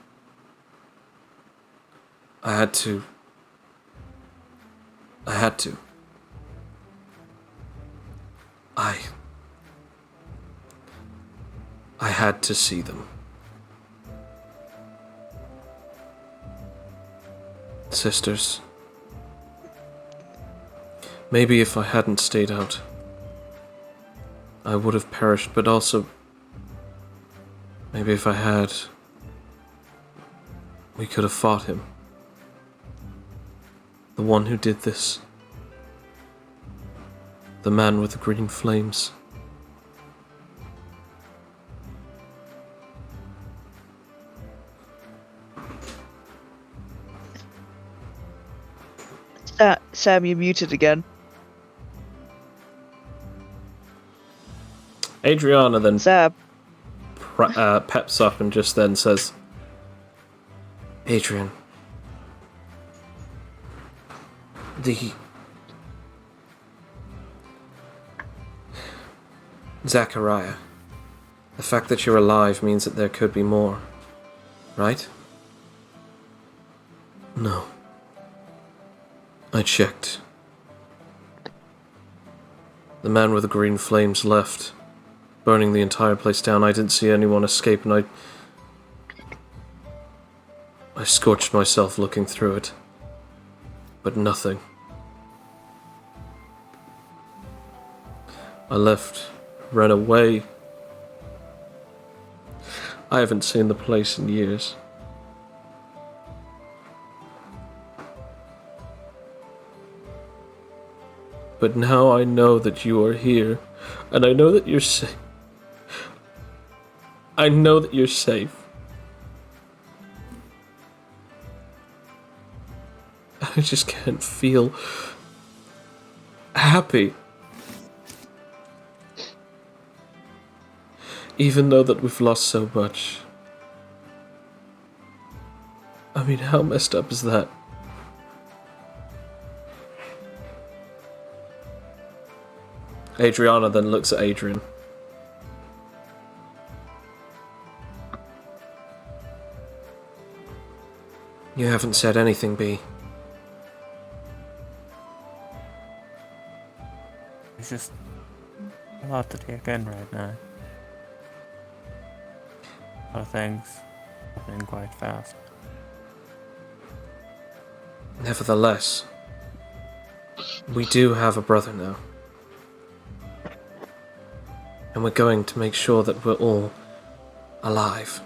had to. I had to see them. Sisters. Maybe if I hadn't stayed out, I would have perished, but also, maybe if I had, we could have fought him. The one who did this. The man with the green flames. Sam, you're muted again. Adriana then Sam. peps up and just then says, Adrian. Zachariah. The fact that you're alive means that there could be more. Right? No. I checked. The man with the green flames left, burning the entire place down. I didn't see anyone escape, and I scorched myself looking through it. But nothing. I left, ran away. I haven't seen the place in years. But now I know that you are here, and I know that you're safe. I know that you're safe. I just can't feel happy. Even though that we've lost so much. I mean, how messed up is that? Adriana then looks at Adrian. You haven't said anything, B. It's just a lot to take in right now. A lot of things happening quite fast. Nevertheless, we do have a brother now. And we're going to make sure that we're all alive.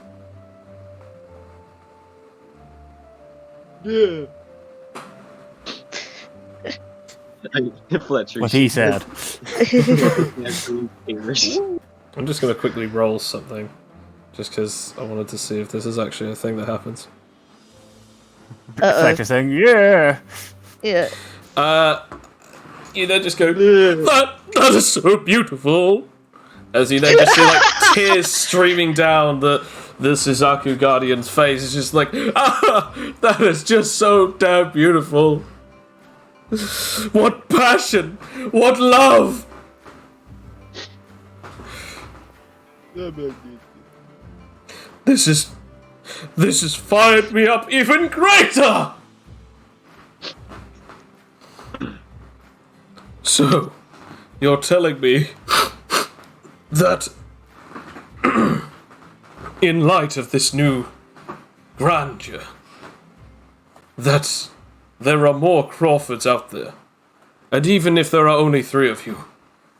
Yeah. Fletcher. What he said. I'm just going to quickly roll something, just because I wanted to see if this is actually a thing that happens. Fletcher saying, yeah! Yeah. You then just go, that is so beautiful. As you then just see like tears streaming down the Suzaku Guardian's face. It's just like, that is just so damn beautiful. What passion! What love! This has fired me up even greater! So, you're telling me that in light of this new grandeur, that there are more Crawfords out there, and even if there are only 3 of you,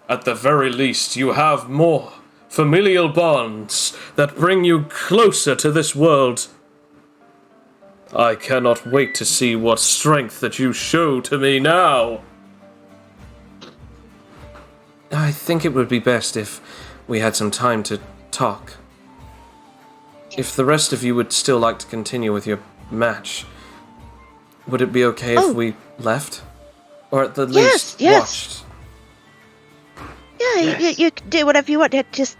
at the very least you have more familial bonds that bring you closer to this world. I cannot wait to see what strength that you show to me now. I think it would be best if we had some time to talk. If the rest of you would still like to continue with your match, would it be okay if we left? Or at the least watched? Yeah, you can do whatever you want. Just,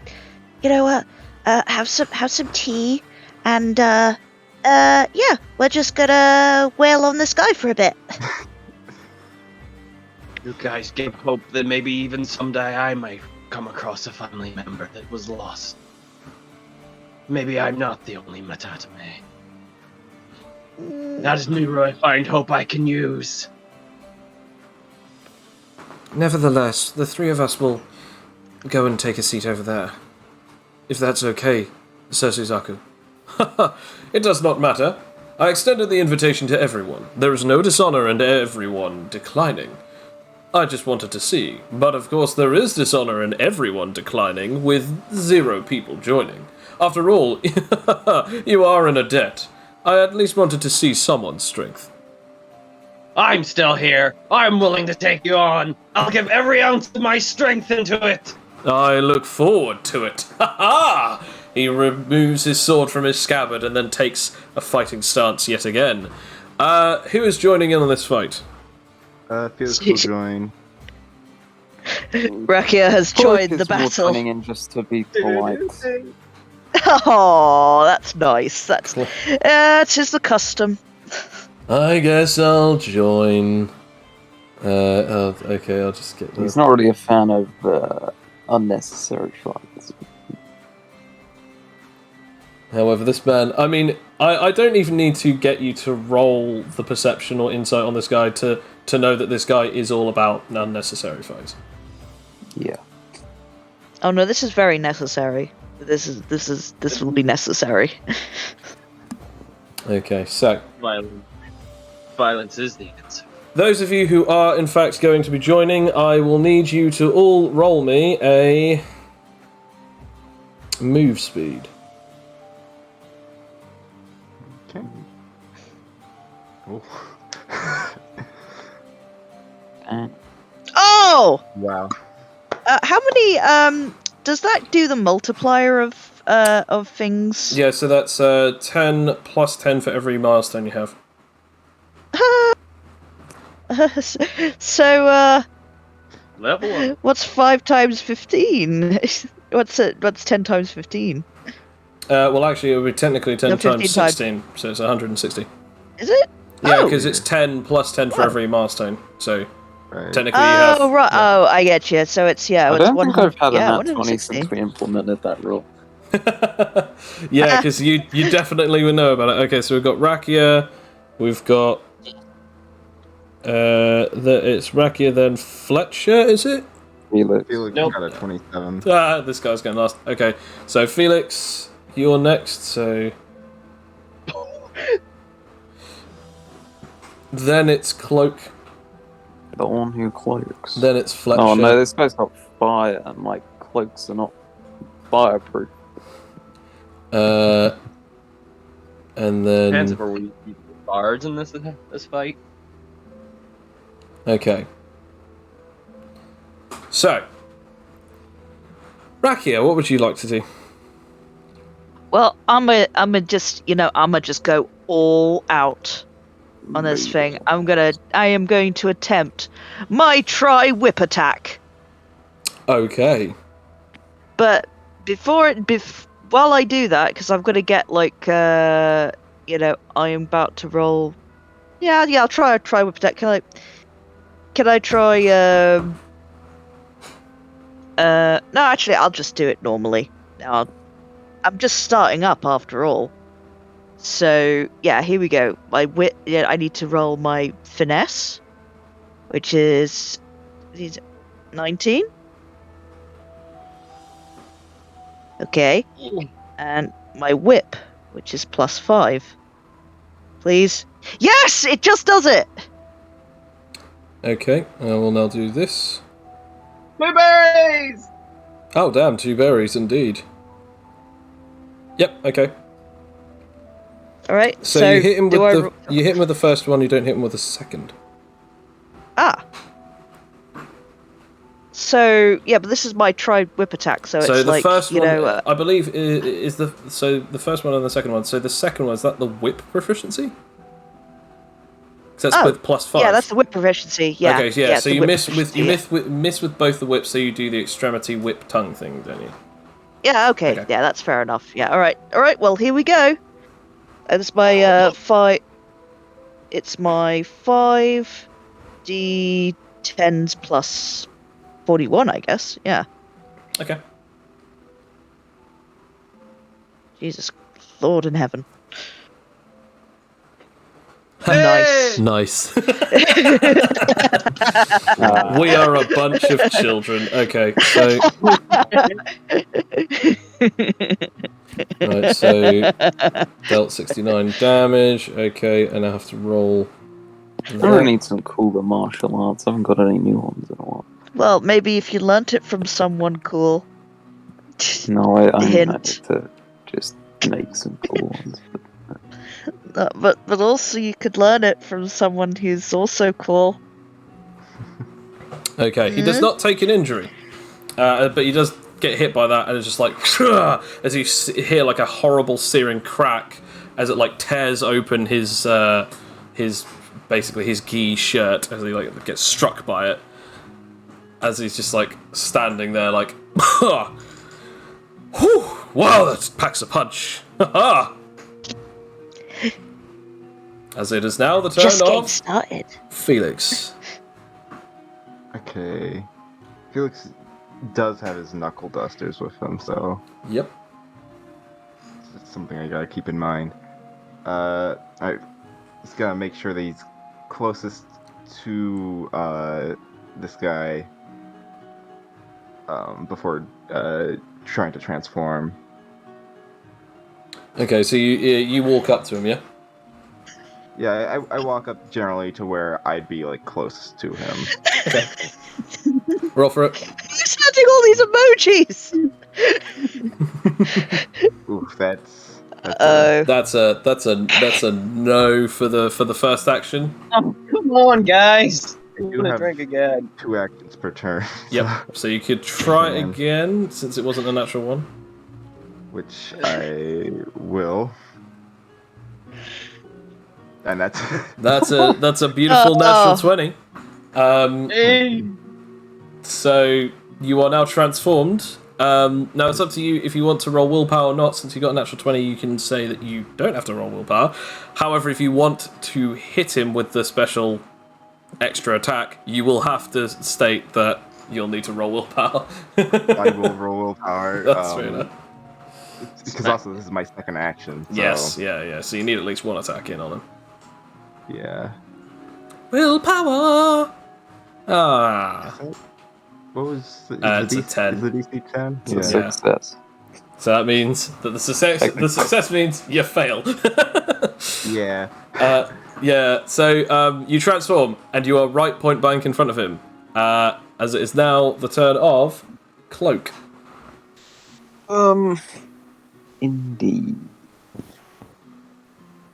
have some tea, and we're just gonna wail on this guy for a bit. You guys give hope that maybe even someday I might come across a family member that was lost. Maybe I'm not the only Matatame. That is me where I find hope I can use. Nevertheless, the 3 of us will go and take a seat over there. If that's okay, Sir Suzaku. It does not matter. I extended the invitation to everyone. There is no dishonor in everyone declining. I just wanted to see, but of course there is dishonor in everyone declining with 0 people joining. After all, you are in a debt. I at least wanted to see someone's strength. I'm still here. I'm willing to take you on. I'll give every ounce of my strength into it. I look forward to it. Ha ha! He removes his sword from his scabbard and then takes a fighting stance yet again. Who is joining in on this fight? Felix will join. Rakia has joined the battle. Joining in just to be polite. Oh, that's nice. That's it is the custom. I guess I'll join. Okay, I'll just get He's not really a fan of unnecessary fights. However, this man, I mean, I don't even need to get you to roll the perception or insight on this guy to know that this guy is all about unnecessary fights. Yeah. Oh no, this is very necessary. This will be necessary. Okay, so Violence is the answer. those of you who are in fact going to be joining, I will need you to all roll me a move speed. Okay. Oh. Oh! Wow. How many? Does that do the multiplier of things? Yeah, so that's 10 plus 10 for every milestone you have. So, Level up. what's 5 times 15? What's 10 times 15? Well, actually, it would be technically 10 No, 15 times times. 16, so it's 160. Is it? Yeah, Oh. because it's 10 plus 10 for Oh. every milestone, so Right. technically you have... Oh right. yeah. Oh, I get you. So it's I it's don't think 100. I've had a Yeah, nat 20 160. since we implemented that rule. Yeah, because you definitely would know about it. Okay, so we've got Rakia, we've got... it's Rakia, then Fletcher, is it? Felix. Felix Nope. got a 27. Ah, this guy's going last. Okay, so Felix, you're next, so... Then it's Cloak, The one who cloaks. then it's Fletcher. Oh no, this guy's got fire, and my cloaks are not fireproof. And Depends then... if we're bards in this fight. Okay. So, Rakia, what would you like to do? Well, I'm just go all out on this thing. I am going to attempt my tri-whip attack. Okay. But while I do that, because I've got to get I am about to roll. Yeah, I'll try a tri-whip attack. Can I try? No, actually, I'll just do it normally. I'm just starting up after all. So yeah, here we go. My wit. Yeah, I need to roll my finesse, which is 19. Okay, and my whip, which is +5. Please. Yes, it just does it. Okay, I will now do this. Blueberries! Oh, damn, 2 berries indeed. Yep, okay. All right. So you hit him with do you hit him with the first one, you don't hit him with the second. Ah. So yeah, but this is my tri-whip attack, so it's So the like first one, know. I believe, is the first one and the second one. So the second one, is that the whip proficiency? 'Cause that's with +5. Yeah, that's the whip proficiency. Yeah. Okay, yeah. it's So the you whip miss with proficiency, miss with both the whips. So you do the extremity whip tongue thing, don't you? Yeah. Okay. Okay. Yeah, that's fair enough. Yeah. All right. All right. Well, here we go. It's my 5. It's my 5d10s plus 41, I guess. Yeah. Okay. Jesus, Lord in heaven. Nice. Nice. We are a bunch of children. Okay, so right, so dealt 69 damage. Okay, and I have to roll. I really need some cooler martial arts. I haven't got any new ones in a while. Well, maybe if you learnt it from someone cool. No, I Hint. need to just make some cool ones. But also you could learn it from someone who's also cool. Okay, he does not take an injury, but he does get hit by that, and it's just like as you hear like a horrible searing crack as it like tears open his basically his gi shirt as he like gets struck by it. As he's just like standing there, like, whew, wow, that packs a punch. As it is now the turn Just getting of started. Felix. Okay. Felix does have his knuckle dusters with him, so Yep. it's something I gotta keep in mind. Alright. Just gotta make sure that he's closest to this guy before trying to transform. Okay, so you walk up to him, yeah? Yeah, I walk up generally to where I'd be like closest to him. Okay. Roll for it. Who's adding all these emojis? Oof, that's That's a no for the first action. Oh, come on, guys. I I'm do gonna have drink again. 2 actions per turn. Yep. So you could try Man. again since it wasn't a natural one. Which I will. And that's That's a beautiful natural 20. Hey. So you are now transformed. Now it's up to you if you want to roll willpower or not. Since you got a natural 20, you can say that you don't have to roll willpower. However, if you want to hit him with the special extra attack, you will have to state that you'll need to roll willpower. I will roll willpower. That's fair enough. Because also this is my second action. So, Yes, yeah. So you need at least one attack in on him. Yeah. Willpower! Ah. What was the, It's a 10. Is the DC 10? It's a Yeah. success. So that means that the success means you fail. Yeah. Yeah, so you transform, and you are right point blank in front of him. As it is now the turn of Cloak. Indeed.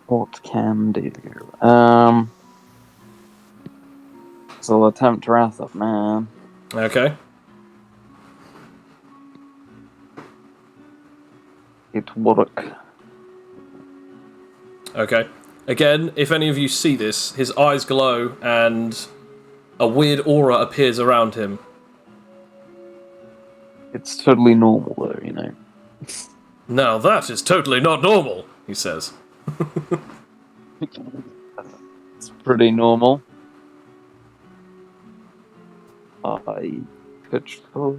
What can do? So I'll attempt Wrath of Man. Okay. It work. Okay. Again, if any of you see this, his eyes glow, and a weird aura appears around him. It's totally normal though, you know. Now that is totally not normal, he says. It's pretty normal. I control.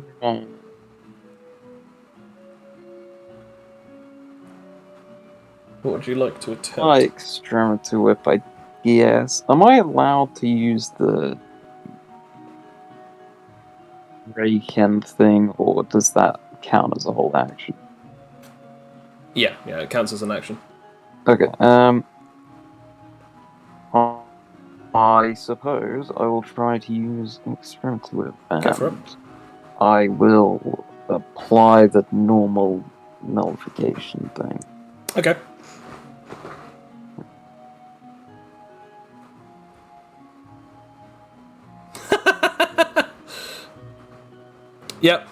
What would you like to attempt? My extremity whip, I guess. Am I allowed to use the rake-end thing, or does that count as a whole action? Yeah, it counts as an action. Okay, I suppose I will try to use extremity whip, and Go for it. I will apply the normal nullification thing. Okay. Yep.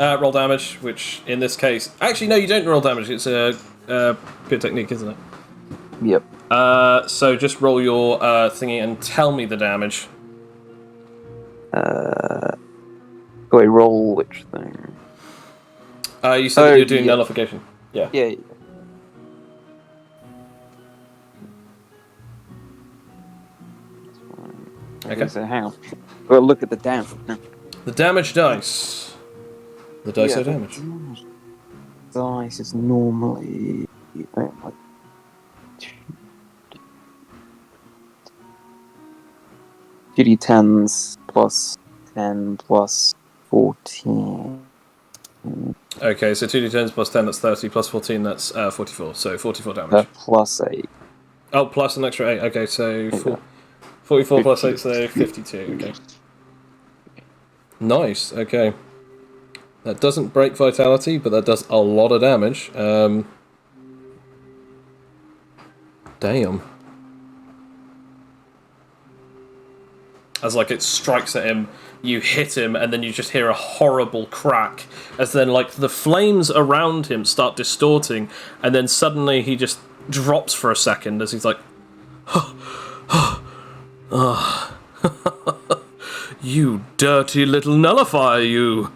Roll damage, which in this case... Actually, no, you don't roll damage. It's a pure technique, isn't it? Yep. So just roll your thingy and tell me the damage. Do I roll which thing? You said that you're doing yeah. nullification. Yeah. Yeah. Okay. So hang on. Well, look at the damage now. The damage dice. The dice are the damage. Dice is normally like 2d10s plus 10 plus 14. Okay, so 2d10s plus 10, that's 30, plus 14, that's 44. So 44 damage. Plus 8. Oh, plus an extra 8. Okay, so Yeah. 44 plus 8, so 52. Okay. Nice, okay. That doesn't break vitality, but that does a lot of damage. Damn. As like it strikes at him, you hit him, and then you just hear a horrible crack as then like the flames around him start distorting, and then suddenly he just drops for a second as he's like, you dirty little nullifier, you.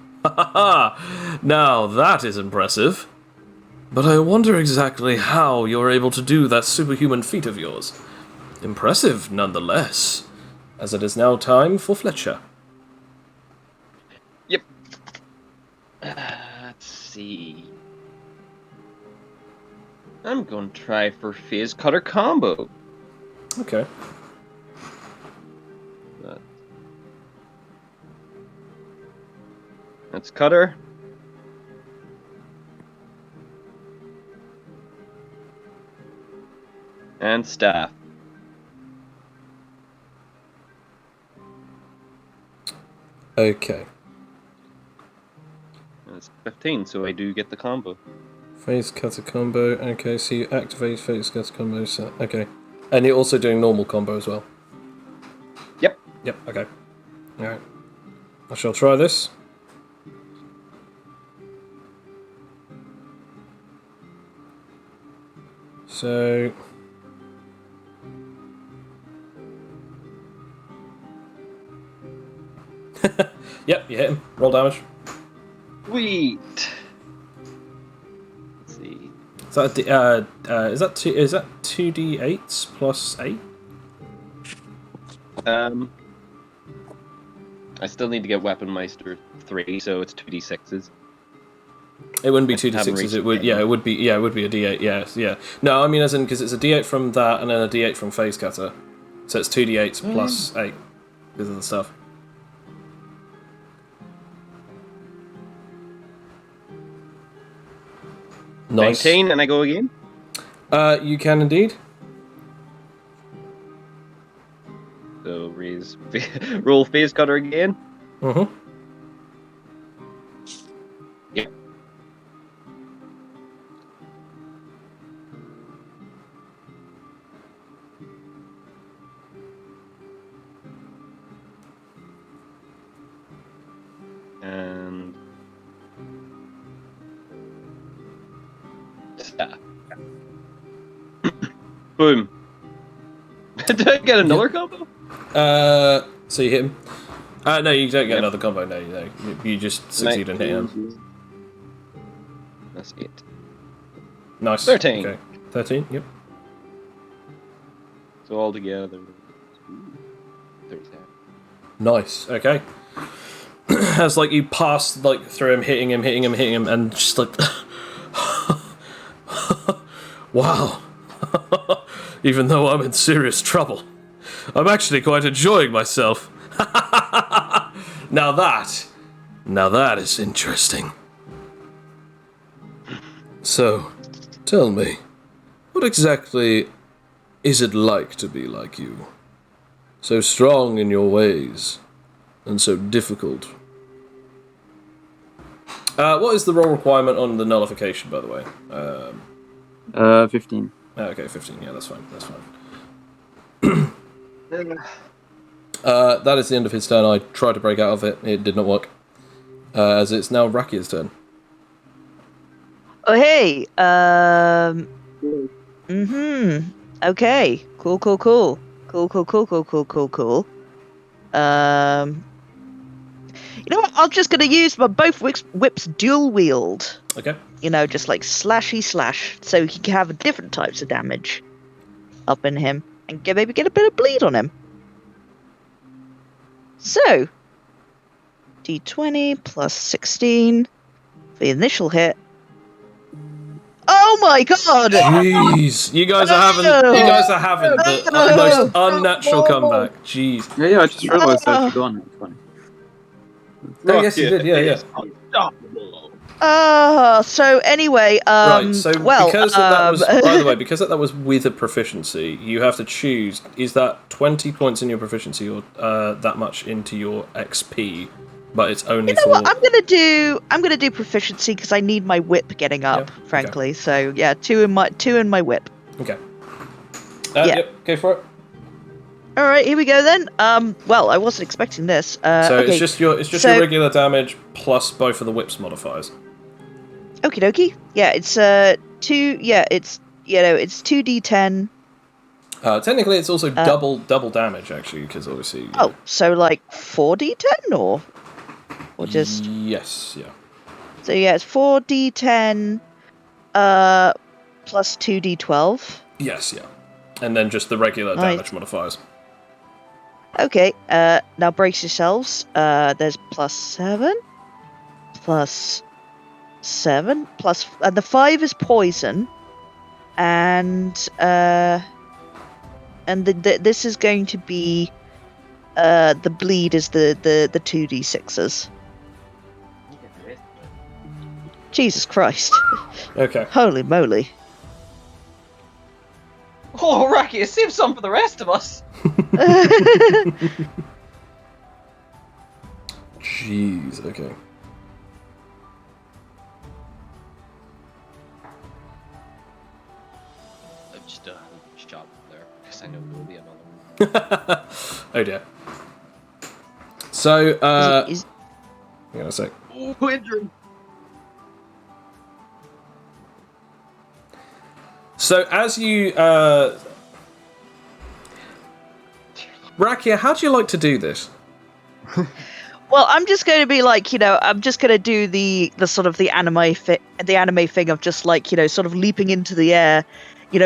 Now that is impressive. But I wonder exactly how you're able to do that superhuman feat of yours. Impressive, nonetheless. As it is now time for Fletcher. Yep. Let's see. I'm going to try for Phase Cutter combo. Okay. That's Cutter. And Staff. Okay. That's 15, so I do get the combo. Phase cutter combo. Okay, so you activate phase cutter combo. So, okay. And you're also doing normal combo as well? Yep. Yep, okay. Alright. I shall try this. So... Yep, you hit him. Roll damage. Sweet. Let's see. Is that 2d8s plus 8? I still need to get Weapon Meister 3, so it's 2d6s. It wouldn't be I haven't 2d6s. reached It would. it Yeah, yet. it would be. Yeah, it would be a d8. Yes. Yeah. No, I mean as in because it's a d8 from that and then a d8 from phase cutter, so it's 2d8s plus 8 because of the stuff. Nice. 19, and I go again? You can indeed. So, roll Phase Cutter again. Mm-hmm. Yep. And... Staff. Boom. Did I get another combo? So you hit him. No, you don't get Yep. another combo. No, you just succeed in hitting him. That's it. Nice. 13. Okay. 13. Yep. So all together, 37. Nice. Okay. As like you pass like through him, hitting him, and just like, wow. Even though I'm in serious trouble, I'm actually quite enjoying myself. Now that is interesting. So, tell me, what exactly is it like to be like you? So strong in your ways, and so difficult. What is the roll requirement on the nullification, by the way? 15. Okay, 15. Yeah, that's fine. That's fine. That is the end of his turn. I tried to break out of it. It did not work. As it's now Rakia's turn. Oh, hey. Okay. Cool. You know what? I'm just going to use my both whips dual wield. Okay. You know, just like slashy slash, so he can have different types of damage up in him and maybe get a bit of bleed on him. So, d20 plus 16 for the initial hit. Oh my god! Jeez, you guys are having the most unnatural comeback. Jeez. Yeah, I just realised I had to go on. It's fine. Oh yes, you did. Yeah. So anyway, Right. So well, because that was, by the way, because that was with a proficiency, you have to choose: is that 20 points in your proficiency or that much into your XP? But it's only you know for. what? I'm gonna do proficiency because I need my whip getting up, Yeah, frankly. So yeah, two in my whip. Okay. Yeah. Yep, go for it. All right, here we go then. Well, I wasn't expecting this. So okay. it's just your regular damage plus both of the whips modifiers. Okie dokie. Yeah, it's 2. Yeah, it's it's 2d10. Technically, it's also double damage actually, because obviously. Oh, so like 4d10 or just. Yes, yeah. So yeah, it's 4d10 plus 2d12. Yes, yeah. And then just the regular Nice. damage modifiers. Okay, now brace yourselves. There's +7, +7, and the 5 is poison, and this is going to be the bleed is the 2d6s. Jesus Christ! Okay. Holy moly! Oh, Rocky, save some for the rest of us. Jeez. Okay. I've just shot there because I know there will be another one. Oh dear. So, hang on a sec. Oh, injury. So as you, Rakia, how do you like to do this? Well, I'm just going to be like, I'm just going to do the sort of the anime thing of just like, sort of leaping into the air,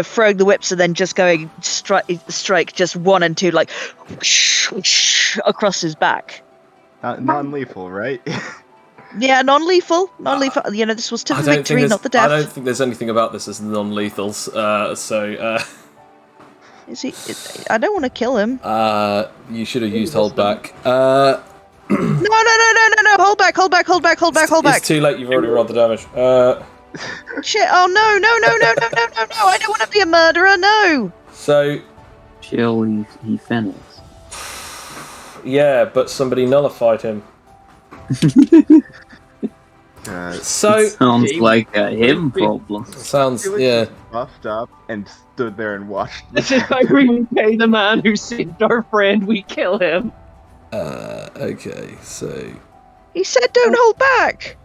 throwing the whips and then just going strike just 1 and 2 like whoosh, whoosh, across his back. Non-lethal, right? Yeah, non-lethal. This was to the victory, not the I death. don't think there's anything about this as non-lethals. Is he? I don't want to kill him. You should have used hold back. No! Hold back! It's too late. You've already rolled the damage. Shit! Oh no! I don't want to be a murderer. No. So. Chill, he finished. Yeah, but somebody nullified him. So sounds like a him problem. Sounds He was yeah. just buffed up and stood there and watched. This is why we pay the man who saved our friend. We kill him. Okay, so He said, "Don't hold back."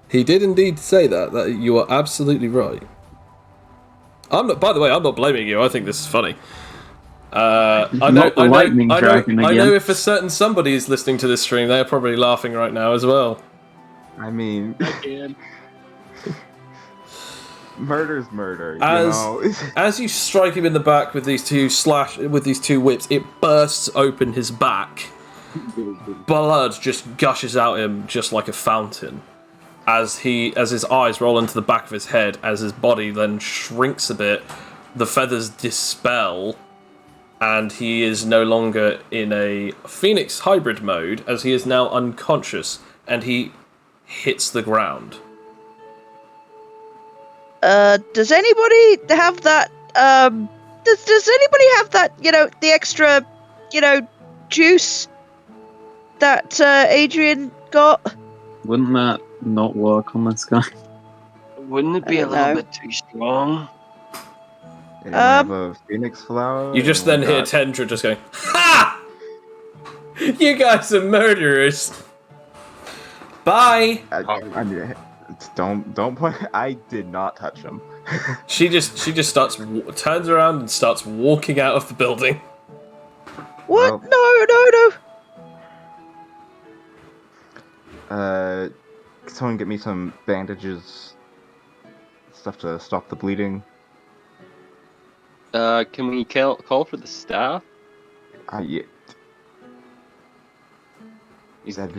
he did indeed say that. That you are absolutely right. I'm not. By the way, I'm not blaming you. I think this is funny. I know if a certain somebody is listening to this stream, they are probably laughing right now as well. I mean, murder's murder. As you strike him in the back with these two whips, it bursts open his back. Blood just gushes out him just like a fountain. As his eyes roll into the back of his head, as his body then shrinks a bit, the feathers dispel. And he is no longer in a Phoenix hybrid mode, as he is now unconscious, and he hits the ground. Does anybody have that? Does anybody have that? The extra, juice that Adrian got? Wouldn't that not work on this guy? Wouldn't it be a little bit too strong? Have a phoenix flower. You just then hear Tendra just going, "Ha! You guys are murderers. Bye." I mean, don't point. I did not touch him. She just turns around and starts walking out of the building. What? Well, No. Someone get me some bandages, stuff to stop the bleeding. Can we call for the staff? Yeah. He's yeah.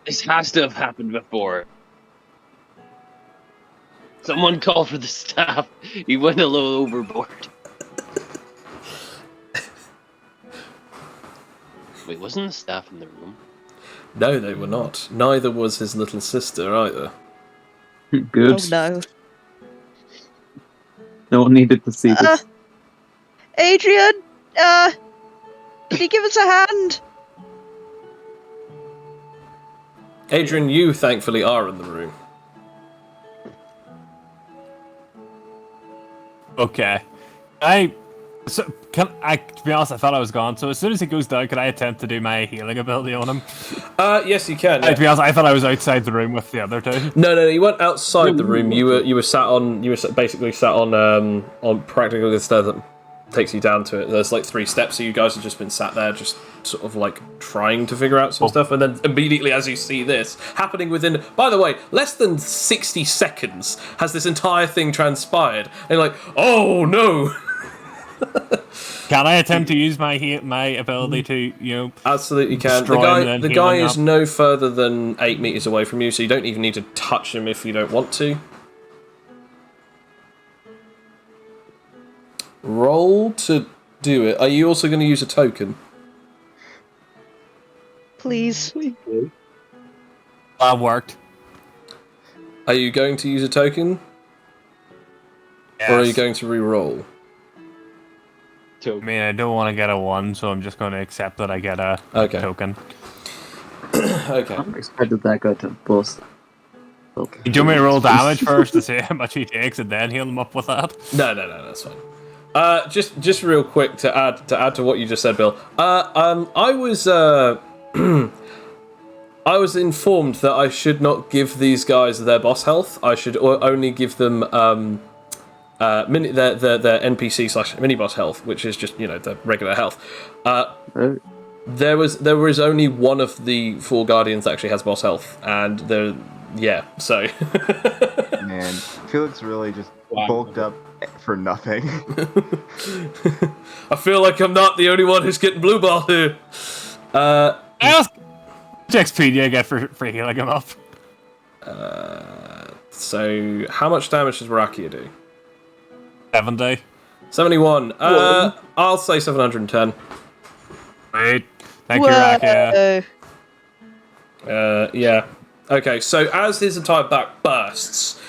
This has to have happened before. Someone call for the staff. He went a little overboard. Wait, wasn't the staff in the room? No, they were not. Neither was his little sister either. Good. Oh no. No one needed to see this. Adrian, can you give us a hand? Adrian, you thankfully are in the room. Okay. To be honest, I thought I was gone. So as soon as he goes down, can I attempt to do my healing ability on him? Yes, you can. Yeah. To be honest, I thought I was outside the room with the other two. No, you weren't outside the room. You were basically sat on practically the stair that takes you down to it. There's like 3 steps, so you guys have just been sat there, just sort of like trying to figure out some stuff, and then immediately as you see this happening within, by the way, less than 60 seconds has this entire thing transpired, and you're like, oh no. Can I attempt to use my ability to, Absolutely can. The guy is no further than 8 meters away from you, so you don't even need to touch him if you don't want to. Roll to do it. Are you also going to use a token? Please. That worked. Are you going to use a token? Yes. Or are you going to re-roll? I mean, I don't want to get a 1, so I'm just going to accept that I get a token. Okay. I expected that guy to bust. Do you want me to roll damage first to see how much he takes and then heal him up with that? No, that's fine. Just real quick to add to what you just said, Bill. I was I was informed that I should not give these guys their boss health. I should only give them their NPC / mini boss health, which is just the regular health. There was only one of the 4 guardians that actually has boss health, and so. Man, Felix really just bulked up for nothing. I feel like I'm not the only one who's getting blue ball here. Ask XP do you get for healing him up? So how much damage does Rakia do? 70. 71. I'll say 710. Wait. Thank you, Rakia. Yeah. Okay, so as his entire back bursts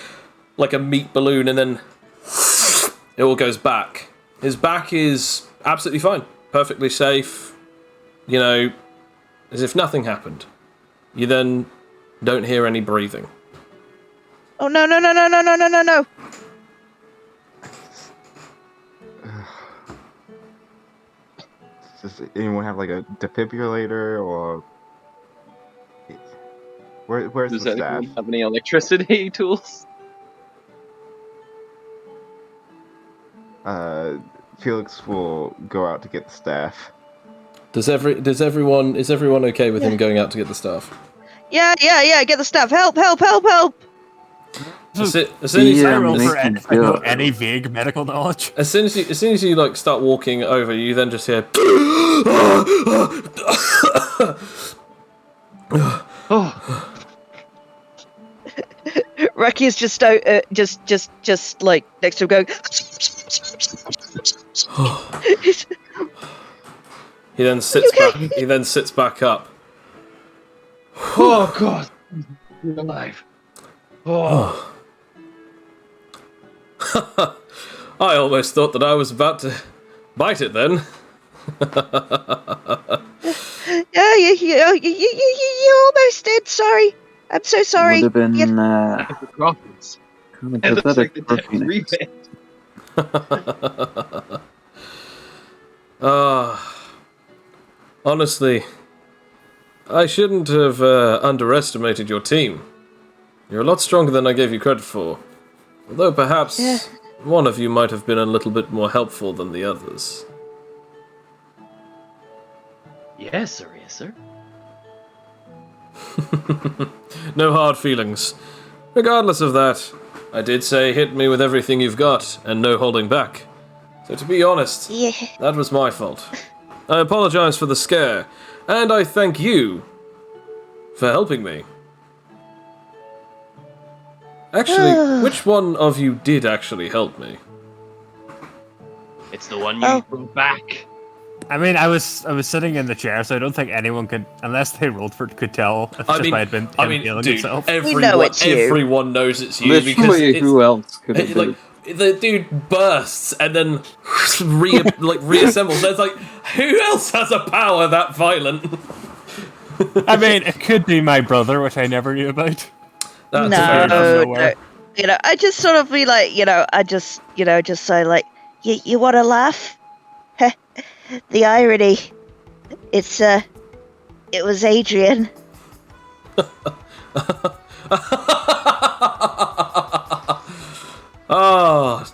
like a meat balloon and then it all goes back. His back is absolutely fine. Perfectly safe. As if nothing happened. You then don't hear any breathing. Oh, no. Does anyone have like a defibrillator or... Where's Does the staff? anyone have any electricity tools? Felix will go out to get the staff. Is everyone okay with him going out to get the staff? Yeah, get the staff. Help. As soon as you any vague medical knowledge. As soon as you like start walking over, you then just hear. Rakia's just like next to him going. He then sits back. He then sits back up. Oh God, you're alive. Oh. I almost thought that I was about to bite it then. Yeah, you almost did. Sorry, I'm so sorry. Would have been Profits. It looks like the death rebate. Honestly, I shouldn't have underestimated your team. You're a lot stronger than I gave you credit for. Although perhaps one of you might have been a little bit more helpful than the others. Yes, sir. No hard feelings. Regardless of that, I did say hit me with everything you've got, and no holding back. So to be honest, that was my fault. I apologize for the scare, and I thank you for helping me. Actually, which one of you did actually help me? It's the one you brought back. I mean, I was sitting in the chair, so I don't think anyone could, unless they rolled for it, could tell if I had been healing himself. Everyone knows it's you. Literally, who else could it be? The dude bursts and then reassembles. There's like, who else has a power that violent? I mean, it could be my brother, which I never knew about. No. I just sort of be like, I just say like, You want to laugh? The irony. It was Adrian. Ah,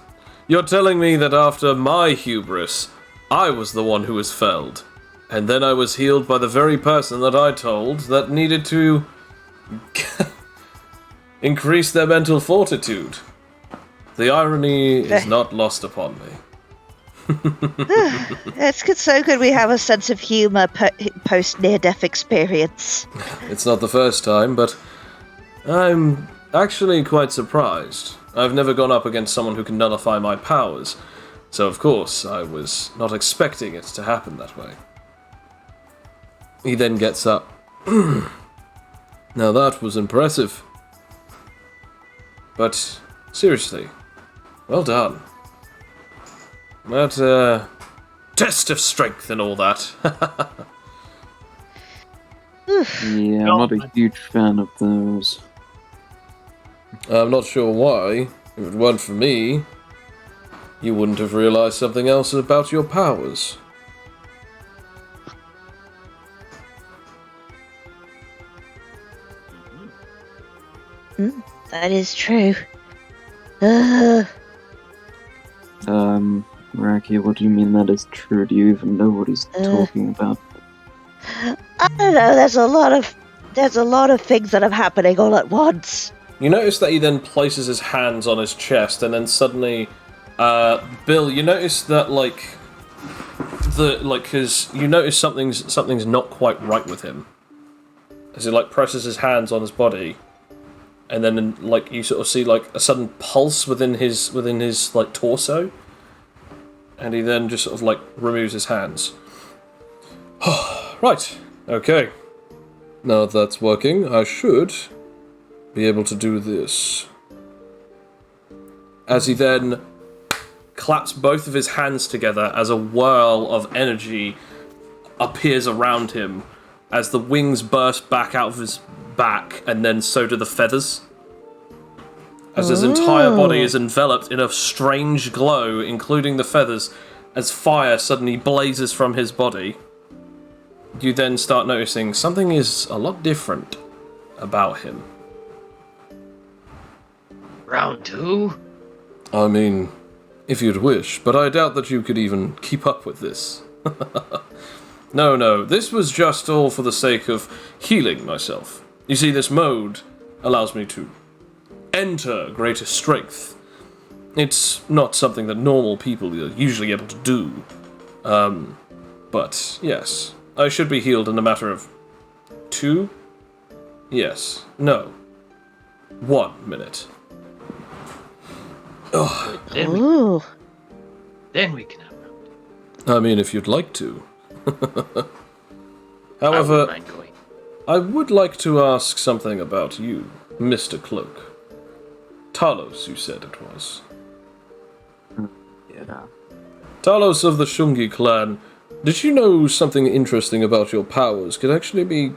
you're telling me that after my hubris, I was the one who was felled, and then I was healed by the very person that I told that needed to increase their mental fortitude. The irony is not lost upon me. It's good. So good we have a sense of humor post near-death experience. It's not the first time, but I'm actually quite surprised. I've never gone up against someone who can nullify my powers, so of course I was not expecting it to happen that way. He then gets up. Now that was impressive. But seriously, well done. That, test of strength and all that. Yeah, I'm not a huge fan of those. I'm not sure why. If it weren't for me, you wouldn't have realized something else about your powers. That is true. Raki, what do you mean that is true? Do you even know what he's talking about? I don't know. There's a lot of things that are happening all at once. You notice that he then places his hands on his chest, and then suddenly, Bill, you notice that because you notice something's not quite right with him, as he presses his hands on his body, and then you sort of see a sudden pulse within his torso, and he then just sort of removes his hands. Right, okay. Now that that's working, I should be able to do this. As he then claps both of his hands together as a whirl of energy appears around him, as the wings burst back out of his back, and then so do the feathers. As his entire body is enveloped in a strange glow, including the feathers, as fire suddenly blazes from his body. You then start noticing something is a lot different about him. Round 2? I mean, if you'd wish, but I doubt that you could even keep up with this. No, this was just all for the sake of healing myself. You see, this mode allows me to enter greater strength. It's not something that normal people are usually able to do. But yes, I should be healed in a matter of 2? Yes. No. 1 minute. Oh. Then we can have round 2. I mean, if you'd like to. However, I would like to ask something about you, Mr. Cloak. Talos, you said it was. Yeah. Talos of the Shungi clan, did you know something interesting about your powers could actually be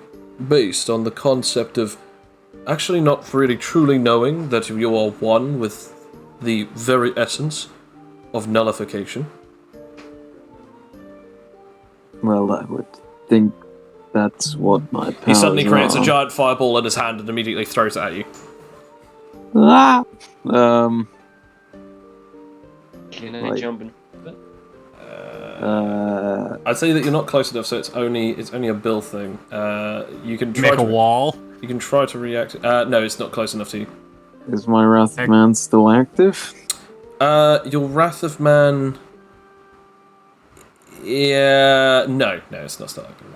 based on the concept of actually not really truly knowing that you are one with the very essence of nullification? Well, I would think that's what my powers He suddenly creates are. a giant fireball in his hand and immediately throws it at you. Ah! Can I Right. jump in? I'd say that you're not close enough, so it's only a Bill thing. You can try Make a wall. You can try to react. No, it's not close enough to you. Is my Wrath of Man still active? Your Wrath of Man. Yeah, no, it's not still active.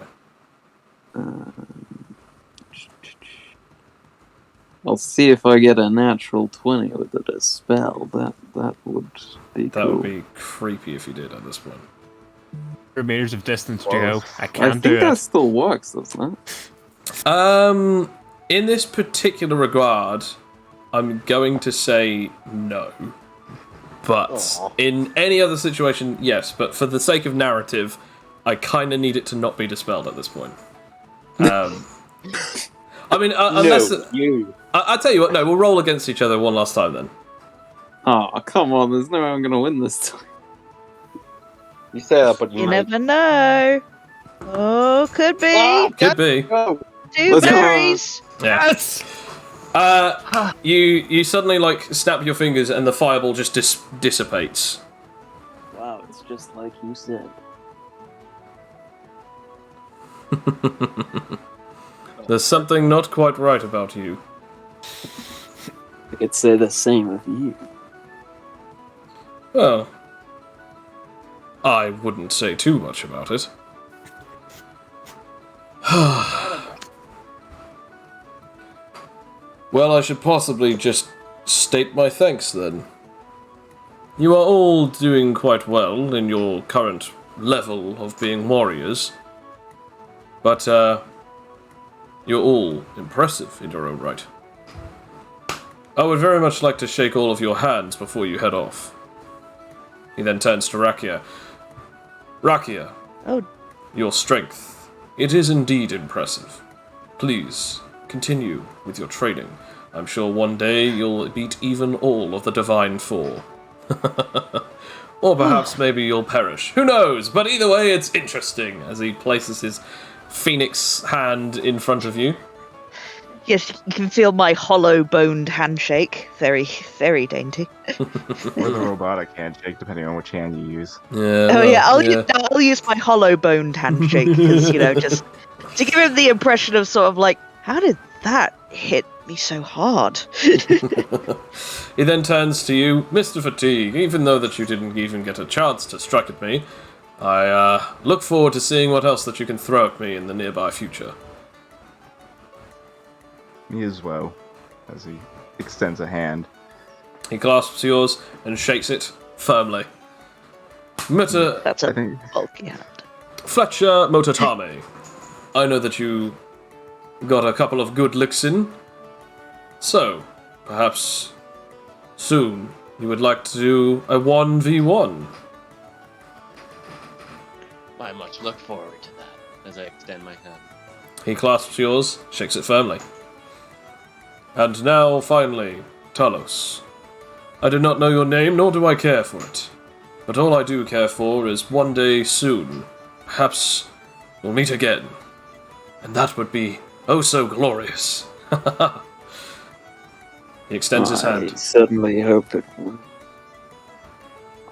No. I'll see if I get a natural 20 with it as spell. That would be That cool. would be creepy if you did at this point. 100 meters of distance to Well, go. I I can't think do that it. still works, doesn't it? In this particular regard, I'm going to say no. But in any other situation, yes. But for the sake of narrative, I kind of need it to not be dispelled at this point. I mean, unless... you. I'll tell you what, no, we'll roll against each other one last time then. Oh, come on, there's no way I'm gonna win this time. You say that, but You might. never know. Oh, could be. Could be. Go. Two Let's go. berries. Yes. You suddenly like snap your fingers and the fireball just dissipates. Wow, it's just like you said. There's something not quite right about you. I could say the same of you. Well, I wouldn't say too much about it. Well, I should possibly just state my thanks then. You are all doing quite well in your current level of being warriors. But, you're all impressive in your own right. I would very much like to shake all of your hands before you head off. He then turns to Rakia. Rakia, Oh, your strength. It is indeed impressive. Please, continue with your training. I'm sure one day you'll beat even all of the Divine Four. Or perhaps maybe you'll perish. Who knows? But either way, it's interesting as he places his phoenix hand in front of you. yes, you can feel my hollow-boned handshake. Very, very dainty. Or the robotic handshake, depending on which hand you use. Yeah. Oh well, yeah, I'll use my hollow-boned handshake because just to give him the impression of sort of like, how did that hit me so hard? He then turns to you, Mr. Fatigue. Even though that you didn't even get a chance to strike at me, I look forward to seeing what else that you can throw at me in the nearby future. Me as well, as he extends a hand. He clasps yours and shakes it firmly. Meta That's I a think bulky hand. Fletcher Motatame, I know that you got a couple of good licks in, so perhaps soon you would like to do a 1v1. I much look forward to that as I extend my hand. He clasps yours, shakes it firmly. And now, finally, Talos. I do not know your name, nor do I care for it. But all I do care for is one day soon, perhaps we'll meet again. And that would be oh so glorious. He extends his I hand. certainly hope it will.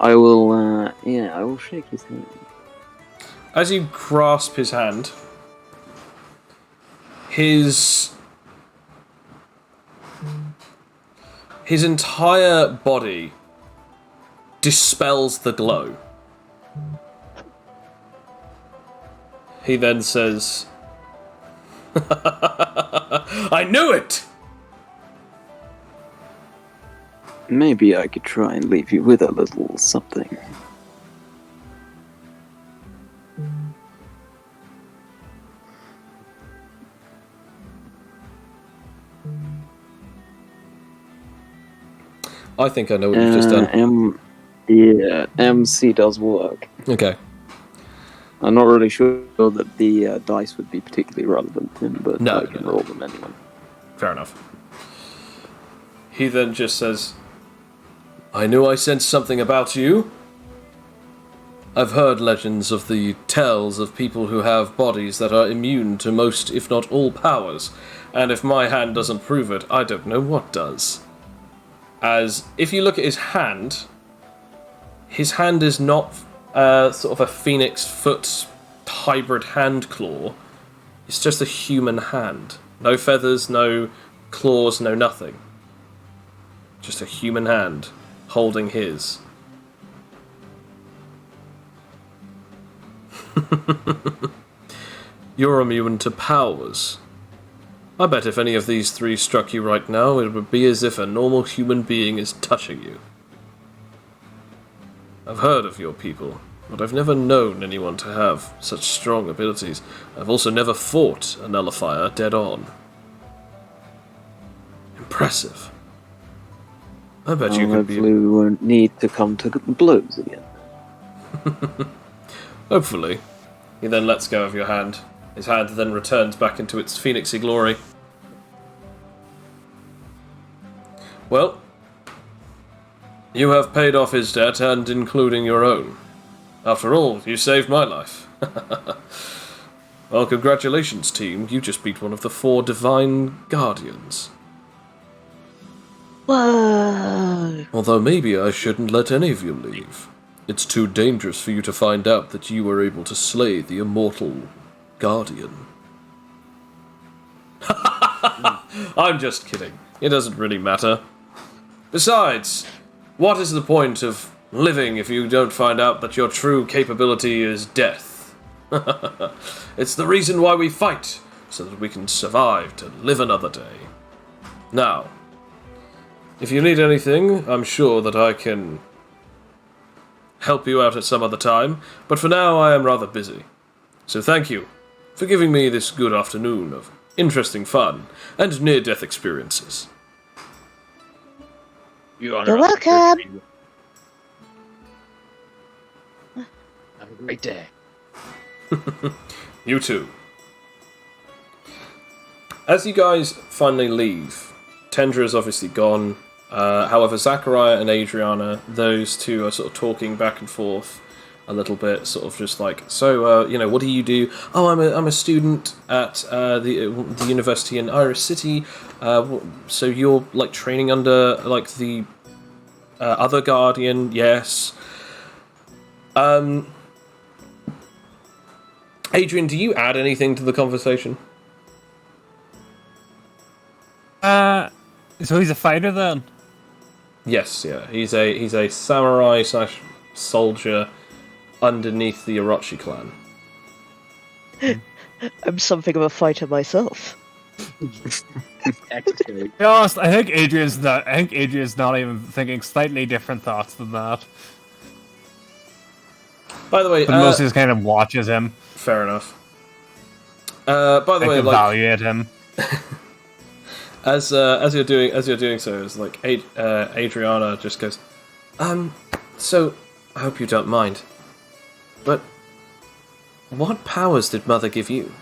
I will, I will shake his hand. As you grasp his hand, his entire body dispels the glow. He then says, I knew it! Maybe I could try and leave you with a little something. I think I know what you've just done. MC does work. Okay. I'm not really sure that the dice would be particularly relevant to him, but No, I can no. roll them anyway. Fair enough. He then just says, I knew I sensed something about you. I've heard legends of the tales of people who have bodies that are immune to most, if not all, powers, and if my hand doesn't prove it, I don't know what does. As, if you look at his hand is not sort of a phoenix foot hybrid hand claw. It's just a human hand. No feathers, no claws, no nothing. Just a human hand holding his. You're immune to powers. I bet if any of these three struck you right now, it would be as if a normal human being is touching you. I've heard of your people, but I've never known anyone to have such strong abilities. I've also never fought a nullifier dead on. Impressive. I bet you could be... Hopefully we won't need to come to blows again. Hopefully. He then lets go of your hand. His hand then returns back into its phoenixy glory. Well, you have paid off his debt, and including your own. After all, you saved my life. Well, congratulations, team. You just beat one of the 4 Divine Guardians. Whoa. Although maybe I shouldn't let any of you leave. It's too dangerous for you to find out that you were able to slay the immortal Guardian. I'm just kidding. It doesn't really matter. Besides, what is the point of living if you don't find out that your true capability is death? It's the reason why we fight, so that we can survive to live another day. Now, if you need anything, I'm sure that I can help you out at some other time, but for now I am rather busy. So thank you for giving me this good afternoon of interesting fun and near-death experiences. You're welcome. Have a great day. You too. As you guys finally leave, Tendra is obviously gone. However, Zachariah and Adriana, those two are sort of talking back and forth a little bit, sort of just like, so, what do you do? Oh, I'm a student at the university in Iris City. So you're like training under like the other Guardian? Yes. Adrian, do you add anything to the conversation? So he's a fighter then? Yes, yeah. He's a samurai / soldier underneath the Orochi clan. I'm something of a fighter myself. Excellent. To be honest, I think Adrian's not even thinking slightly different thoughts than that. By the way, But mostly just kind of watches him. fair enough. By the way, like, evaluate him. as you're doing so, it's like Adriana just goes, so I hope you don't mind, but what powers did Mother give you?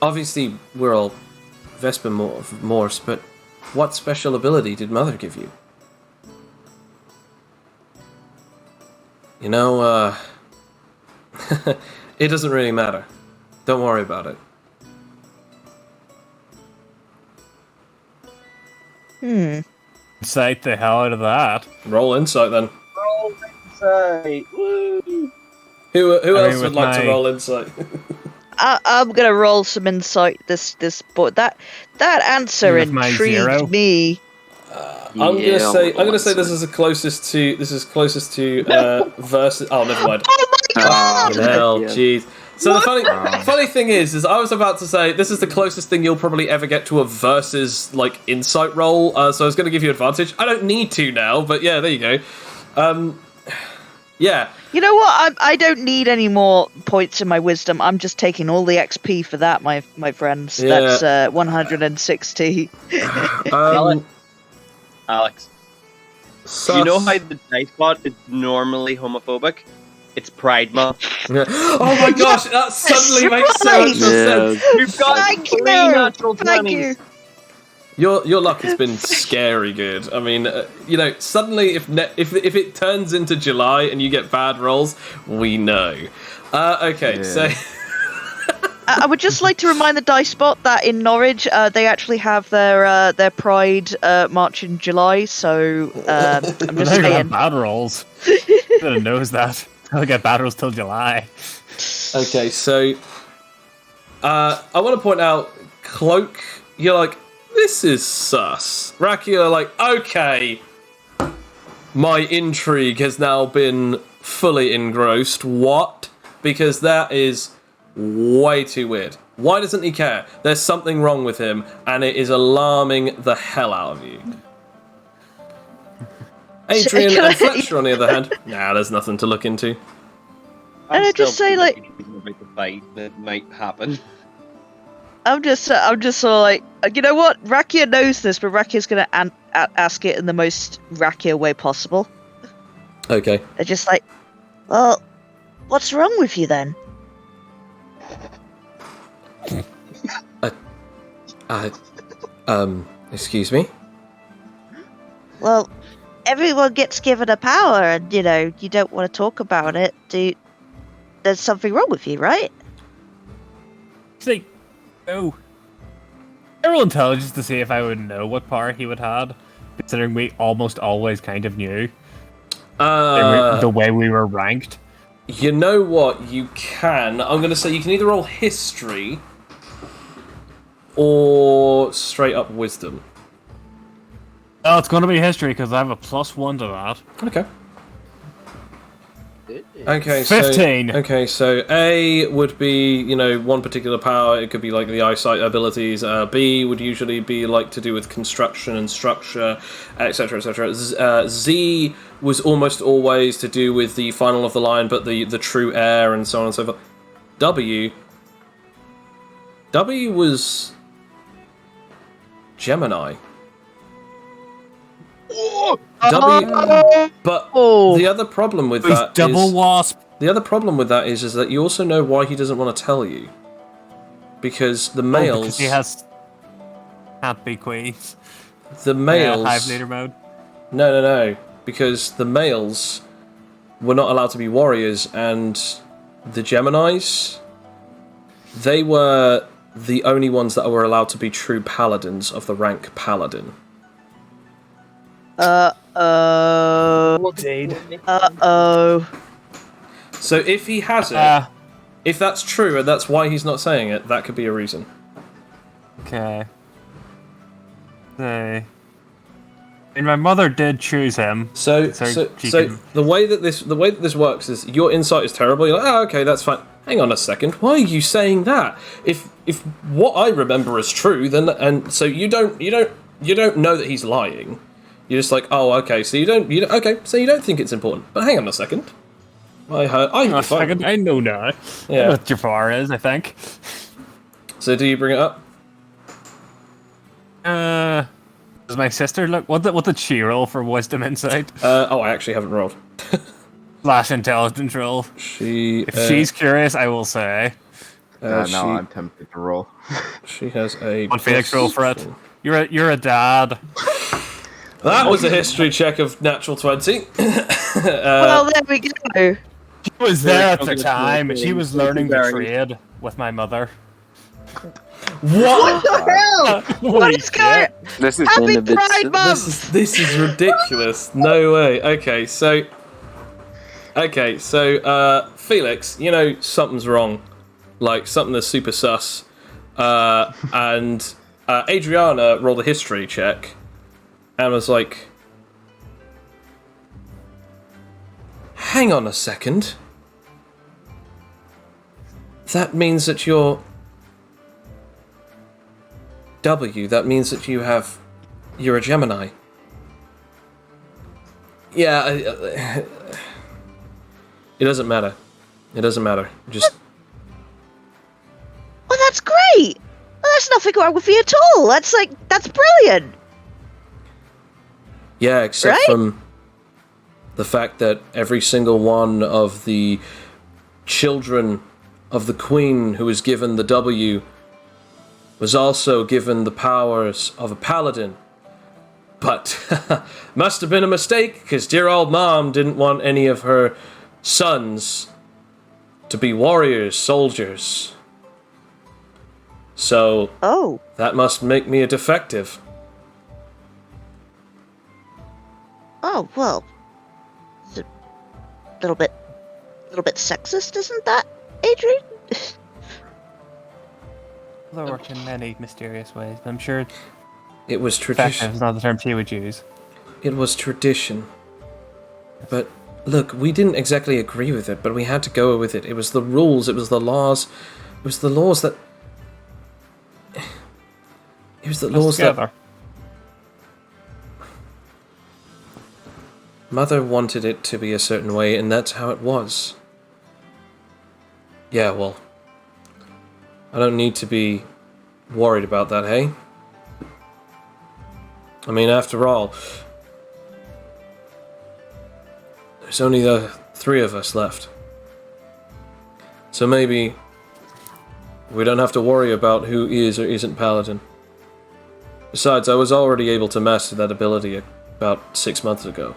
Obviously, we're all Vesper Morse, but what special ability did Mother give you? You know, it doesn't really matter. Don't worry about it. Insight the hell out of that. Roll insight then. Roll insight. Woo! Who else with would like to my- roll insight? I'm gonna roll some insight. But that answer With my intrigued 0? me. I'm gonna say this is closest to versus. Oh, never mind. Oh, Hell, yeah. jeez. So the funny thing is I was about to say this is the closest thing you'll probably ever get to a versus like insight roll. So I was going to give you advantage. I don't need to now, but yeah, there you go. Yeah. You know what? I don't need any more points in my wisdom. I'm just taking all the XP for that, my friends. Yeah. That's 160. Alex, do you know how the dice bot is normally homophobic? It's Pride Month. Yeah. Oh my gosh, that suddenly makes so much sense. We've got Thank 3 you. natural 20s. Thank you. Your luck has been scary good. I mean, suddenly if it turns into July and you get bad rolls, we know. Okay, Yeah. so I would just like to remind the dice bot that in Norwich, they actually have their Pride March in July. So I'm just They're gonna saying. have bad rolls. Everyone knows that. They'll get bad rolls till July. okay, so I want to point out, Cloak, you're like, this is sus. Raki, you're like, okay, my intrigue has now been fully engrossed. What? Because that is way too weird. Why doesn't he care? There's something wrong with him, and it is alarming the hell out of you. Adrian and Fletcher, on the other hand, nah, there's nothing to look into. And I just say, like- about the fight that might happen. I'm just sort of like, you know what? Rakia knows this, but Rakia's gonna ask it in the most Rakia way possible. Okay. They're just like, Well, what's wrong with you then? Excuse me? Well, everyone gets given a power, and you don't want to talk about it. Do there's something wrong with you, right? See, oh. I roll intelligence to see if I would know what power he would have, considering we almost always kind of knew the way we were ranked. You know what? You can. I'm going to say you can either roll history or straight up wisdom. Oh, it's going to be history because I have a +1 to that. Okay. Okay, 15. So A would be, one particular power. It could be like the eyesight abilities. B would usually be like to do with construction and structure, etc., etc. Z was almost always to do with the final of the line, but the true air and so on and so forth. W was Gemini. But the other problem with that double is, wasp. The other problem with that is that you also know why he doesn't want to tell you, because the males. Because he has can't be queens. The males. Hive leader mode. No. Because the males were not allowed to be warriors, and the Geminis, they were the only ones that were allowed to be true paladins of the rank paladin. So if he has it, if that's true and that's why he's not saying it, that could be a reason. Okay. And my mother did choose him. So the way that this works is your insight is terrible. You're like, oh, okay, that's fine. Hang on a second. Why are you saying that? If what I remember is true, then and so you don't know that he's lying. You're just like, oh, okay. So you don't think it's important. But hang on a second. I know now. Yeah. I know what Jafar is, I think. So do you bring it up? Does my sister look? What did she roll for wisdom insight? I actually haven't rolled. Slash intelligence roll. If she's curious, I will say. I'm tempted to roll. She has a. On Felix, roll for it. You're a dad. That was a history check of natural 20. Well, there we go. She was there at the time. She was learning the trade with my mother. What the hell? What is going? This is Happy Pride Month. This is ridiculous. No way. Okay, so Felix, something's wrong. Like something that's super sus. And Adriana rolled a history check and was like, hang on a second. That means that you're W. That means that you're a Gemini. Yeah, it doesn't matter. It doesn't matter. Just. Well, that's great. Well, there's nothing wrong with you at all. That's brilliant. Yeah, except from the fact that every single one of the children of the Queen who was given the W was also given the powers of a paladin. But must have been a mistake, because dear old mom didn't want any of her sons to be warriors, soldiers. So that must make me a defective. Oh, well, it's a little bit sexist, isn't that, Adrian? They work in many mysterious ways, but I'm sure it was tradition. Effective is not the term she would use. It was tradition. But look, we didn't exactly agree with it, but we had to go with it. It was the rules, it was the laws. It was the laws that... It was the laws that... Mother wanted it to be a certain way, and that's how it was. Yeah, well... I don't need to be worried about that, hey? I mean, after all... There's only the 3 of us left. So maybe... we don't have to worry about who is or isn't Paladin. Besides, I was already able to master that ability about 6 months ago.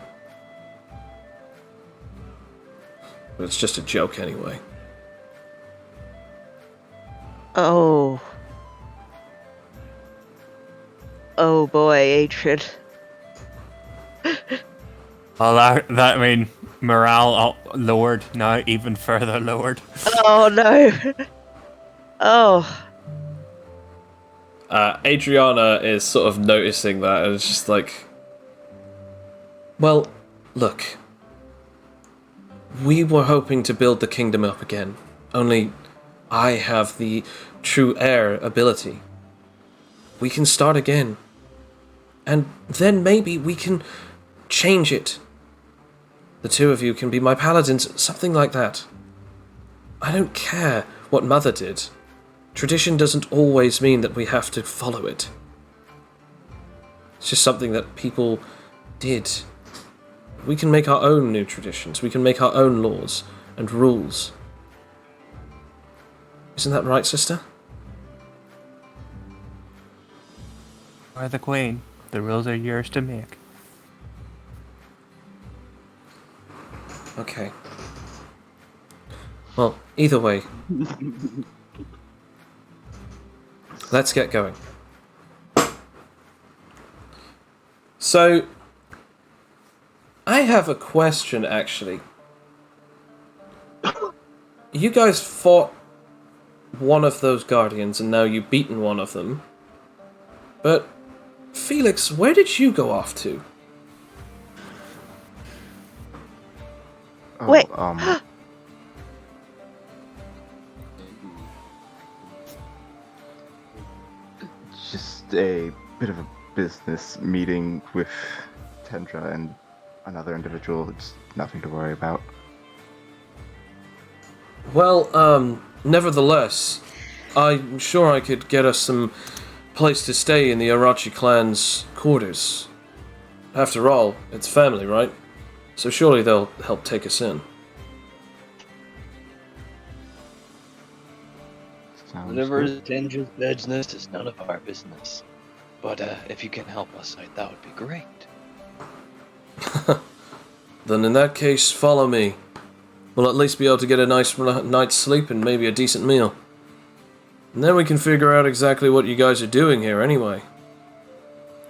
But it's just a joke anyway. Oh. Oh boy, Adrian. Well, that I mean, morale lowered now, even further lowered. Oh no. Oh. Adriana is sort of noticing that, and it's just like, well, look, we were hoping to build the kingdom up again, only I have the true heir ability. We can start again, and then maybe we can change it. The two of you can be my paladins, something like that. I don't care what Mother did. Tradition doesn't always mean that we have to follow it. It's just something that people did. We can make our own new traditions. We can make our own laws and rules. Isn't that right, sister? Or the queen. The rules are yours to make. Okay. Well, either way, let's get going. So, I have a question, actually. You guys fought one of those guardians, and now you've beaten one of them. But, Felix, where did you go off to? Wait. Just a bit of a business meeting with Tendra and another individual. It's nothing to worry about. Well, nevertheless, I'm sure I could get us some place to stay in the Arachi clan's quarters. After all, it's family, right? So surely they'll help take us in. Sounds Whatever good. is Tendra's business is none of our business. But if you can help us out, that would be great. Then in that case, follow me. We'll at least be able to get a nice night's sleep and maybe a decent meal. And then we can figure out exactly what you guys are doing here anyway.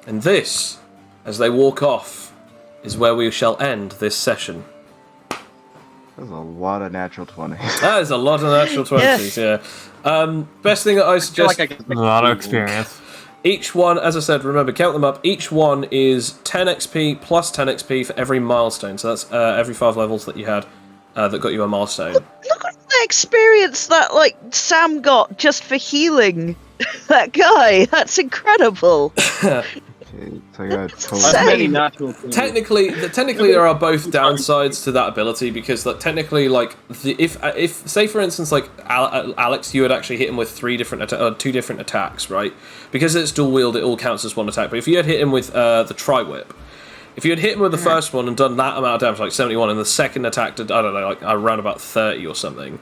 And this, as they walk off, is where we shall end this session. There's a lot of natural 20s. That is a lot of natural 20s, yeah. Best thing that I suggest... I can A lot of experience. Each one, as I said, remember, count them up. Each one is 10 XP plus 10 XP for every milestone. So that's every 5 levels that you had that got you a milestone. Look at the experience that, like, Sam got just for healing that guy. That's incredible. Okay, so I got a total. That's Many natural things. Technically, there are both downsides to that ability because, like, technically, like, if say for instance, like Alex, you had actually hit him with 2 different attacks, right? Because it's dual wield, it all counts as one attack. But if you had hit him with the tri-whip, if you had hit him with the first one and done that amount of damage, like 71, and the second attack did, I don't know, like around about 30 or something,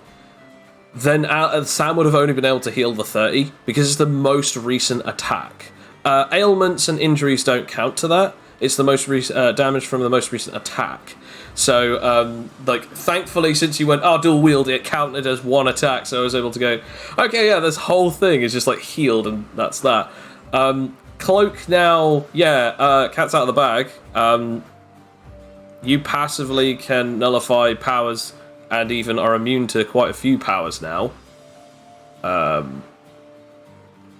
then Sam would have only been able to heal the 30 because it's the most recent attack. Ailments and injuries don't count to that. It's the most damage from the most recent attack. So, like, thankfully, since you went, dual wield, it counted as one attack, so I was able to go, okay, yeah, this whole thing is just, like, healed, and that's that. Cloak now, cat's out of the bag. You passively can nullify powers and even are immune to quite a few powers now.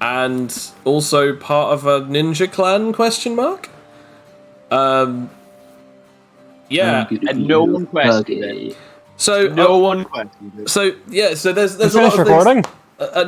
And also part of a ninja clan, question mark? Yeah. And no one questioned it. So No one questioned it. So yeah, so there's a lot Finish of recording? things.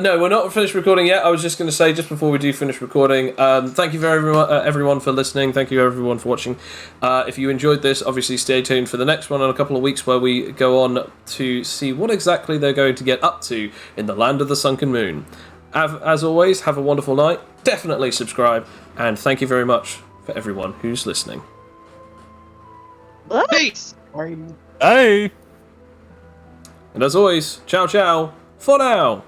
No, we're not finished recording yet. I was just going to say, just before we do finish recording, thank you very everyone for listening. Thank you everyone for watching. If you enjoyed this, obviously stay tuned for the next one in a couple of weeks, where we go on to see what exactly they're going to get up to in the Land of the Sunken Moon. As always, have a wonderful night. Definitely subscribe, and thank you very much for everyone who's listening. Peace! Hey! And as always, ciao ciao for now.